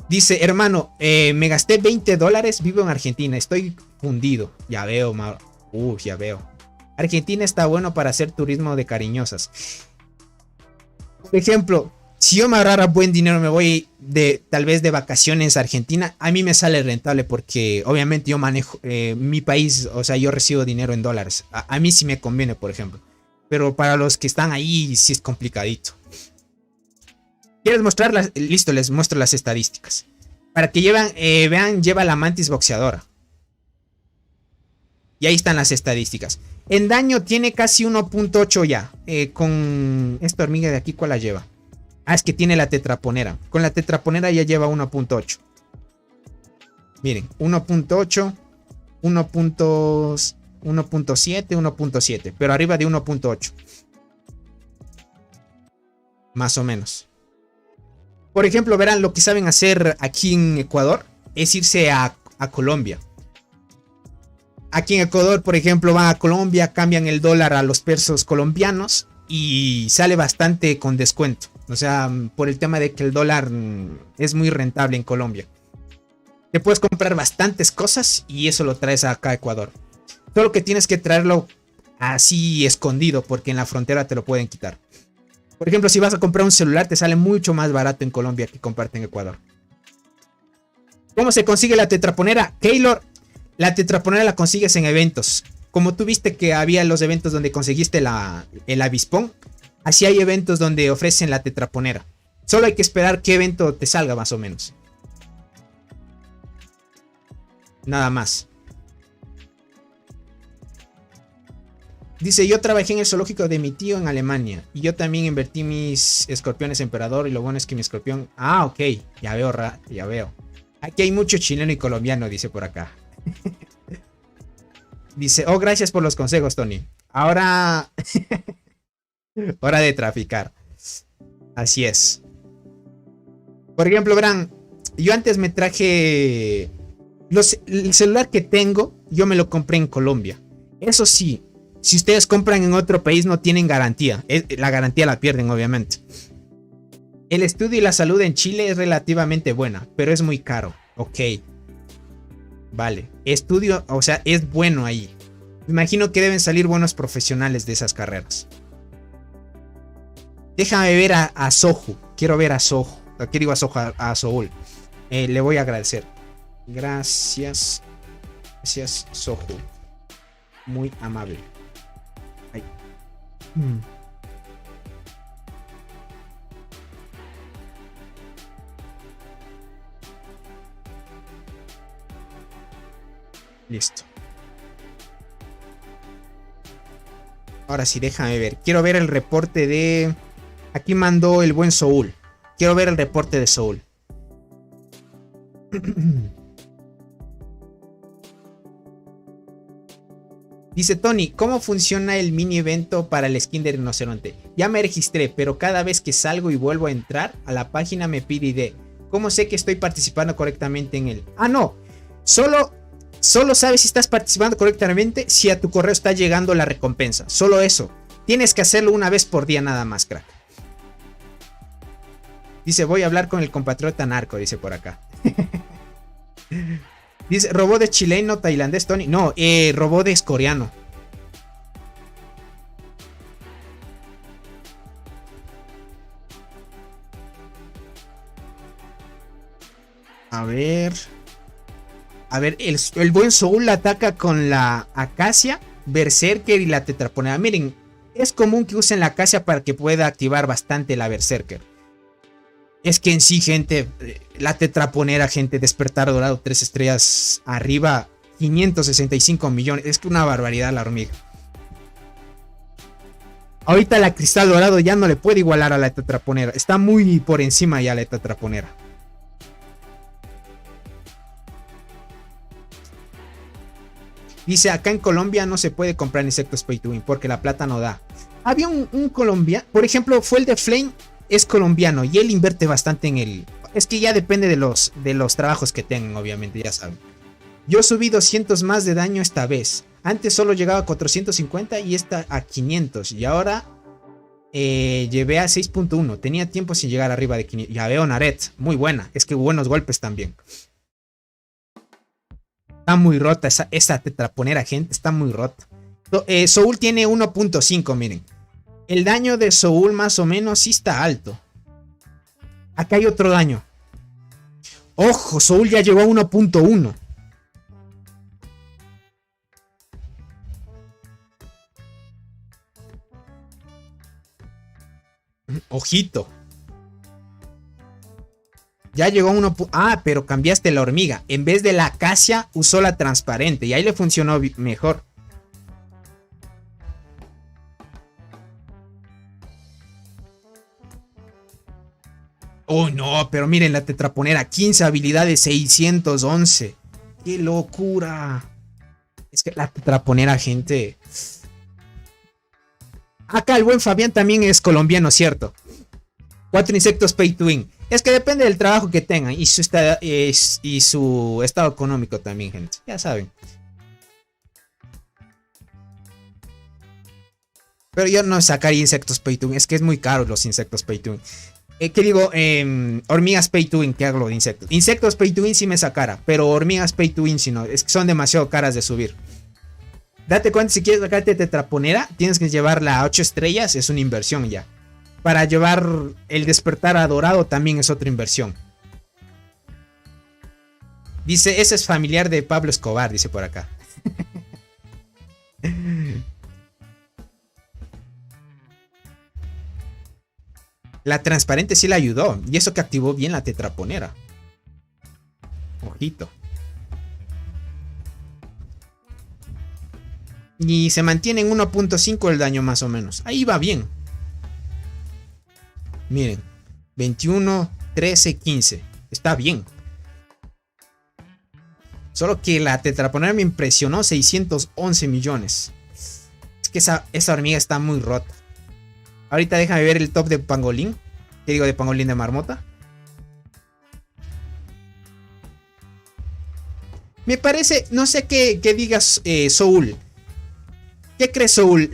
Dice, hermano, me gasté $20, vivo en Argentina, estoy fundido. Ya veo, ya veo. Argentina está bueno para hacer turismo de cariñosas. Por ejemplo, si yo me ahorrara buen dinero, me voy tal vez de vacaciones a Argentina, a mí me sale rentable porque obviamente yo manejo mi país, o sea, yo recibo dinero en dólares. A mí sí me conviene, por ejemplo. Pero para los que están ahí sí es complicadito. ¿Quieres mostrarlas? Listo, les muestro las estadísticas. Para que vean, lleva la mantis boxeadora. Y ahí están las estadísticas. En daño tiene casi 1.8 ya. Con esta hormiga de aquí, ¿cuál la lleva? Ah, es que tiene la tetraponera. Con la tetraponera ya lleva 1.8. Miren, 1.8, 1.7, 1.7, pero arriba de 1.8. Más o menos. Por ejemplo, verán, lo que saben hacer aquí en Ecuador es irse a Colombia. Aquí en Ecuador, por ejemplo, van a Colombia, cambian el dólar a los pesos colombianos y sale bastante con descuento. O sea, por el tema de que el dólar es muy rentable en Colombia. Te puedes comprar bastantes cosas y eso lo traes acá a Ecuador. Solo que tienes que traerlo así escondido porque en la frontera te lo pueden quitar. Por ejemplo, si vas a comprar un celular, te sale mucho más barato en Colombia que comprarte en Ecuador. ¿Cómo se consigue la tetraponera? Keylor, la tetraponera la consigues en eventos. Como tú viste que había los eventos donde conseguiste el avispón, así hay eventos donde ofrecen la tetraponera. Solo hay que esperar qué evento te salga más o menos. Nada más. Dice, yo trabajé en el zoológico de mi tío en Alemania. Y yo también invertí mis escorpiones emperador. Y lo bueno es que mi escorpión... Ah, ok. Ya veo, ya veo. Aquí hay mucho chileno y colombiano, dice por acá. Dice, oh, gracias por los consejos, Tony. Ahora... hora de traficar. Así es. Por ejemplo, verán. Yo antes me traje... el celular que tengo, yo me lo compré en Colombia. Eso sí... Si ustedes compran en otro país no tienen garantía. La garantía la pierden, obviamente. El estudio y la salud en Chile es relativamente buena, pero es muy caro. Ok. Vale. Estudio, o sea, es bueno ahí. Imagino que deben salir buenos profesionales de esas carreras. Déjame ver a Sohu. Quiero ver a Sohu. Aquí digo a Sohu, a Soul. Le voy a agradecer. Gracias. Gracias, Sohu. Muy amable. Listo. Ahora sí, déjame ver. Quiero ver el reporte de... Aquí mandó el buen Soul. Quiero ver el reporte de Soul. Dice Tony, ¿cómo funciona el mini evento para el skin de rinoceronte? Ya me registré, pero cada vez que salgo y vuelvo a entrar a la página me pide ID. ¿Cómo sé que estoy participando correctamente en él? Ah, no. Solo sabes si estás participando correctamente si a tu correo está llegando la recompensa. Solo eso. Tienes que hacerlo una vez por día nada más, crack. Dice, voy a hablar con el compatriota narco, dice por acá. Dice, ¿robot es chileno, tailandés, Tony? No, robot es coreano. A ver, el buen Soul la ataca con la Acacia, Berserker y la Tetraponera. Miren, es común que usen la Acacia para que pueda activar bastante la Berserker. Es que en sí, gente, la tetraponera, gente, despertar dorado, 3 estrellas arriba, 565 millones. Es que una barbaridad la hormiga. Ahorita la cristal dorado ya no le puede igualar a la tetraponera. Está muy por encima ya la tetraponera. Dice, acá en Colombia no se puede comprar insectos pay to win porque la plata no da. Había un colombiano, por ejemplo, fue el de Flame. Es colombiano y él invierte bastante en el... Es que ya depende de los trabajos que tengan, obviamente, ya saben. Yo subí 200 más de daño esta vez. Antes solo llegaba a 450 y esta a 500. Y ahora llevé a 6.1. Tenía tiempo sin llegar arriba de 500. Ya veo Naret, muy buena. Es que buenos golpes también. Está muy rota esa tetraponera, gente. Está muy rota. Soul tiene 1.5, miren. El daño de Soul más o menos sí está alto. Acá hay otro daño. Ojo, Soul ya llegó a 1.1. Ojito. Ya llegó a 1. Pero cambiaste la hormiga. En vez de la acacia usó la transparente. Y ahí le funcionó mejor. Oh, no, pero miren la tetraponera. 15 habilidades, 611. ¡Qué locura! Es que la tetraponera, gente. Acá el buen Fabián también es colombiano, ¿cierto? 4 insectos pay to win. Es que depende del trabajo que tengan y su estado económico también, gente. Ya saben. Pero yo no sacaría insectos pay to win. Es que es muy caro los insectos pay to win. ¿Qué digo? Hormigas pay to win. ¿Qué hablo de insectos? Insectos pay to win sí me sacara. Pero hormigas pay to win sí no. Es que son demasiado caras de subir. Date cuenta, si quieres sacarte tetraponera, tienes que llevarla a 8 estrellas. Es una inversión ya. Para llevar el despertar a dorado también es otra inversión. Dice, ese es familiar de Pablo Escobar, dice por acá. La transparente sí la ayudó. Y eso que activó bien la tetraponera. Ojito. Y se mantiene en 1.5 el daño más o menos. Ahí va bien. Miren. 21, 13, 15. Está bien. Solo que la tetraponera me impresionó. 611 millones. Es que esa hormiga está muy rota. Ahorita déjame ver el top de pangolín. ¿Qué digo de pangolín de marmota? Me parece, no sé qué digas, Soul. ¿Qué crees, Soul?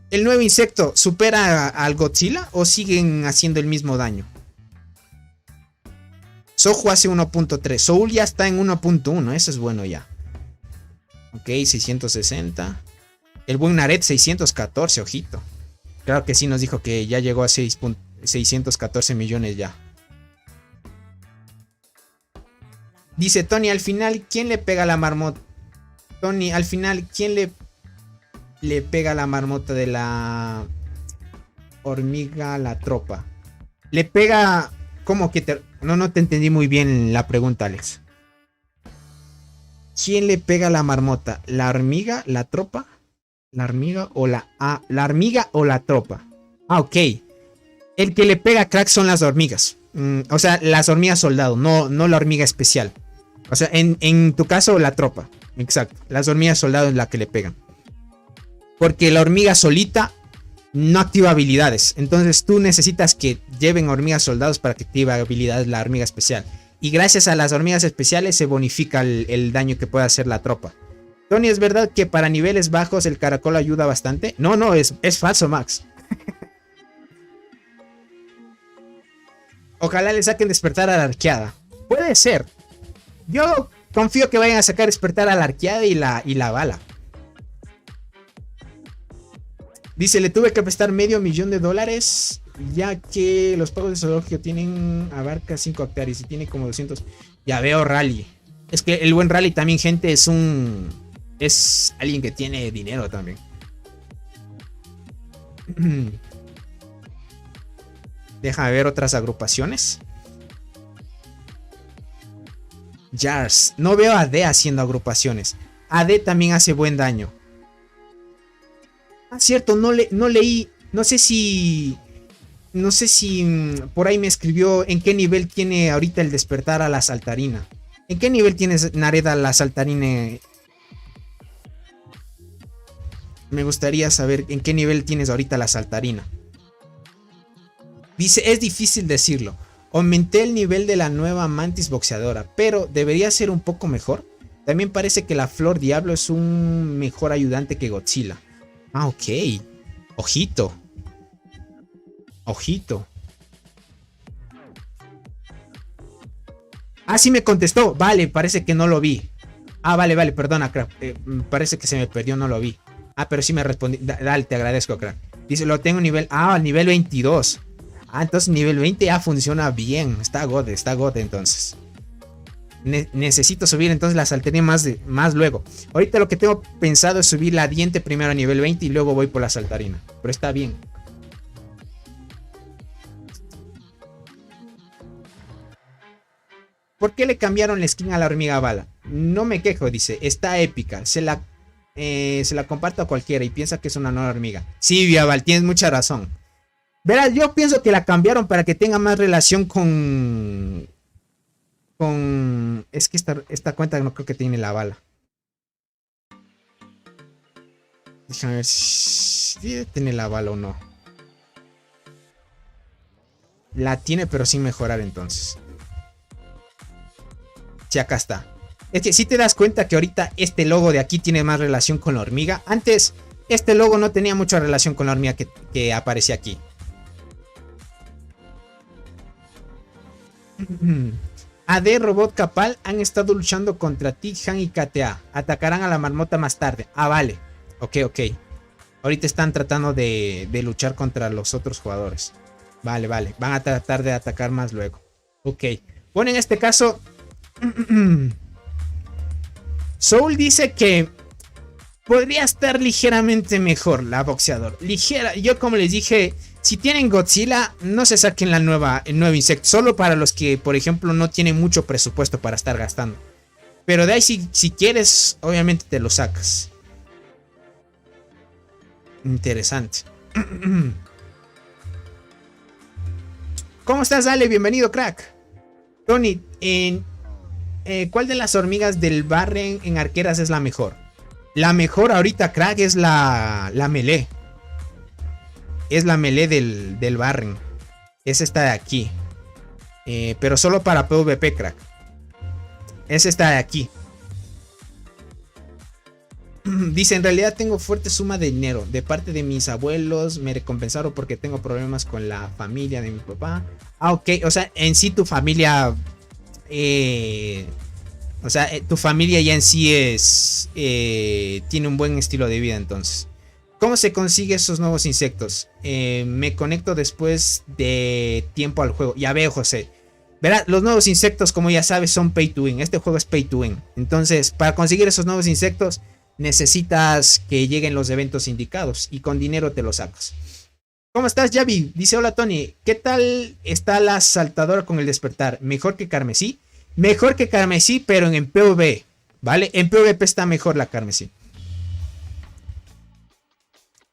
¿El nuevo insecto supera al Godzilla o siguen haciendo el mismo daño? Soju hace 1.3. Soul ya está en 1.1. Eso es bueno ya. Ok, 660. El buen Naret 614, ojito. Claro que sí nos dijo que ya llegó a 614 millones ya. Dice Tony, al final, ¿quién le pega a la marmota? Tony, al final, ¿quién le pega a la marmota de la hormiga a la tropa? Le pega... ¿Cómo que te...? No te entendí muy bien la pregunta, Alex. ¿Quién le pega a la marmota? ¿La hormiga? ¿La tropa? ¿La hormiga o la hormiga o la tropa? Ah, ok. El que le pega crack son las hormigas. O sea, las hormigas soldado, no la hormiga especial. O sea, en tu caso, la tropa. Exacto. Las hormigas soldado es la que le pegan. Porque la hormiga solita no activa habilidades. Entonces tú necesitas que lleven hormigas soldados para que active habilidades la hormiga especial. Y gracias a las hormigas especiales se bonifica el daño que puede hacer la tropa. Tony, ¿es verdad que para niveles bajos el caracol ayuda bastante? No, es falso, Max. Ojalá le saquen despertar a la arqueada. Puede ser. Yo confío que vayan a sacar despertar a la arqueada y la bala. Dice, le tuve que prestar $500,000 ya que los pagos de zoológico tienen abarca 5 hectáreas y tiene como 200. Ya veo, Rally. Es que el buen Rally también, gente, es alguien que tiene dinero también. Déjame ver otras agrupaciones. Jars. No veo a AD haciendo agrupaciones. AD también hace buen daño. Ah, cierto, no leí. No sé si por ahí me escribió en qué nivel tiene ahorita el despertar a la saltarina. ¿En qué nivel tienes, Nareda, la saltarina? Me gustaría saber en qué nivel tienes ahorita la saltarina. Dice, es difícil decirlo. Aumenté el nivel de la nueva mantis boxeadora, pero debería ser un poco mejor. También parece que la flor diablo es un mejor ayudante que Godzilla. Ah, ok. Ojito. Ojito. Ah, sí me contestó. Vale, parece que no lo vi. Ah, vale, perdona, crack. Parece que se me perdió, no lo vi. Ah, pero sí me respondí. Dale, te agradezco, crack. Dice, lo tengo nivel... Ah, al nivel 22. Ah, entonces nivel 20 ya funciona bien. Está god entonces. Necesito subir entonces la saltería más luego. Ahorita lo que tengo pensado es subir la diente primero a nivel 20 y luego voy por la saltarina. Pero está bien. ¿Por qué le cambiaron la skin a la hormiga bala? No me quejo, dice. Está épica. Se la comparto a cualquiera y piensa que es una nueva hormiga. Sí, Viaval, tienes mucha razón. Verás, yo pienso que la cambiaron para que tenga más relación con... Es que esta cuenta no creo que tiene la bala. Déjame ver si tiene la bala o no. La tiene, pero sin mejorar entonces. Sí, acá está. Es que si te das cuenta que ahorita este logo de aquí tiene más relación con la hormiga. Antes, este logo no tenía mucha relación con la hormiga que aparece aquí. AD, Robot Capal han estado luchando contra Tig-Han y KTA. Atacarán a la marmota más tarde. Ah, vale. Ok. Ahorita están tratando de luchar contra los otros jugadores. Vale. Van a tratar de atacar más luego. Ok. Bueno, en este caso... Soul dice que podría estar ligeramente mejor la boxeador. Ligera. Yo como les dije, si tienen Godzilla, no se saquen el nuevo insecto. Solo para los que, por ejemplo, no tienen mucho presupuesto para estar gastando. Pero de ahí si quieres, obviamente te lo sacas. Interesante. ¿Cómo estás, Ale? Bienvenido, crack. Tony, ¿cuál de las hormigas del Barren en arqueras es la mejor? La mejor ahorita, crack, es la melee. Es la melee del Barren. Es esta de aquí. Pero solo para PvP, crack. Es esta de aquí. Dice, en realidad tengo fuerte suma de dinero. De parte de mis abuelos me recompensaron porque tengo problemas con la familia de mi papá. Ah, ok. O sea, en sí tu familia... tu familia ya en sí es... tiene un buen estilo de vida entonces. ¿Cómo se consigue esos nuevos insectos? Me conecto después de tiempo al juego. Ya veo, José. Verá, los nuevos insectos, como ya sabes, son pay to win. Este juego es pay to win. Entonces, para conseguir esos nuevos insectos, necesitas que lleguen los eventos indicados. Y con dinero te los sacas. ¿Cómo estás, Javi? Dice, hola, Tony. ¿Qué tal está la saltadora con el despertar? ¿Mejor que Carmesí? Mejor que Carmesí, pero en PvP. ¿Vale? En PvP está mejor la Carmesí.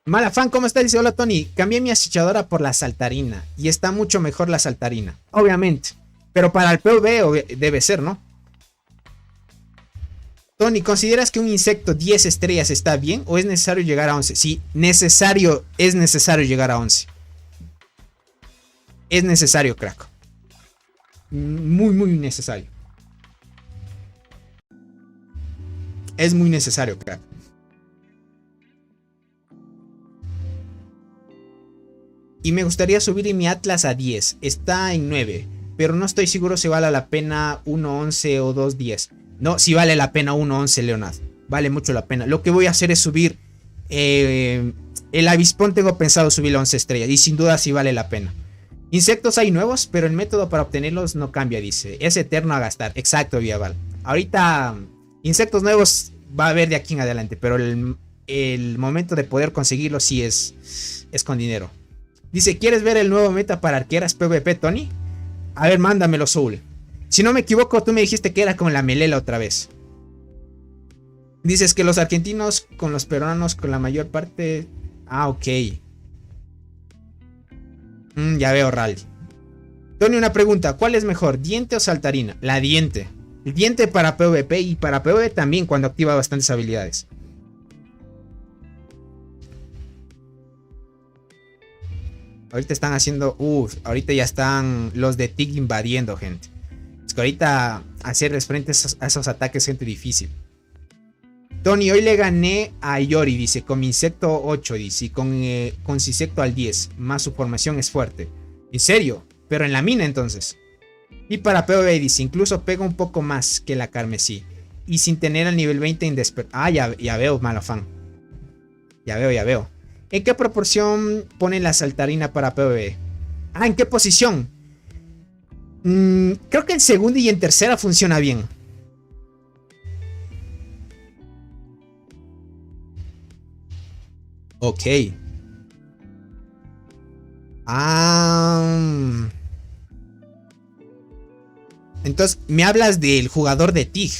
Malafán, ¿cómo está? Dice, hola, Tony. Cambié mi acechadora por la saltarina. Y está mucho mejor la saltarina. Obviamente. Pero para el PvP debe ser, ¿no? Tony, ¿consideras que un insecto 10 estrellas está bien o es necesario llegar a 11? Sí, es necesario llegar a 11. Es necesario, crack. Muy necesario. Es muy necesario, crack. Y me gustaría subir mi Atlas a 10. Está en 9. Pero no estoy seguro si vale la pena 1.11 o 2.10. No, si vale la pena 1.11, Leonard. Vale mucho la pena. Lo que voy a hacer es subir... el avispón tengo pensado subirlo a 11 estrellas. Y sin duda sí vale la pena. Insectos hay nuevos, pero el método para obtenerlos no cambia, dice. Es eterno a gastar. Exacto, Viaval. Ahorita insectos nuevos va a haber de aquí en adelante. Pero el momento de poder conseguirlos sí es con dinero. Dice, ¿quieres ver el nuevo meta para arqueras PvP, Tony? A ver, mándamelo, Soul. Si no me equivoco, tú me dijiste que era con la melela otra vez. Dices que los argentinos con los peruanos con la mayor parte... Ah, ok. Ya veo, Rally. Tony, una pregunta. ¿Cuál es mejor, diente o saltarina? La diente. El diente para PvP y para PvE también cuando activa bastantes habilidades. Ahorita están haciendo... ahorita ya están los de TIG invadiendo, gente. Es que ahorita hacerles frente a esos ataques es gente difícil. Tony, hoy le gané a Yori, dice, con mi insecto 8, dice, y con insecto al 10. Más su formación es fuerte. ¿En serio? Pero en la mina entonces. Y para PvE, dice, incluso pega un poco más que la Carmesí. Y sin tener el nivel 20 en despertar. Ah, ya veo, Malafán. Ya veo. ¿En qué proporción pone la saltarina para PvE? Ah, ¿en qué posición? Creo que en segunda y en tercera funciona bien. Ok. Entonces, me hablas del jugador de TIG.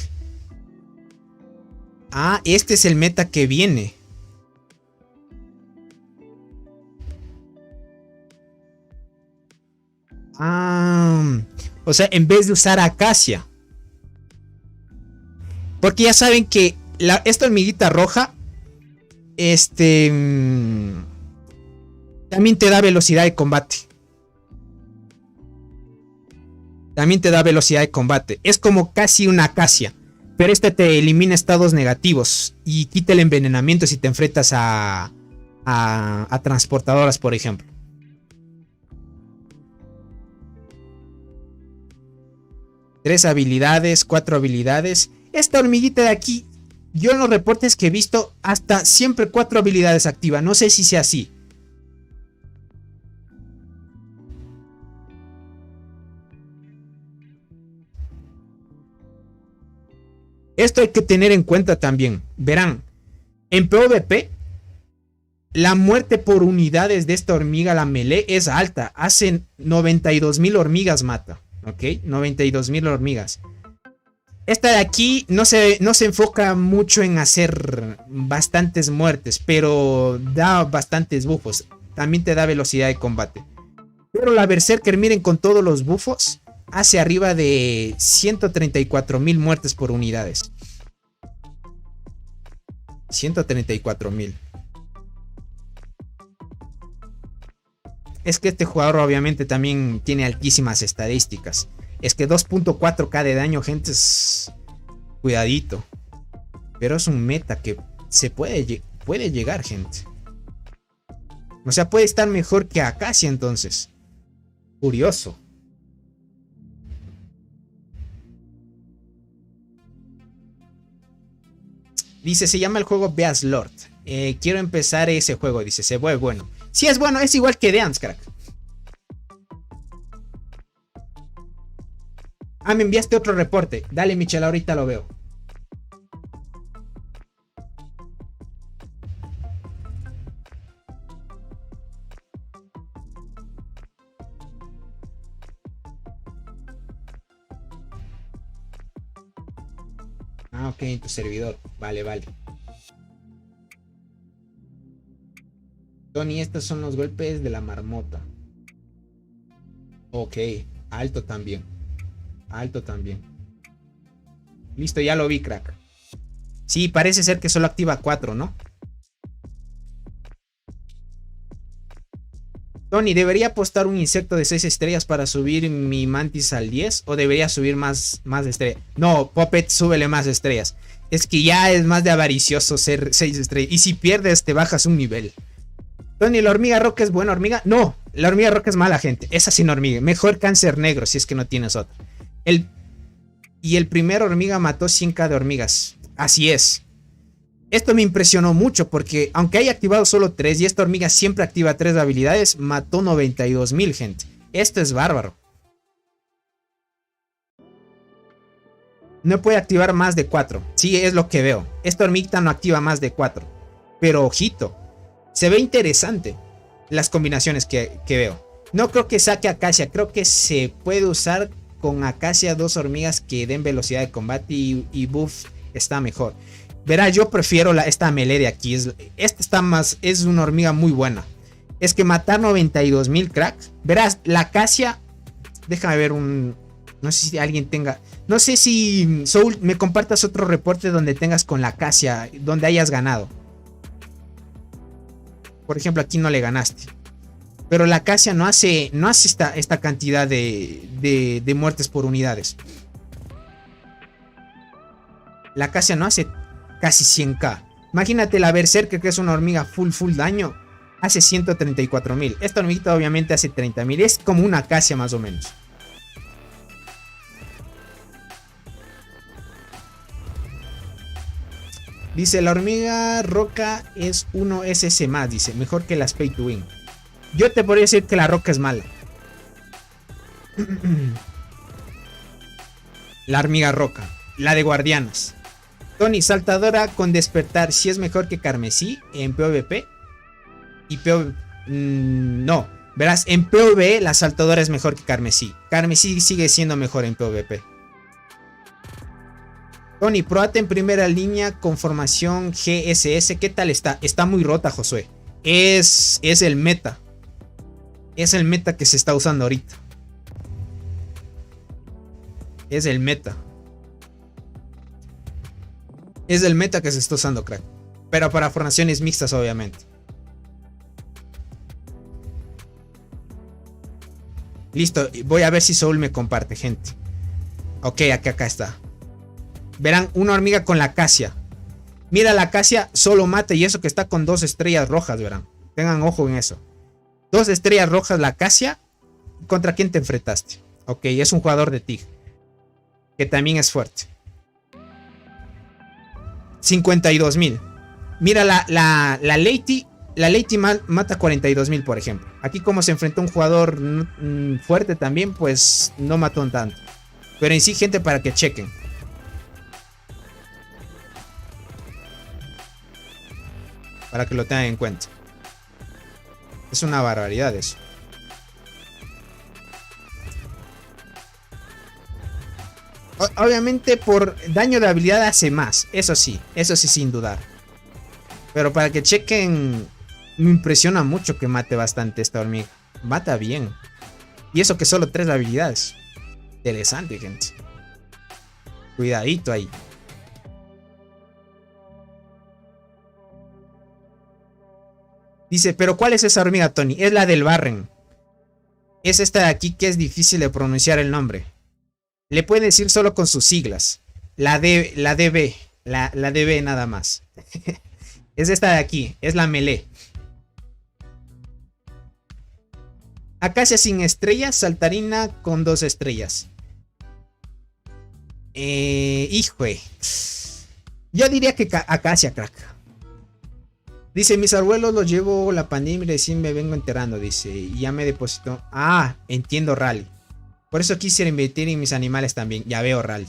Ah, este es el meta que viene. Ah, o sea, en vez de usar acacia. Porque ya saben que esta hormiguita roja, también te da velocidad de combate. También te da velocidad de combate. Es como casi una acacia. Pero te elimina estados negativos y quita el envenenamiento si te enfrentas a transportadoras, por ejemplo. Tres habilidades, 4 habilidades. Esta hormiguita de aquí, yo en los reportes que he visto, hasta siempre 4 habilidades activa. No sé si sea así. Esto hay que tener en cuenta también. Verán, en PvP, la muerte por unidades de esta hormiga, la melee, es alta. Hacen 92.000 hormigas mata. ¿Ok? 92.000 hormigas. Esta de aquí no se enfoca mucho en hacer bastantes muertes, pero da bastantes buffos. También te da velocidad de combate. Pero la Berserker, miren, con todos los buffos, hace arriba de 134.000 muertes por unidades. 134.000. Es que este jugador obviamente también tiene altísimas estadísticas. Es que 2.4k de daño, gente, es... Cuidadito. Pero es un meta que se puede llegar, gente. O sea, puede estar mejor que Acacia entonces. Curioso. Dice, se llama el juego Beast Lord. Quiero empezar ese juego, dice, se ve bueno. Si es bueno, es igual que Dance, crack. Ah, me enviaste otro reporte. Dale, Michelle, ahorita lo veo. Ah, ok, en tu servidor. Vale, vale. Tony, estos son los golpes de la marmota. Ok, alto también. Alto también. Listo, ya lo vi, crack. Sí, parece ser que solo activa 4, ¿no? Tony, ¿debería apostar un insecto de 6 estrellas para subir mi mantis al 10? ¿O debería subir más estrellas? No, Puppet, súbele más estrellas. Es que ya es más de avaricioso ser 6 estrellas. Y si pierdes, te bajas un nivel. Tony, ¿la hormiga roca es buena hormiga? No, la hormiga roca es mala, gente. Esa sin hormiga. Mejor cáncer negro si es que no tienes otra. Y el primer hormiga mató 100k de hormigas. Así es. Esto me impresionó mucho porque aunque haya activado solo 3 y esta hormiga siempre activa 3 habilidades, mató 92.000, gente. Esto es bárbaro. No puede activar más de 4. Sí, es lo que veo. Esta hormiguita no activa más de 4. Pero ojito. Se ve interesante las combinaciones que veo. No creo que saque Acacia. Creo que se puede usar con Acacia 2 hormigas que den velocidad de combate y buff está mejor. Verá, yo prefiero esta melee de aquí. Esta está más. Es una hormiga muy buena. Es que matar 92.000 cracks. Verás, la Acacia. Déjame ver un. No sé si alguien tenga. No sé si Soul me compartas otro reporte donde tengas con la Acacia. Donde hayas ganado. Por ejemplo, aquí no le ganaste. Pero la Acacia no hace esta cantidad de muertes por unidades. La Acacia no hace casi 100k. Imagínate la Berserker, que es una hormiga full daño. Hace 134.000. Esta hormiguita obviamente hace 30.000. Es como una Acacia más o menos. Dice, la hormiga roca es 1 SS más. Dice, mejor que las Pay to Win. Yo te podría decir que la roca es mala. La hormiga roca. La de guardianas. Tony, saltadora con despertar, ¿sí es mejor que carmesí en PvP? Y PvP... no. Verás, en PvE la saltadora es mejor que carmesí. Carmesí sigue siendo mejor en PvP. Tony, probate en primera línea con formación GSS. ¿Qué tal está? Está muy rota, Josué. Es el meta. Es el meta que se está usando ahorita. Es el meta. Es el meta que se está usando, crack. Pero para formaciones mixtas, obviamente. Listo, voy a ver si Soul me comparte, gente. Ok, acá está. Verán, una hormiga con la acacia. Mira, la acacia solo mata y eso que está con 2 estrellas rojas, verán. Tengan ojo en eso. 2 estrellas rojas la acacia. ¿Contra quién te enfrentaste? Ok, es un jugador de TIG. Que también es fuerte. 52,000. Mira, la Lady. La Lady mata 42,000, por ejemplo. Aquí como se enfrentó un jugador fuerte también, pues no mató un tanto. Pero en sí, gente, para que chequen. Para que lo tengan en cuenta. Es una barbaridad eso. Obviamente por daño de habilidad hace más. Eso sí sin dudar. Pero para que chequen, me impresiona mucho que mate bastante esta hormiga. Mata bien. Y eso que solo 3 habilidades. Interesante, gente. Cuidadito ahí. Dice, pero ¿cuál es esa hormiga, Tony? Es la del Barren. Es esta de aquí que es difícil de pronunciar el nombre. Le pueden decir solo con sus siglas. La DB. La DB nada más. Es esta de aquí. Es la melee. Acacia sin estrellas. Saltarina con 2 estrellas. Híjole. Yo diría que Acacia, crack. Dice, mis abuelos los llevo la pandemia y recién me vengo enterando. Dice, y ya me depositó. Ah, entiendo, Rally. Por eso quisiera invertir en mis animales también. Ya veo, Rally.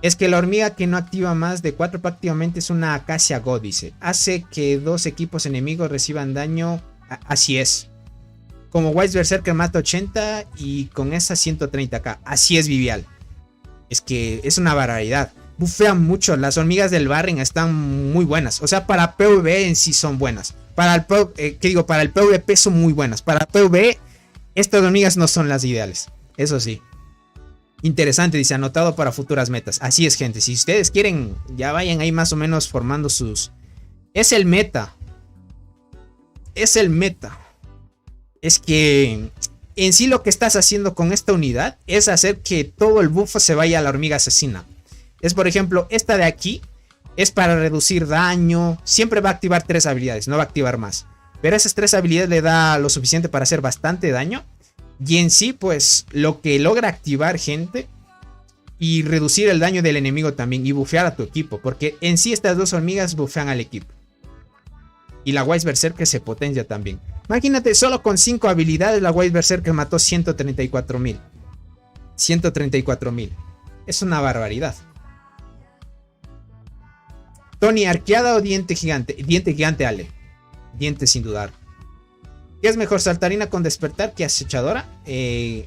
Es que la hormiga que no activa más de 4 prácticamente es una Acacia God, dice. Hace que 2 equipos enemigos reciban daño. Así es. Como Wise Berserker mata 80 y con esa 130k. Así es, Vivial. Es que es una barbaridad. Bufean mucho. Las hormigas del Barren están muy buenas. O sea, para PvE en sí son buenas. Para el para el PvP son muy buenas. Para PvE, estas hormigas no son las ideales. Eso sí. Interesante, dice, anotado para futuras metas. Así es, gente. Si ustedes quieren, ya vayan ahí más o menos formando sus... Es el meta. Es el meta. Es que en sí lo que estás haciendo con esta unidad es hacer que todo el buffo se vaya a la hormiga asesina. Es, por ejemplo, esta de aquí es para reducir daño. Siempre va a activar 3 habilidades, no va a activar más. Pero esas 3 habilidades le da lo suficiente para hacer bastante daño. Y en sí, pues, lo que logra activar, gente, y reducir el daño del enemigo también, y bufear a tu equipo. Porque en sí estas 2 hormigas bufean al equipo. Y la Wise Berserker se potencia también. Imagínate, solo con 5 habilidades la Wise Berserker mató 134,000. 134,000. Es una barbaridad. Tony, ¿arqueada o diente gigante? Diente gigante, Ale. Diente sin dudar. ¿Qué es mejor, saltarina con despertar que acechadora? En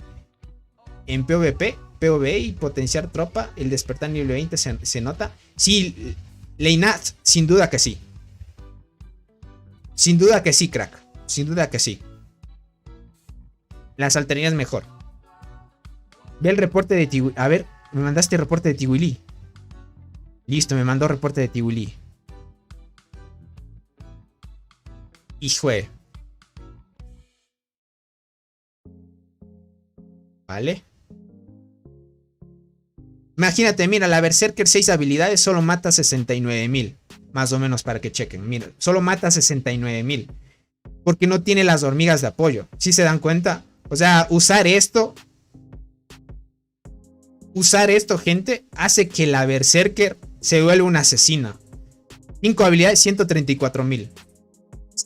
PvP, PvE y potenciar tropa. El despertar nivel 20 se nota. Sí, Leinat, sin duda que sí. Sin duda que sí, crack. Sin duda que sí. La saltarina es mejor. Ve el reporte de Tiwili. A ver, me mandaste el reporte de Tiwili. Listo, me mandó reporte de Tiwili. Hijue. Vale. Imagínate, mira, la Berserker 6 habilidades solo mata 69,000. Más o menos para que chequen. Mira, solo mata 69,000. Porque no tiene las hormigas de apoyo. ¿Sí se dan cuenta? O sea, usar esto, gente, hace que la Berserker se vuelva una asesina. 5 habilidades, 134,000.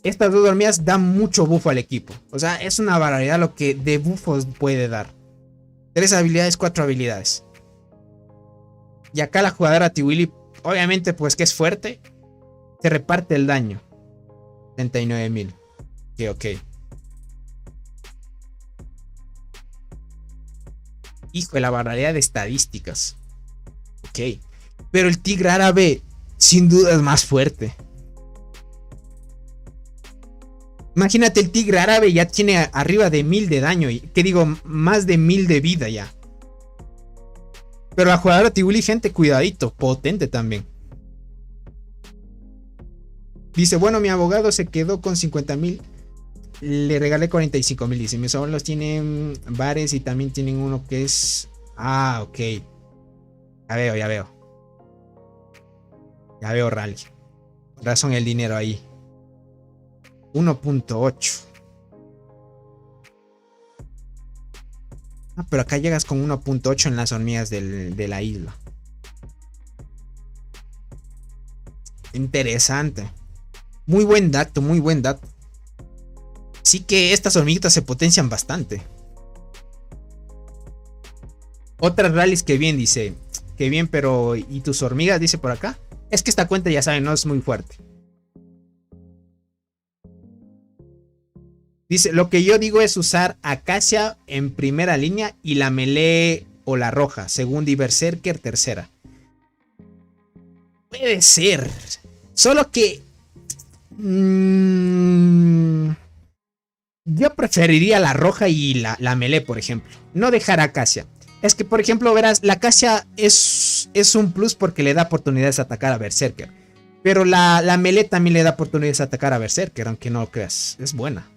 Estas 2 hormigas dan mucho buffo al equipo. O sea, es una barbaridad lo que de buffos puede dar. 3 habilidades, 4 habilidades. Y acá la jugadora Tiwili, obviamente, pues que es fuerte, se reparte el daño. 79,000. Ok. Hijo de la barbaridad de estadísticas. Ok. Pero el tigre árabe, sin duda, es más fuerte. Imagínate, el tigre árabe ya tiene arriba de 1000 de daño. ¿Qué digo? Más de 1000 de vida ya. Pero la jugadora Tiguli, gente, cuidadito, potente también. Dice, bueno, mi abogado se quedó con 50,000. Le regalé 45,000. Dice, mis abuelos tienen bares y también tienen uno que es... Ah, ok. Ya veo, ya veo. Ya veo, Rally. Razón el dinero ahí. 1.8. Ah, pero acá llegas con 1.8 en las hormigas de la isla. Interesante. Muy buen dato, muy buen dato. Sí que estas hormiguitas se potencian bastante. Otras rallies que bien, dice. Que bien, pero ¿y tus hormigas? Dice por acá. Es que esta cuenta, ya saben, no es muy fuerte. Dice, lo que yo digo es usar Acacia en primera línea y la melee o la roja, segunda y Berserker tercera. Puede ser. Solo que... yo preferiría la roja y la melee, por ejemplo. No dejar Acacia. Es que, por ejemplo, verás, la Acacia es un plus porque le da oportunidades de atacar a Berserker. Pero la melee también le da oportunidades de atacar a Berserker, aunque no lo creas. Es buena.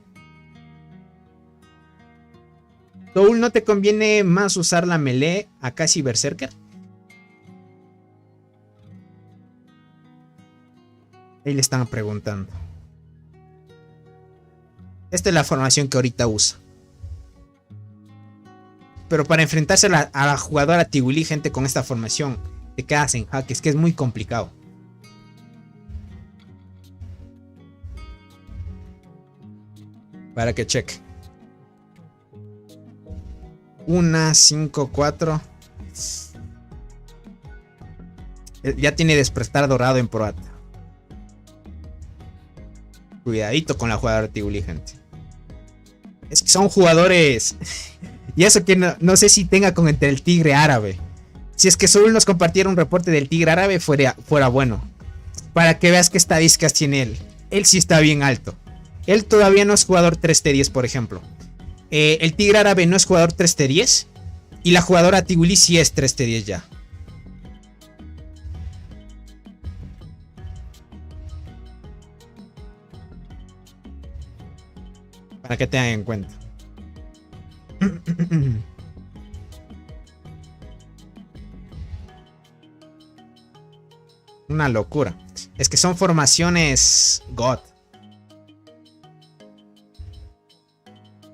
Toul, ¿no te conviene más usar la melee Acacia y Berserker? Ahí le están preguntando. Esta es la formación que ahorita usa. Pero para enfrentarse a la jugadora Tiguli, gente, con esta formación, te quedas en jaque. Es que es muy complicado. Para que cheque. 1, 5, 4. Ya tiene despertar dorado en Proata. Cuidadito con la jugadora Tiguli, gente. Es que son jugadores. Y eso que no sé si tenga con entre el tigre árabe. Si es que Soul nos compartiera un reporte del tigre árabe, fuera bueno. Para que veas qué estadísticas tiene él. Él sí está bien alto. Él todavía no es jugador 3T10, por ejemplo. El tigre árabe no es jugador 3T10. Y la jugadora Tiguli sí es 3T10 ya. Para que tengan en cuenta. Una locura. Es que son formaciones God.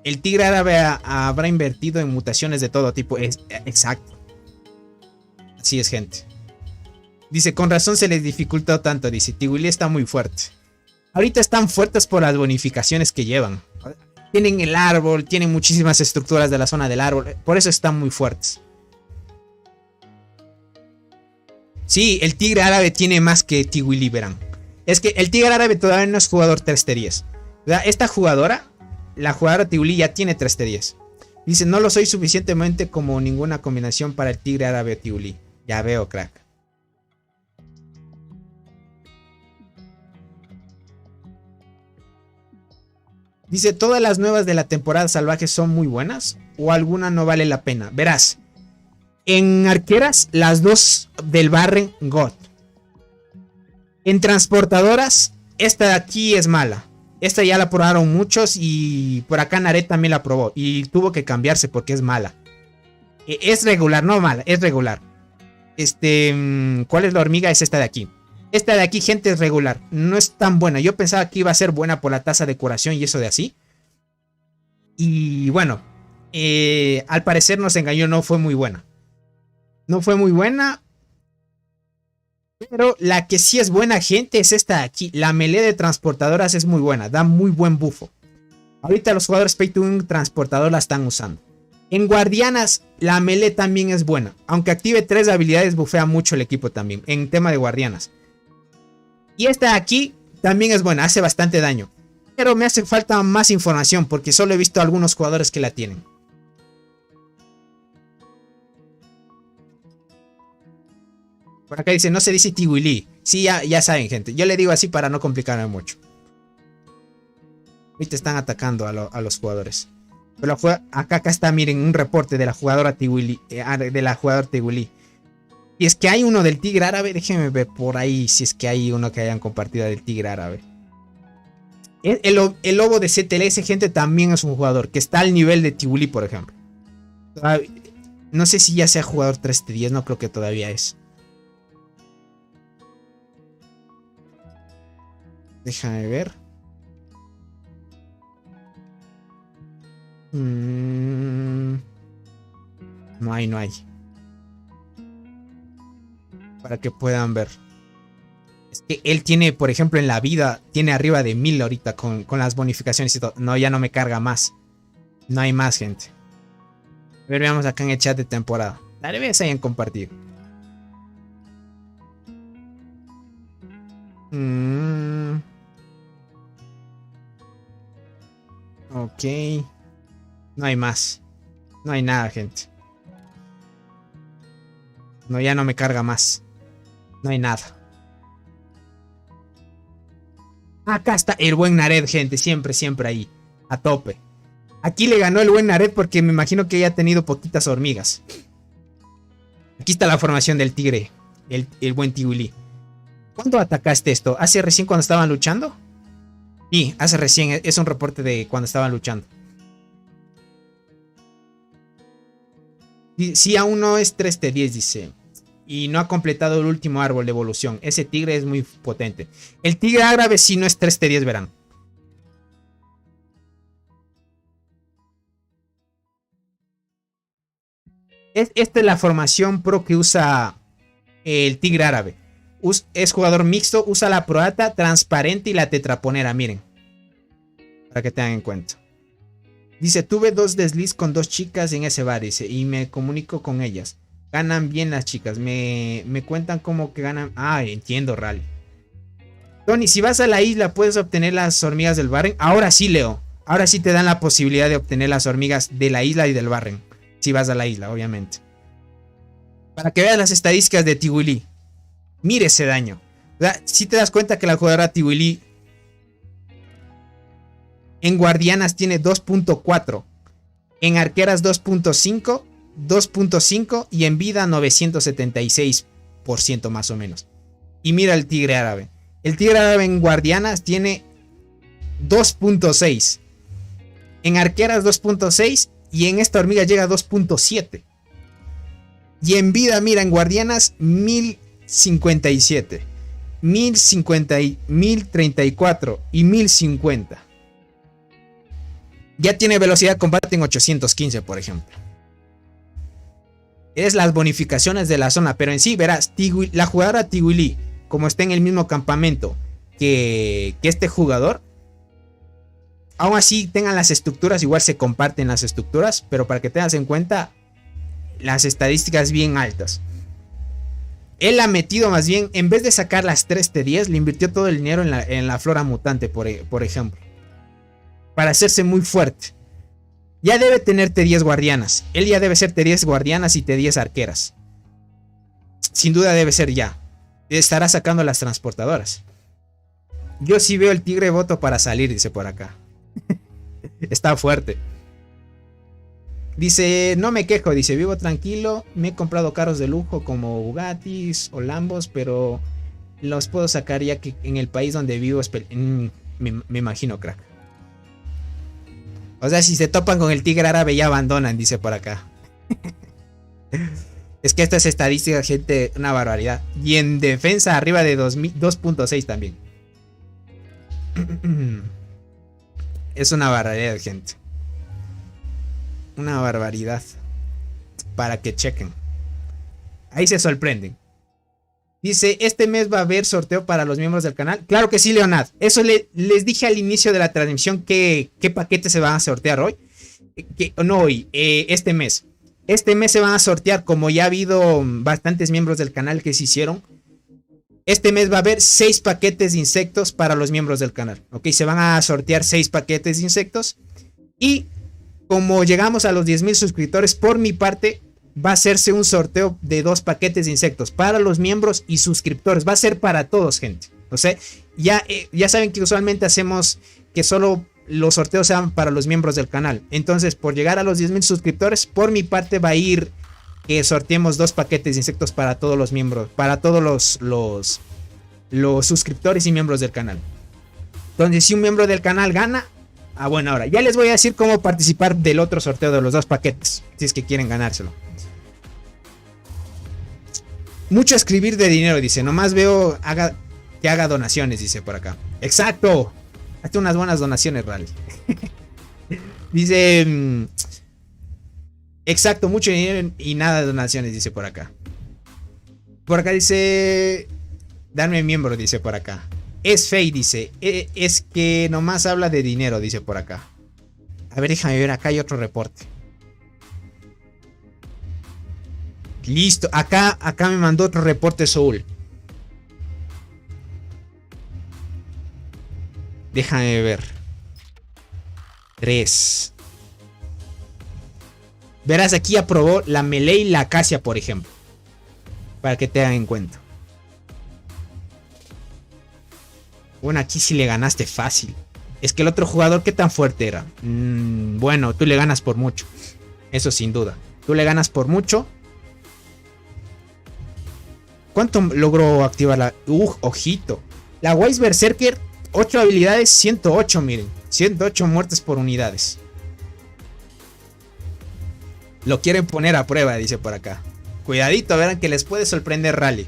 El tigre árabe habrá invertido en mutaciones de todo tipo. Exacto. Así es, gente. Dice, con razón se les dificultó tanto. Dice, Tiguli está muy fuerte. Ahorita están fuertes por las bonificaciones que llevan. Tienen el árbol, tienen muchísimas estructuras de la zona del árbol. Por eso están muy fuertes. Sí, el tigre árabe tiene más que Tiguli, verán. Es que el tigre árabe todavía no es jugador 3T10. Esta jugadora, la jugadora Tiguli, ya tiene 3T10. Dice, no lo soy suficientemente como ninguna combinación para el tigre árabe Tiguli. Ya veo, crack. Dice, ¿todas las nuevas de la temporada salvaje son muy buenas? ¿O alguna no vale la pena? Verás, en arqueras, las dos del Barren, God. En transportadoras, esta de aquí es mala. Esta ya la probaron muchos y por acá Naret también la probó. Y tuvo que cambiarse porque es mala. Es regular, no mala, es regular. ¿Cuál es la hormiga? Es esta de aquí. Esta de aquí, gente, es regular. No es tan buena. Yo pensaba que iba a ser buena por la tasa de curación y eso de así. Y bueno, al parecer nos engañó, no fue muy buena. No fue muy buena. Pero la que sí es buena, gente, es esta de aquí. La melee de transportadoras es muy buena. Da muy buen bufo. Ahorita los jugadores Pay to Win transportador la están usando. En guardianas, la melee también es buena. Aunque active 3 habilidades, bufea mucho el equipo también. En tema de guardianas. Y esta de aquí también es buena. Hace bastante daño. Pero me hace falta más información. Porque solo he visto a algunos jugadores que la tienen. Por acá dice, no se dice Tiguli. Sí, ya saben, gente. Yo le digo así para no complicarme mucho. Ahorita están atacando a los jugadores. Pero acá está, miren, un reporte de la jugadora Tiguli. De la jugadora Tiguli. Y es que hay uno del tigre árabe, déjenme ver por ahí si es que hay uno que hayan compartido del tigre árabe. El lobo de CTLS, gente, también es un jugador que está al nivel de Tibuli, por ejemplo. No sé si ya sea jugador 3-10, no creo que todavía es. Déjame ver. No hay. Para que puedan ver. Es que él tiene, por ejemplo, en la vida, tiene arriba de 1000 ahorita con las bonificaciones y todo. No, ya no me carga más. No hay más, gente. A ver, veamos acá en el chat de temporada. Tal vez hayan compartido. Ok. No hay más. No hay nada, gente. No, ya no me carga más. No hay nada. Acá está el buen Nared, gente. Siempre ahí. A tope. Aquí le ganó el buen Nared porque me imagino que ya ha tenido poquitas hormigas. Aquí está la formación del tigre. El buen Tibuli. ¿Cuándo atacaste esto? ¿Hace recién cuando estaban luchando? Sí, hace recién. Es un reporte de cuando estaban luchando. Sí, aún no es 3T10, dice. Y no ha completado el último árbol de evolución. Ese tigre es muy potente. El tigre árabe sí no es 3T10, verán. Esta es la formación pro que usa el tigre árabe. Es jugador mixto, usa la proata, transparente y la tetraponera, miren. Para que tengan en cuenta. Dice, tuve 2 desliz con 2 chicas en ese bar, dice, y me comunico con ellas. Ganan bien las chicas, me cuentan cómo que ganan. Ah, entiendo, Rally. Tony, si vas a la isla, ¿puedes obtener las hormigas del Barren? Ahora sí, Leo. Ahora sí te dan la posibilidad de obtener las hormigas de la isla y del Barren. Si vas a la isla, obviamente. Para que veas las estadísticas de Tibuli. Mire ese daño. O sea, si te das cuenta que la jugadora Tibuli en guardianas tiene 2.4. En arqueras 2.5. 2.5 y en vida 976% más o menos. Y mira el tigre árabe. El tigre árabe en guardianas tiene 2.6. En arqueras 2.6 y en esta hormiga llega a 2.7. Y en vida, mira, en guardianas 1057, 1034 y 1050. Ya tiene velocidad de combate en 815, por ejemplo. Es las bonificaciones de la zona, pero en sí verás, la jugadora Tibuli, como está en el mismo campamento que este jugador, aún así tengan las estructuras, igual se comparten las estructuras, pero para que tengas en cuenta las estadísticas bien altas. Él ha metido más bien, en vez de sacar las 3T10, le invirtió todo el dinero en la flora mutante, por ejemplo, para hacerse muy fuerte. Ya debe tener T10 guardianas. Él ya debe ser T10 guardianas y T10 arqueras. Sin duda debe ser ya. Estará sacando las transportadoras. Yo sí veo el tigre, voto para salir, dice por acá. Está fuerte. Dice, no me quejo, dice, vivo tranquilo. Me he comprado carros de lujo como Bugattis o Lambos, pero los puedo sacar ya que en el país donde vivo me imagino, crack. O sea, si se topan con el tigre árabe ya abandonan, dice por acá. Es que esta es estadística, gente, una barbaridad. Y en defensa arriba de 2.6 también. Es una barbaridad, gente. Una barbaridad. Para que chequen. Ahí se sorprenden. Dice, este mes va a haber sorteo para los miembros del canal. Claro que sí, Leonard. Eso les dije al inicio de la transmisión qué paquetes se van a sortear hoy. No hoy, este mes. Este mes se van a sortear, como ya ha habido bastantes miembros del canal que se hicieron. Este mes va a haber 6 paquetes de insectos para los miembros del canal. Ok, se van a sortear 6 paquetes de insectos. Y como llegamos a los 10,000 suscriptores, por mi parte, va a hacerse un sorteo de 2 paquetes de insectos para los miembros y suscriptores. Va a ser para todos, gente. O sea, ya saben que usualmente hacemos que solo los sorteos sean para los miembros del canal. Entonces, por llegar a los 10,000 suscriptores, por mi parte va a ir que sorteemos 2 paquetes de insectos para todos los miembros, para todos los suscriptores y miembros del canal. Entonces, si un miembro del canal gana, bueno, ahora ya les voy a decir cómo participar del otro sorteo de los 2 paquetes, si es que quieren ganárselo. Mucho escribir de dinero, dice. Nomás veo que haga donaciones, dice por acá. Exacto. Hazte unas buenas donaciones, Rally. Dice... exacto, mucho dinero y nada de donaciones, dice por acá. Por acá dice... darme miembro, dice por acá. Es fake, dice. Es que nomás habla de dinero, dice por acá. A ver, déjame ver, acá hay otro reporte. Listo, acá me mandó otro reporte Soul. Déjame ver. 3. Verás, aquí aprobó la Melee y la Acacia, por ejemplo. Para que te hagan en cuenta. Bueno, aquí sí le ganaste fácil. Es que el otro jugador, ¿qué tan fuerte era? Bueno, tú le ganas por mucho. Eso sin duda. Tú le ganas por mucho. ¿Cuánto logró activar la...? Ojito. La Wise Berserker, 8 habilidades, 108, miren. 108 muertes por unidades. Lo quieren poner a prueba, dice por acá. Cuidadito, verán que les puede sorprender Rally.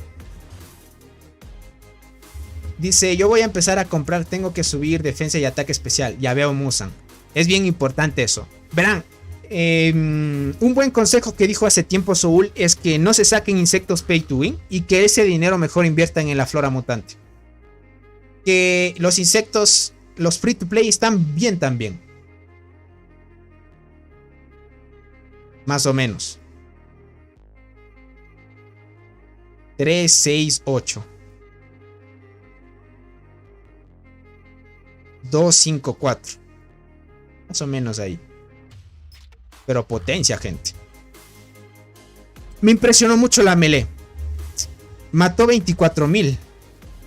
Dice, yo voy a empezar a comprar, tengo que subir defensa y ataque especial. Ya veo Musan. Es bien importante eso. Verán, un buen consejo que dijo hace tiempo Soul es que no se saquen insectos pay to win y que ese dinero mejor inviertan en la flora mutante. Que los insectos, los free to play están bien también. Más o menos. 3, 6, 8. 2, 5, 4. Más o menos ahí. Pero potencia, gente. Me impresionó mucho la melee. Mató 24,000.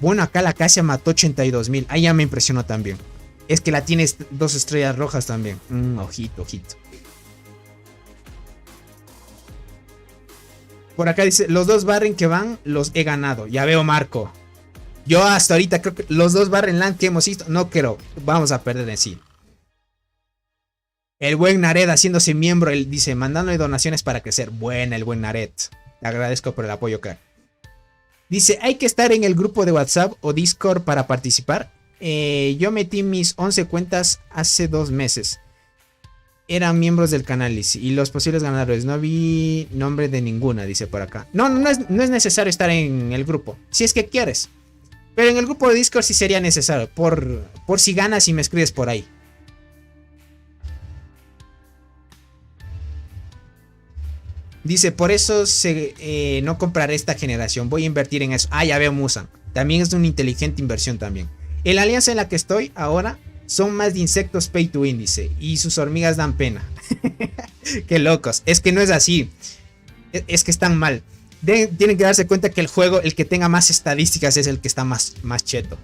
Bueno, acá la Acacia mató 82,000. Ahí ya me impresionó también. Es que la tienes 2 estrellas rojas también. Ojito, ojito. Por acá dice, los 2 barren que van, los he ganado. Ya veo, Marco. Yo hasta ahorita creo que los 2 barren land que hemos visto, no creo. Vamos a perder en sí. El buen Nared haciéndose miembro, él dice, mandándole donaciones para crecer. Buena el buen Nared. Te agradezco por el apoyo, crack. Dice, hay que estar en el grupo de WhatsApp o Discord para participar. Yo metí mis 11 cuentas hace 2 meses. Eran miembros del canal, dice, y los posibles ganadores. No vi nombre de ninguna, dice por acá. No es necesario estar en el grupo, si es que quieres. Pero en el grupo de Discord sí sería necesario, por si ganas y me escribes por ahí. Dice, por eso no compraré esta generación, voy a invertir en eso. Ah, ya veo Musan. También es una inteligente inversión también. En la alianza en la que estoy ahora son más de insectos pay to win, dice, y sus hormigas dan pena. Qué locos. Es que no es así. Es que están mal. Tienen que darse cuenta que el juego, el que tenga más estadísticas es el que está más cheto.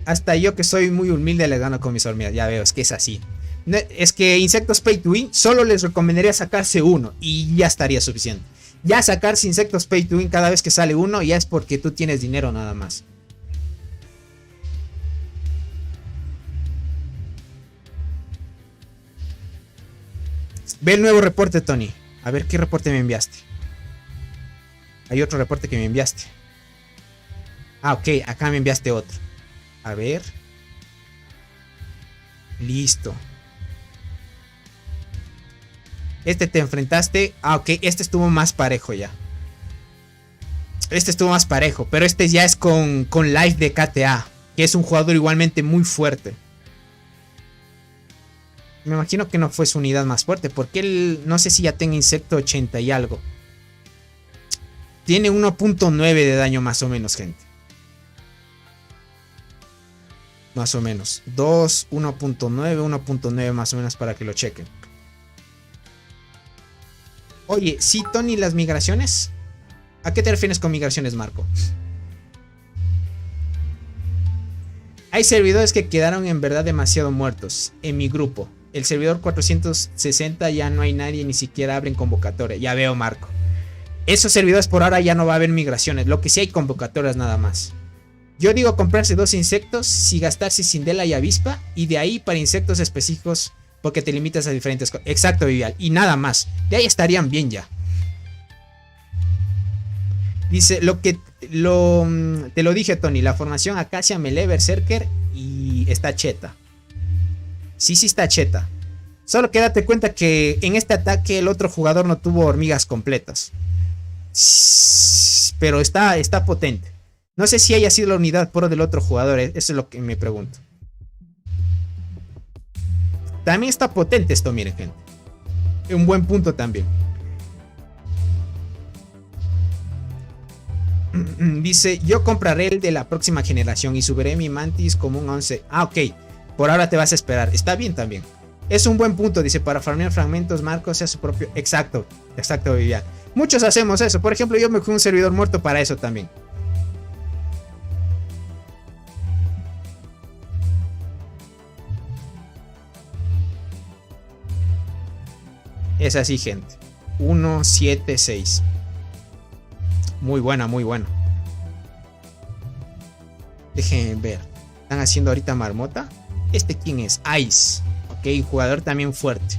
Hasta yo que soy muy humilde le gano con mis hormigas. Ya veo, es que es así. Es que insectos pay to win solo les recomendaría sacarse uno y ya estaría suficiente. Ya sacarse insectos pay to win cada vez que sale uno ya es porque tú tienes dinero nada más. Ve el nuevo reporte, Tony. A ver qué reporte me enviaste. Hay otro reporte que me enviaste. Ah, ok, acá me enviaste otro. A ver. Listo. Este te enfrentaste. Ah, ok, este estuvo más parejo ya. Este estuvo más parejo. Pero este ya es con Life de KTA, que es un jugador igualmente muy fuerte. Me imagino que no fue su unidad más fuerte, porque él no sé si ya tenga insecto 80 y algo. Tiene 1.9 de daño más o menos, gente. Más o menos. 2, 1.9, 1.9 más o menos para que lo chequen. Oye, sí, Tony, las migraciones. ¿A qué te refieres con migraciones, Marco? Hay servidores que quedaron en verdad demasiado muertos en mi grupo. el servidor 460 ya no hay nadie, ni siquiera abren convocatoria. Ya veo, Marco. Esos servidores por ahora ya no va a haber migraciones. Lo que sí hay convocatorias nada más. Yo digo comprarse 2 insectos y gastarse Cindela y avispa. Y de ahí para insectos específicos, porque te limitas a diferentes cosas. Exacto, Vivial. Y nada más. De ahí estarían bien ya. Dice, te lo dije, Tony. La formación Acacia, Melee, Berserker y está cheta. Sí está cheta. Solo que date cuenta que en este ataque el otro jugador no tuvo hormigas completas. Pero está potente. No sé si haya sido la unidad pro del otro jugador. Eso es lo que me pregunto. También está potente esto, miren, gente. Un buen punto también. Dice, yo compraré el de la próxima generación y subiré mi mantis como un 11. Ah, ok. Por ahora te vas a esperar. Está bien también. Es un buen punto, dice, para farmear fragmentos, Marcos sea su propio... Exacto, Vivian. Muchos hacemos eso. Por ejemplo, yo me fui a un servidor muerto para eso también. Es así, gente. 1, 7, 6. Muy buena, muy buena. Déjenme ver. ¿Están haciendo ahorita marmota? ¿Este quién es? Ice. Ok, jugador también fuerte.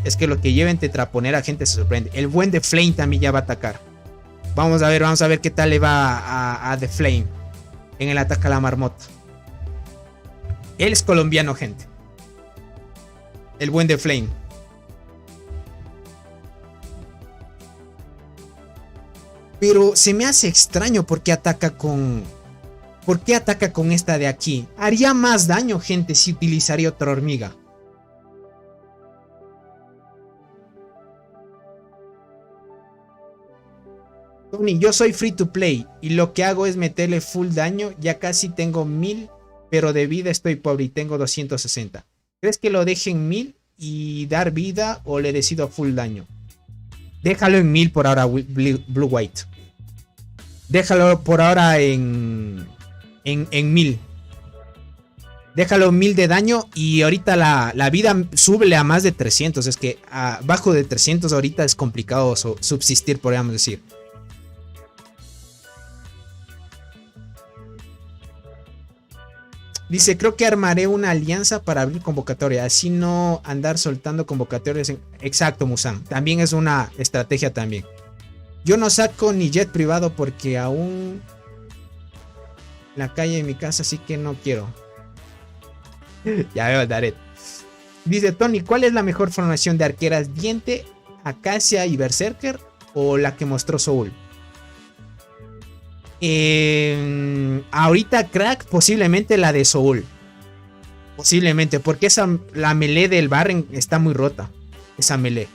Es que lo que lleven tetraponer a gente se sorprende. El buen The Flame también ya va a atacar. Vamos a ver qué tal le va a The Flame en el ataque a la marmota. Él es colombiano, gente. El buen The Flame. Pero se me hace extraño porque ataca con... ¿Por qué ataca con esta de aquí? Haría más daño, gente, si utilizaría otra hormiga. Tony, yo soy free to play y lo que hago es meterle full daño. Ya casi tengo 1000, pero de vida estoy pobre y tengo 260. ¿Crees que lo deje en 1000 y dar vida o le decido full daño? Déjalo en 1000 por ahora, Blue White. Déjalo por ahora en 1000. Déjalo 1000 de daño y ahorita la vida súbele a más de 300. Es que abajo de 300 ahorita es complicado subsistir, podríamos decir. Dice, creo que armaré una alianza para abrir convocatoria. Así no andar soltando convocatorias. Exacto, Musan. También es una estrategia también. Yo no saco ni jet privado porque aún la calle de mi casa, así que no quiero. Ya veo, Daret. Dice Tony, ¿cuál es la mejor formación de arqueras? ¿Diente, Acacia y Berserker o la que mostró Soul? Ahorita, crack, posiblemente la de Soul. Posiblemente, porque la melee del Barren está muy rota. Esa melee.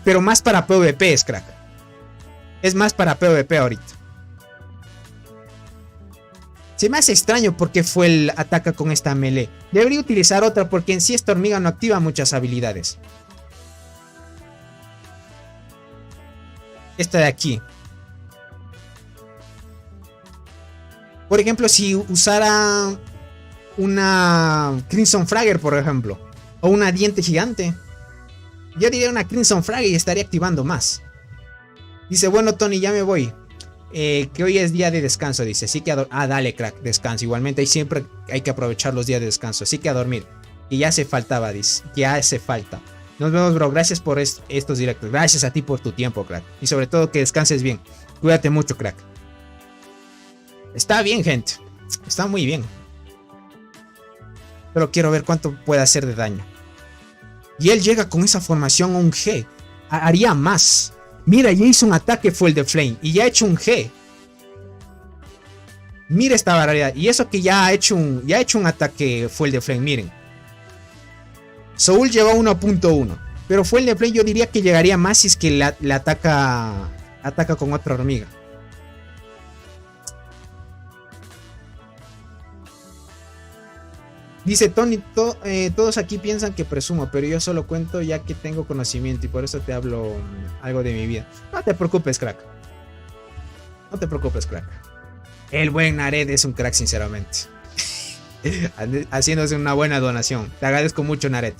Pero más para PvP es, crack. Es más para PvP ahorita. Se me hace extraño porque fue el ataca con esta melee. Debería utilizar otra porque en sí esta hormiga no activa muchas habilidades. Esta de aquí. Por ejemplo, si usara una Crimson Fragger, por ejemplo, o una diente gigante, yo diría una Crimson Fragger y estaría activando más. Dice, bueno, Tony, ya me voy. Que hoy es día de descanso, dice. Así que dale, crack, descanso. Igualmente, ahí siempre hay que aprovechar los días de descanso. Así que a dormir. Y ya hace faltaba, dice. Ya hace falta. Nos vemos, bro. Gracias por estos directos. Gracias a ti por tu tiempo, crack. Y sobre todo que descanses bien. Cuídate mucho, crack. Está bien, gente. Está muy bien. Pero quiero ver cuánto puede hacer de daño. Y él llega con esa formación a un G. Haría más. Mira, ya hizo un ataque full de Flame. Y ya ha hecho un G. Mira esta barbaridad. Y eso que ya ha hecho un ataque full de Flame. Miren. Soul llegó a 1.1. Pero full de Flame yo diría que llegaría más si es que le ataca con otra hormiga. Dice Tony, todos aquí piensan que presumo, pero yo solo cuento ya que tengo conocimiento y por eso te hablo algo de mi vida. No te preocupes, crack. No te preocupes, crack. El buen Nared es un crack, sinceramente. Haciéndose una buena donación. Te agradezco mucho, Naret.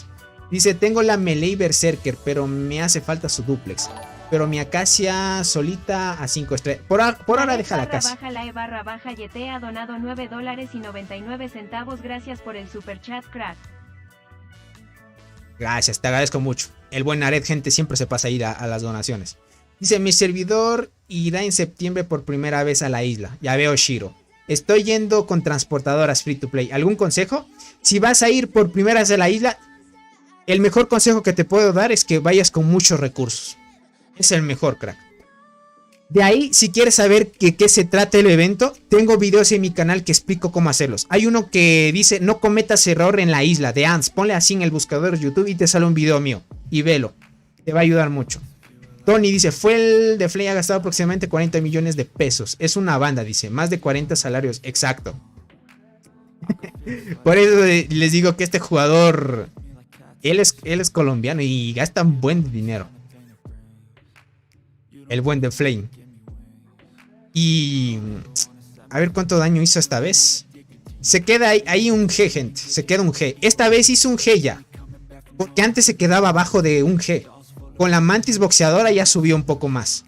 Dice, tengo la Melee Berserker, pero me hace falta su duplex. Pero mi Acacia solita a 5 estrellas. Por ahora deja la Acacia. Baja la barra baja Yete ha donado $9.99. Gracias por el super chat, crack. Gracias, te agradezco mucho. El buen Naret, gente, siempre se pasa a ir a las donaciones. Dice, mi servidor irá en septiembre por primera vez a la isla. Ya veo, Shiro. Estoy yendo con transportadoras free to play. ¿Algún consejo? Si vas a ir por primera vez a la isla, el mejor consejo que te puedo dar es que vayas con muchos recursos. Es el mejor, crack. De ahí, si quieres saber qué se trata el evento, tengo videos en mi canal que explico cómo hacerlos. Hay uno que dice, no cometas error en la isla de Ants. Ponle así en el buscador de YouTube y te sale un video mío. Y velo. Te va a ayudar mucho. Tony dice, fue el de Flay, ha gastado aproximadamente 40 millones de pesos. Es una banda, dice, más de 40 salarios. Exacto. Por eso les digo que este jugador, él es colombiano y gasta un buen dinero. El buen de Flame. Y a ver cuánto daño hizo esta vez. Se queda ahí un G, gente. Se queda un G. Esta vez hizo un G ya. Porque antes se quedaba abajo de un G. Con la mantis boxeadora ya subió un poco más.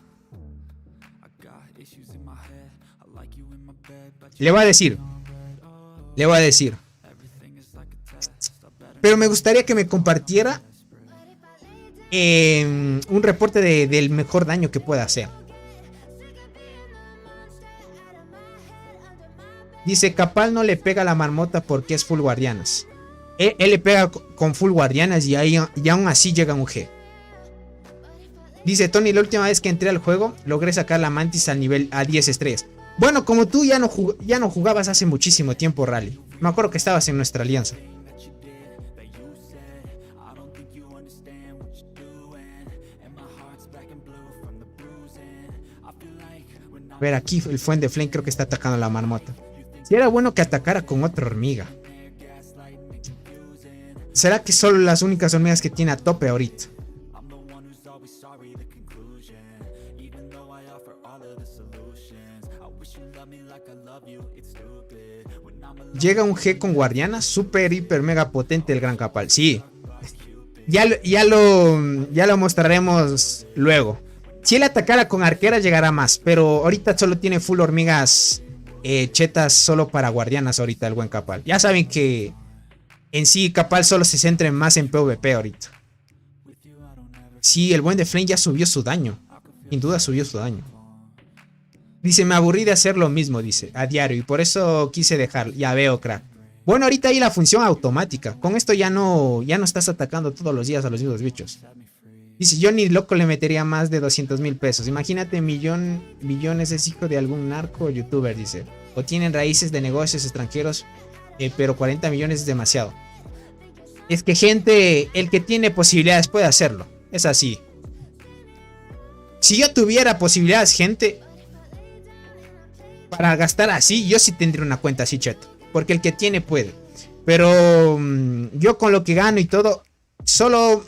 Le voy a decir. Pero me gustaría que me compartiera un reporte del mejor daño que pueda hacer. Dice, Capal no le pega a la marmota porque es full guardianas. Él le pega con full guardianas y aún así llega un G. Dice Tony, la última vez que entré al juego logré sacar la mantis al nivel a 10 estrellas. Bueno, como tú ya no jugabas hace muchísimo tiempo Rally. Me acuerdo que estabas en nuestra alianza. A ver, aquí el Fuente de Flame creo que está atacando a la marmota. Si era bueno que atacara con otra hormiga. ¿Será que solo las únicas hormigas que tiene a tope ahorita? Llega un G con guardiana, super, hiper, mega potente el Gran Capal. Sí. Ya lo mostraremos luego. Si él atacara con arqueras llegará más. Pero ahorita solo tiene full hormigas chetas solo para guardianas ahorita el buen Capal. Ya saben que en sí Capal solo se centra más en PvP ahorita. Sí, el buen de Flame ya subió su daño. Sin duda subió su daño. Dice, me aburrí de hacer lo mismo, dice, a diario. Y por eso quise dejar. Ya veo, crack. Bueno, ahorita hay la función automática. Con esto ya no estás atacando todos los días a los mismos bichos. Dice, yo ni loco le metería más de 200,000 pesos. Imagínate, millones es hijo de algún narco o youtuber, dice. O tienen raíces de negocios extranjeros, pero 40 millones es demasiado. Es que gente, el que tiene posibilidades puede hacerlo. Es así. Si yo tuviera posibilidades, gente, para gastar así, yo sí tendría una cuenta así, cheto. Porque el que tiene puede. Pero yo con lo que gano y todo, solo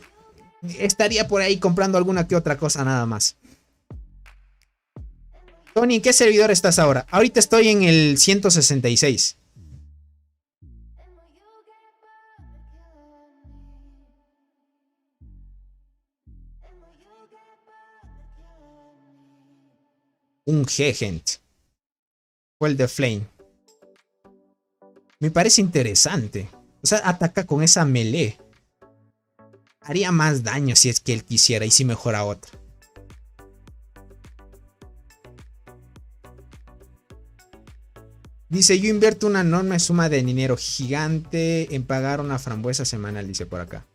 estaría por ahí comprando alguna que otra cosa nada más. Tony, ¿en qué servidor estás ahora? Ahorita estoy en el 166. Un G, gente. Fue el de Flame. Me parece interesante. O sea, ataca con esa melee. Haría más daño si es que él quisiera y si mejora otra. Dice, yo invierto una enorme suma de dinero gigante en pagar una frambuesa semanal, dice por acá.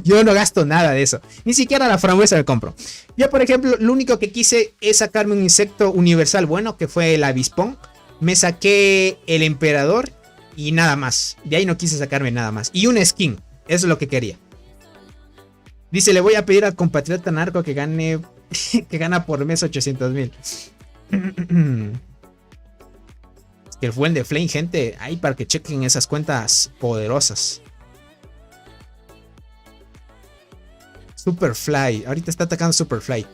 Yo no gasto nada de eso. Ni siquiera la frambuesa me compro. Yo, por ejemplo, lo único que quise es sacarme un insecto universal bueno, que fue el avispón. Me saqué el emperador y nada más. De ahí no quise sacarme nada más. Y un skin. Eso es lo que quería. Dice, le voy a pedir al compatriota narco que gane que gana por mes 800,000. Es que el buen de Flame, gente, ahí para que chequen esas cuentas poderosas. Superfly, ahorita está atacando Superfly.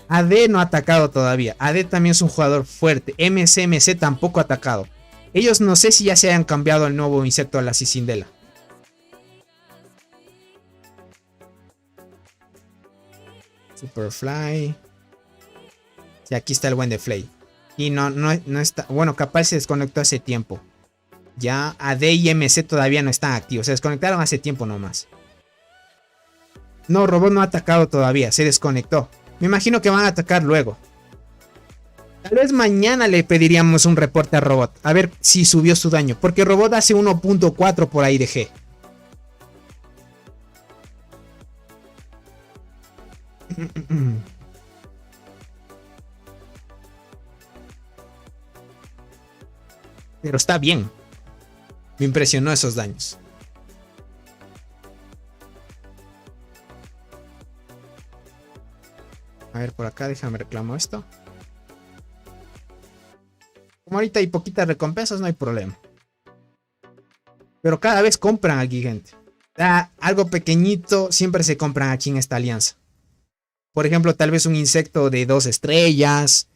AD no ha atacado todavía. AD también es un jugador fuerte. MCMC tampoco ha atacado. Ellos no sé si ya se hayan cambiado el nuevo insecto a la cicindela. Superfly. Y aquí está el buen de Flay. Y no está. Bueno, capaz se desconectó hace tiempo. Ya AD y MC todavía no están activos. Se desconectaron hace tiempo nomás. No, Robot no ha atacado todavía. Se desconectó. Me imagino que van a atacar luego. Tal vez mañana le pediríamos un reporte a Robot. A ver si subió su daño. Porque Robot hace 1.4 por ahí de G. Pero está bien. Me impresionó esos daños. A ver, por acá, déjame reclamo esto. Como ahorita hay poquitas recompensas, no hay problema. Pero cada vez compran aquí, gente. Algo pequeñito siempre se compran aquí en esta alianza. Por ejemplo, tal vez un insecto de 2 estrellas.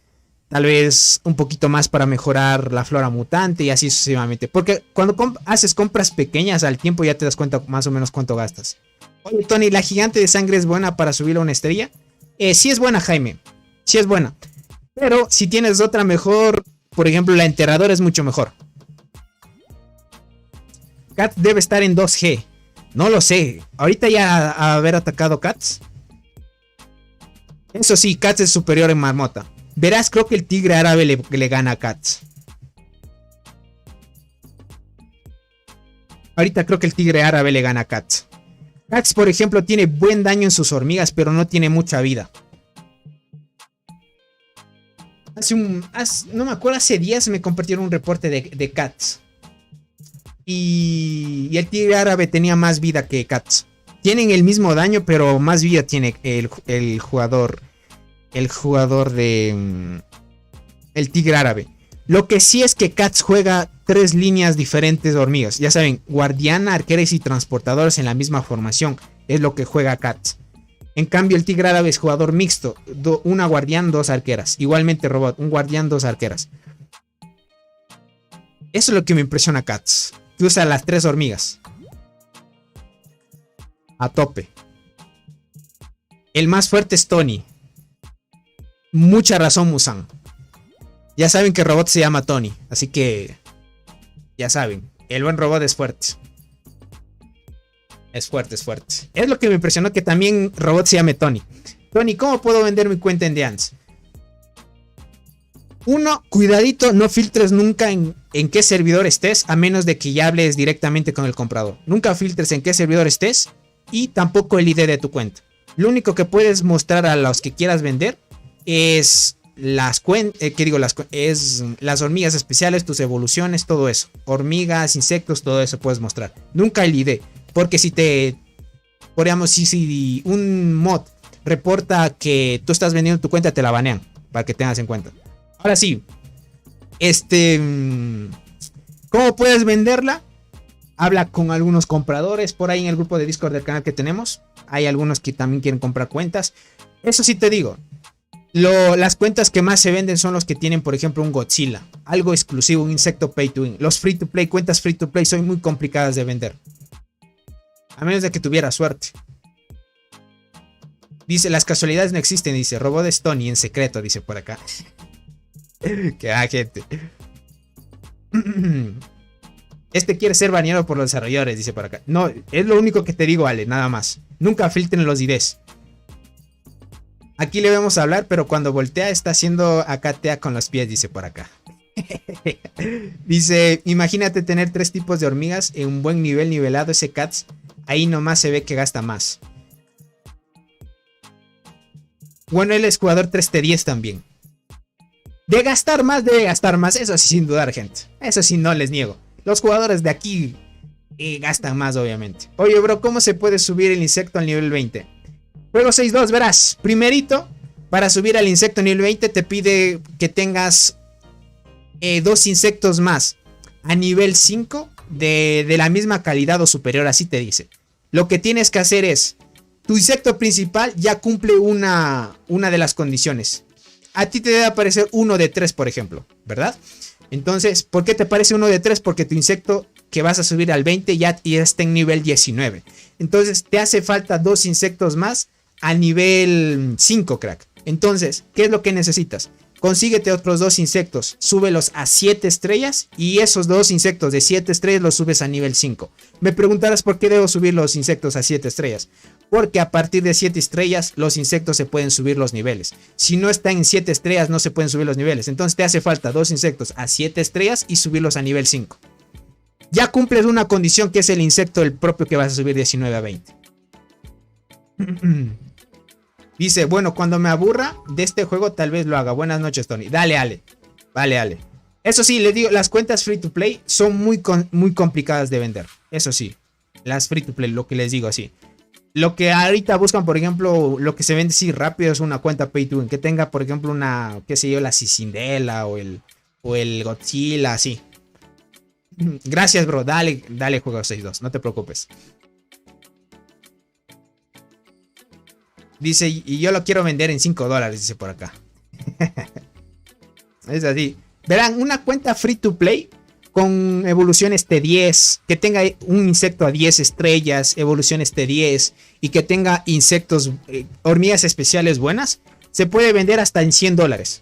Tal vez un poquito más para mejorar la flora mutante y así sucesivamente. Porque cuando haces compras pequeñas al tiempo ya te das cuenta más o menos cuánto gastas. Oye, Tony, ¿la gigante de sangre es buena para subir a una estrella? Sí es buena, Jaime. Sí es buena. Pero si tienes otra mejor, por ejemplo, la enterradora es mucho mejor. Cat debe estar en 2G. No lo sé. Ahorita ya haber atacado Cats. Eso sí, Cats es superior en marmota. Verás, creo que el tigre árabe le gana a Cats. Ahorita creo que el tigre árabe le gana a Cats. Cats, por ejemplo, tiene buen daño en sus hormigas, pero no tiene mucha vida. No me acuerdo, hace días me compartieron un reporte de Cats. Y el tigre árabe tenía más vida que Cats. Tienen el mismo daño, pero más vida tiene el jugador. El jugador de el tigre árabe. Lo que sí es que Cats juega 3 líneas diferentes de hormigas. Ya saben, guardiana, arqueras y transportadores en la misma formación. Es lo que juega Cats. En cambio, el tigre árabe es jugador mixto. Una guardián, 2 arqueras. Igualmente Robot, un guardián, 2 arqueras. Eso es lo que me impresiona a Cats. Que usa las 3 hormigas. A tope. El más fuerte es Tony. Mucha razón, Musan. Ya saben que Robot se llama Tony. Así que ya saben, el buen Robot es fuerte. Es fuerte, es fuerte. Es lo que me impresionó, que también Robot se llame Tony. Tony, ¿cómo puedo vender mi cuenta en Deance? Uno, cuidadito, no filtres nunca en qué servidor estés, a menos de que ya hables directamente con el comprador. Nunca filtres en qué servidor estés y tampoco el ID de tu cuenta. Lo único que puedes mostrar a los que quieras vender es las hormigas especiales, tus evoluciones, todo eso. Hormigas, insectos, todo eso puedes mostrar. Nunca el ID, porque si si un mod reporta que tú estás vendiendo tu cuenta, te la banean, para que tengas en cuenta. Ahora sí, ¿cómo puedes venderla? Habla con algunos compradores por ahí en el grupo de Discord del canal que tenemos. Hay algunos que también quieren comprar cuentas. Eso sí te digo. Las cuentas que más se venden son los que tienen, por ejemplo, un Godzilla, algo exclusivo, un insecto pay to win. Los free to play, cuentas free to play son muy complicadas de vender, a menos de que tuviera suerte. Dice, las casualidades no existen, dice Robot Stony en secreto, dice por acá. Que gente. Quiere ser baneado por los desarrolladores, dice por acá. No, es lo único que te digo, Ale, nada más. Nunca filtren los IDs. Aquí le vamos a hablar, pero cuando voltea está haciendo acatea con los pies, dice por acá. Dice, imagínate tener 3 tipos de hormigas en un buen nivel nivelado, ese Cats, ahí nomás se ve que gasta más. Bueno, él es jugador 3T10 también. De gastar más, debe gastar más, eso sí, sin dudar, gente. Eso sí, no les niego. Los jugadores de aquí gastan más, obviamente. Oye, bro, ¿cómo se puede subir el insecto al nivel 20? Juego 6.2, verás. Primerito, para subir al insecto nivel 20 te pide que tengas 2 insectos más a nivel 5 de la misma calidad o superior, así te dice. Lo que tienes que hacer es, tu insecto principal ya cumple una de las condiciones. A ti te debe aparecer uno de 3, por ejemplo, ¿verdad? Entonces, ¿por qué te parece uno de 3? Porque tu insecto que vas a subir al 20 ya está en nivel 19. Entonces, te hace falta 2 insectos más a nivel 5, crack. Entonces, ¿qué es lo que necesitas? Consíguete otros 2 insectos, súbelos a 7 estrellas y esos 2 insectos de 7 estrellas los subes a nivel 5. Me preguntarás por qué debo subir los insectos a 7 estrellas. Porque a partir de 7 estrellas los insectos se pueden subir los niveles. Si no están en 7 estrellas no se pueden subir los niveles. Entonces te hace falta 2 insectos a 7 estrellas y subirlos a nivel 5. Ya cumples una condición que es el insecto el propio que vas a subir 19 a 20. Dice, bueno, cuando me aburra de este juego tal vez lo haga. Buenas noches, Tony. Dale, Ale. Vale, Ale. Eso sí, les digo, las cuentas free to play son muy complicadas de vender. Eso sí, las free to play, lo que les digo así. Lo que ahorita buscan, por ejemplo, lo que se vende así rápido es una cuenta pay to win. Que tenga, por ejemplo, una, qué sé yo, la Cicindela o el Godzilla, así. Gracias, bro. Dale, juego 6-2. No te preocupes. Dice, y yo lo quiero vender en $5, dice por acá. Es así. Verán, una cuenta free to play con evoluciones T10, que tenga un insecto a 10 estrellas, evoluciones T10 y que tenga insectos, hormigas especiales buenas, se puede vender hasta en $100.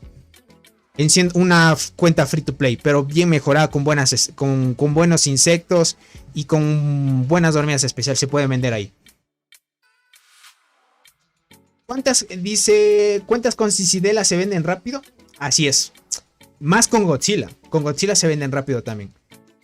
Una cuenta free to play, pero bien mejorada con buenos insectos y con buenas hormigas especiales, se puede vender ahí. ¿Cuántas con Cicindela se venden rápido? Así es. Más con Godzilla. Con Godzilla se venden rápido también.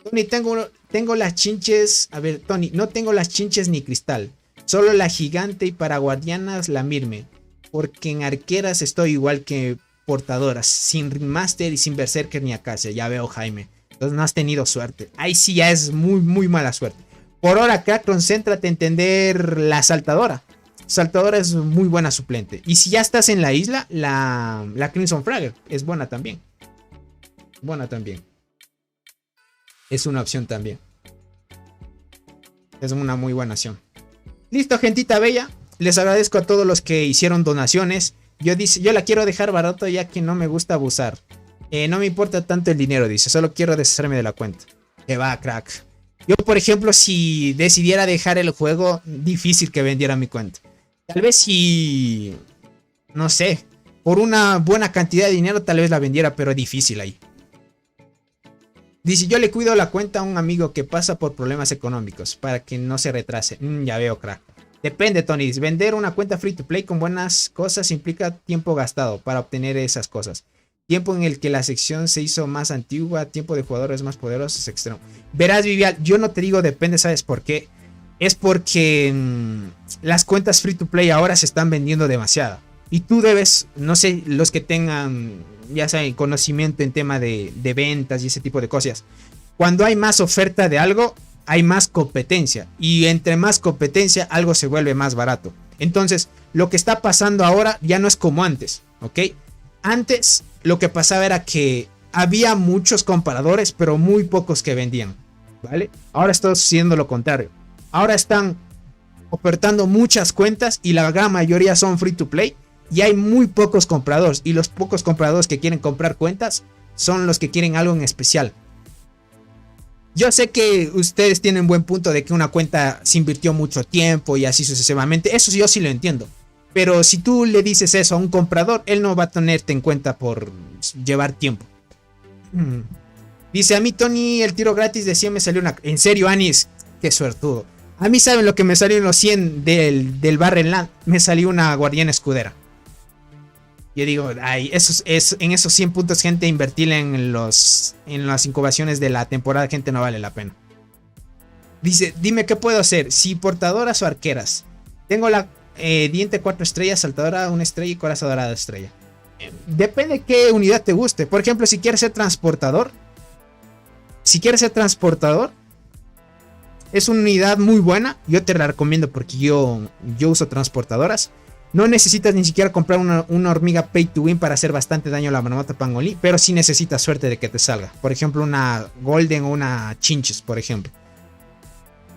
Tony, tengo las chinches. A ver, Tony, no tengo las chinches ni cristal. Solo la gigante y para guardianas la Mirme. Porque en arqueras estoy igual que portadoras. Sin Ringmaster y sin Berserker ni Acacia. Ya veo, Jaime. Entonces no has tenido suerte. Ahí sí ya es muy, muy mala suerte. Por ahora, acá concéntrate en entender la saltadora. Saltadora es muy buena suplente. Y si ya estás en la isla, la Crimson Fragger es buena también. Buena también. Es una opción también. Es una muy buena opción. Listo, gentita bella. Les agradezco a todos los que hicieron donaciones. Yo la quiero dejar barato ya que no me gusta abusar. No me importa tanto el dinero, dice. Solo quiero deshacerme de la cuenta. Que va, crack. Yo, por ejemplo, si decidiera dejar el juego, difícil que vendiera mi cuenta. Tal vez si, no sé, por una buena cantidad de dinero tal vez la vendiera, pero difícil ahí. Dice, yo le cuido la cuenta a un amigo que pasa por problemas económicos para que no se retrase. Ya veo, crack. Depende, Tony. Vender una cuenta free to play con buenas cosas implica tiempo gastado para obtener esas cosas. Tiempo en el que la sección se hizo más antigua, tiempo de jugadores más poderosos, extremo. Verás, Vivial, yo no te digo depende, ¿sabes por qué? Es porque las cuentas free to play ahora se están vendiendo demasiado. Y tú debes, no sé, los que tengan, ya saben, conocimiento en tema de ventas y ese tipo de cosas. Cuando hay más oferta de algo, hay más competencia. Y entre más competencia, algo se vuelve más barato. Entonces, lo que está pasando ahora ya no es como antes, ¿ok? Antes, lo que pasaba era que había muchos compradores, pero muy pocos que vendían, ¿vale? Ahora está sucediendo lo contrario. Ahora están ofertando muchas cuentas y la gran mayoría son free to play y hay muy pocos compradores, y los pocos compradores que quieren comprar cuentas son los que quieren algo en especial. Yo sé que ustedes tienen buen punto de que una cuenta se invirtió mucho tiempo y así sucesivamente, eso yo sí lo entiendo, pero si tú le dices eso a un comprador, él no va a tenerte en cuenta por llevar tiempo. Dice, a mí Tony el tiro gratis de 100 me salió una... En serio, Anis, qué suertudo. A mí, ¿saben lo que me salió en los 100 del Barrenland? Me salió una guardiana escudera. Yo digo, ay, en esos 100 puntos, gente, invertirle en las incubaciones de la temporada, gente, no vale la pena. Dice, dime qué puedo hacer, si portadoras o arqueras. Tengo la diente 4 estrellas, saltadora 1 estrella y coraza dorada estrella. Depende qué unidad te guste. Por ejemplo, si quieres ser transportador. Es una unidad muy buena. Yo te la recomiendo porque yo uso transportadoras. No necesitas ni siquiera comprar una hormiga pay to win para hacer bastante daño a la marmota pangolí. Pero sí necesitas suerte de que te salga. Por ejemplo, una golden o una chinches, por ejemplo.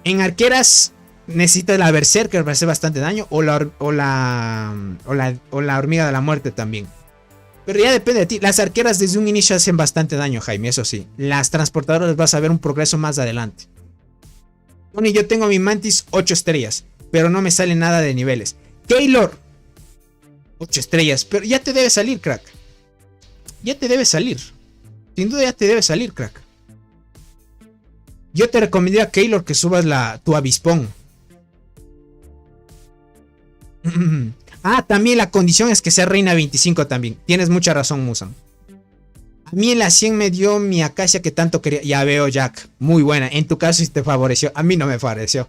En arqueras necesitas la berserker para hacer bastante daño. O la hormiga de la muerte también. Pero ya depende de ti. Las arqueras desde un inicio hacen bastante daño, Jaime, eso sí. Las transportadoras vas a ver un progreso más adelante. Bueno, y yo tengo mi Mantis 8 estrellas, pero no me sale nada de niveles. Keylor, 8 estrellas, pero ya te debe salir, crack. Ya te debe salir. Sin duda ya te debe salir, crack. Yo te recomendaría a Keylor que subas tu avispón. También la condición es que sea reina 25 también. Tienes mucha razón, Musan. A mí en la 100 me dio mi acacia que tanto quería. Ya veo, Jack. Muy buena. En tu caso sí te favoreció. A mí no me favoreció.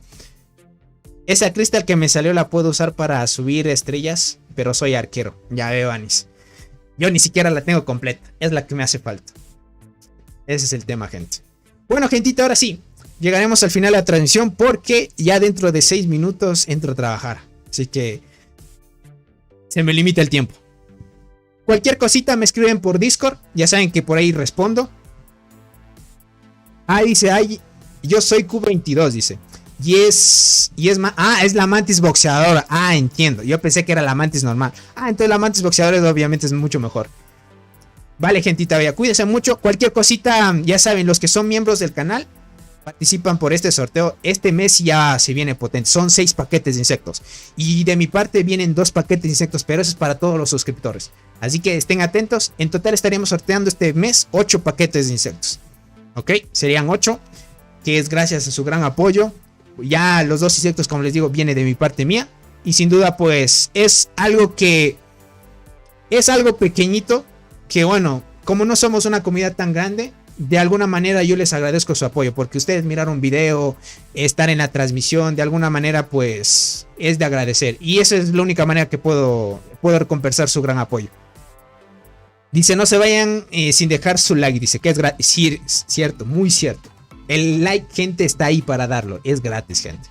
Esa cristal que me salió la puedo usar para subir estrellas, pero soy arquero. Ya veo, Anis. Yo ni siquiera la tengo completa. Es la que me hace falta. Ese es el tema, gente. Bueno, gentita, ahora sí. Llegaremos al final de la transmisión porque ya dentro de 6 minutos entro a trabajar. Así que se me limita el tiempo. Cualquier cosita me escriben por Discord. Ya saben que por ahí respondo. Dice, yo soy Q22, dice. Es la mantis boxeadora. Entiendo. Yo pensé que era la mantis normal. Entonces la mantis boxeadora obviamente es mucho mejor. Vale, gentita bella, cuídense mucho. Cualquier cosita, ya saben, los que son miembros del canal participan por este sorteo. Este mes ya se viene potente. Son 6 paquetes de insectos. Y de mi parte vienen 2 paquetes de insectos, pero eso es para todos los suscriptores. Así que estén atentos. En total estaríamos sorteando este mes 8 paquetes de insectos. Ok, serían 8, que es gracias a su gran apoyo. Ya los 2 insectos, como les digo, viene de mi parte mía. Y sin duda, pues, es algo pequeñito. Que bueno, como no somos una comunidad tan grande, de alguna manera yo les agradezco su apoyo. Porque ustedes miraron un video, estar en la transmisión, de alguna manera pues es de agradecer. Y esa es la única manera que puedo recompensar su gran apoyo. Dice, no se vayan sin dejar su like. Dice que es gratis. Sí, cierto, muy cierto. El like, gente, está ahí para darlo. Es gratis, gente.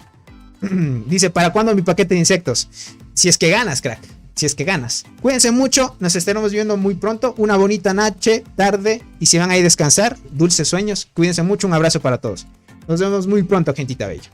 Dice, ¿para cuándo mi paquete de insectos? Si es que ganas, crack. Si es que ganas. Cuídense mucho. Nos estaremos viendo muy pronto. Una bonita noche, tarde. Y si van a ir a descansar, dulces sueños. Cuídense mucho. Un abrazo para todos. Nos vemos muy pronto, gentita bella.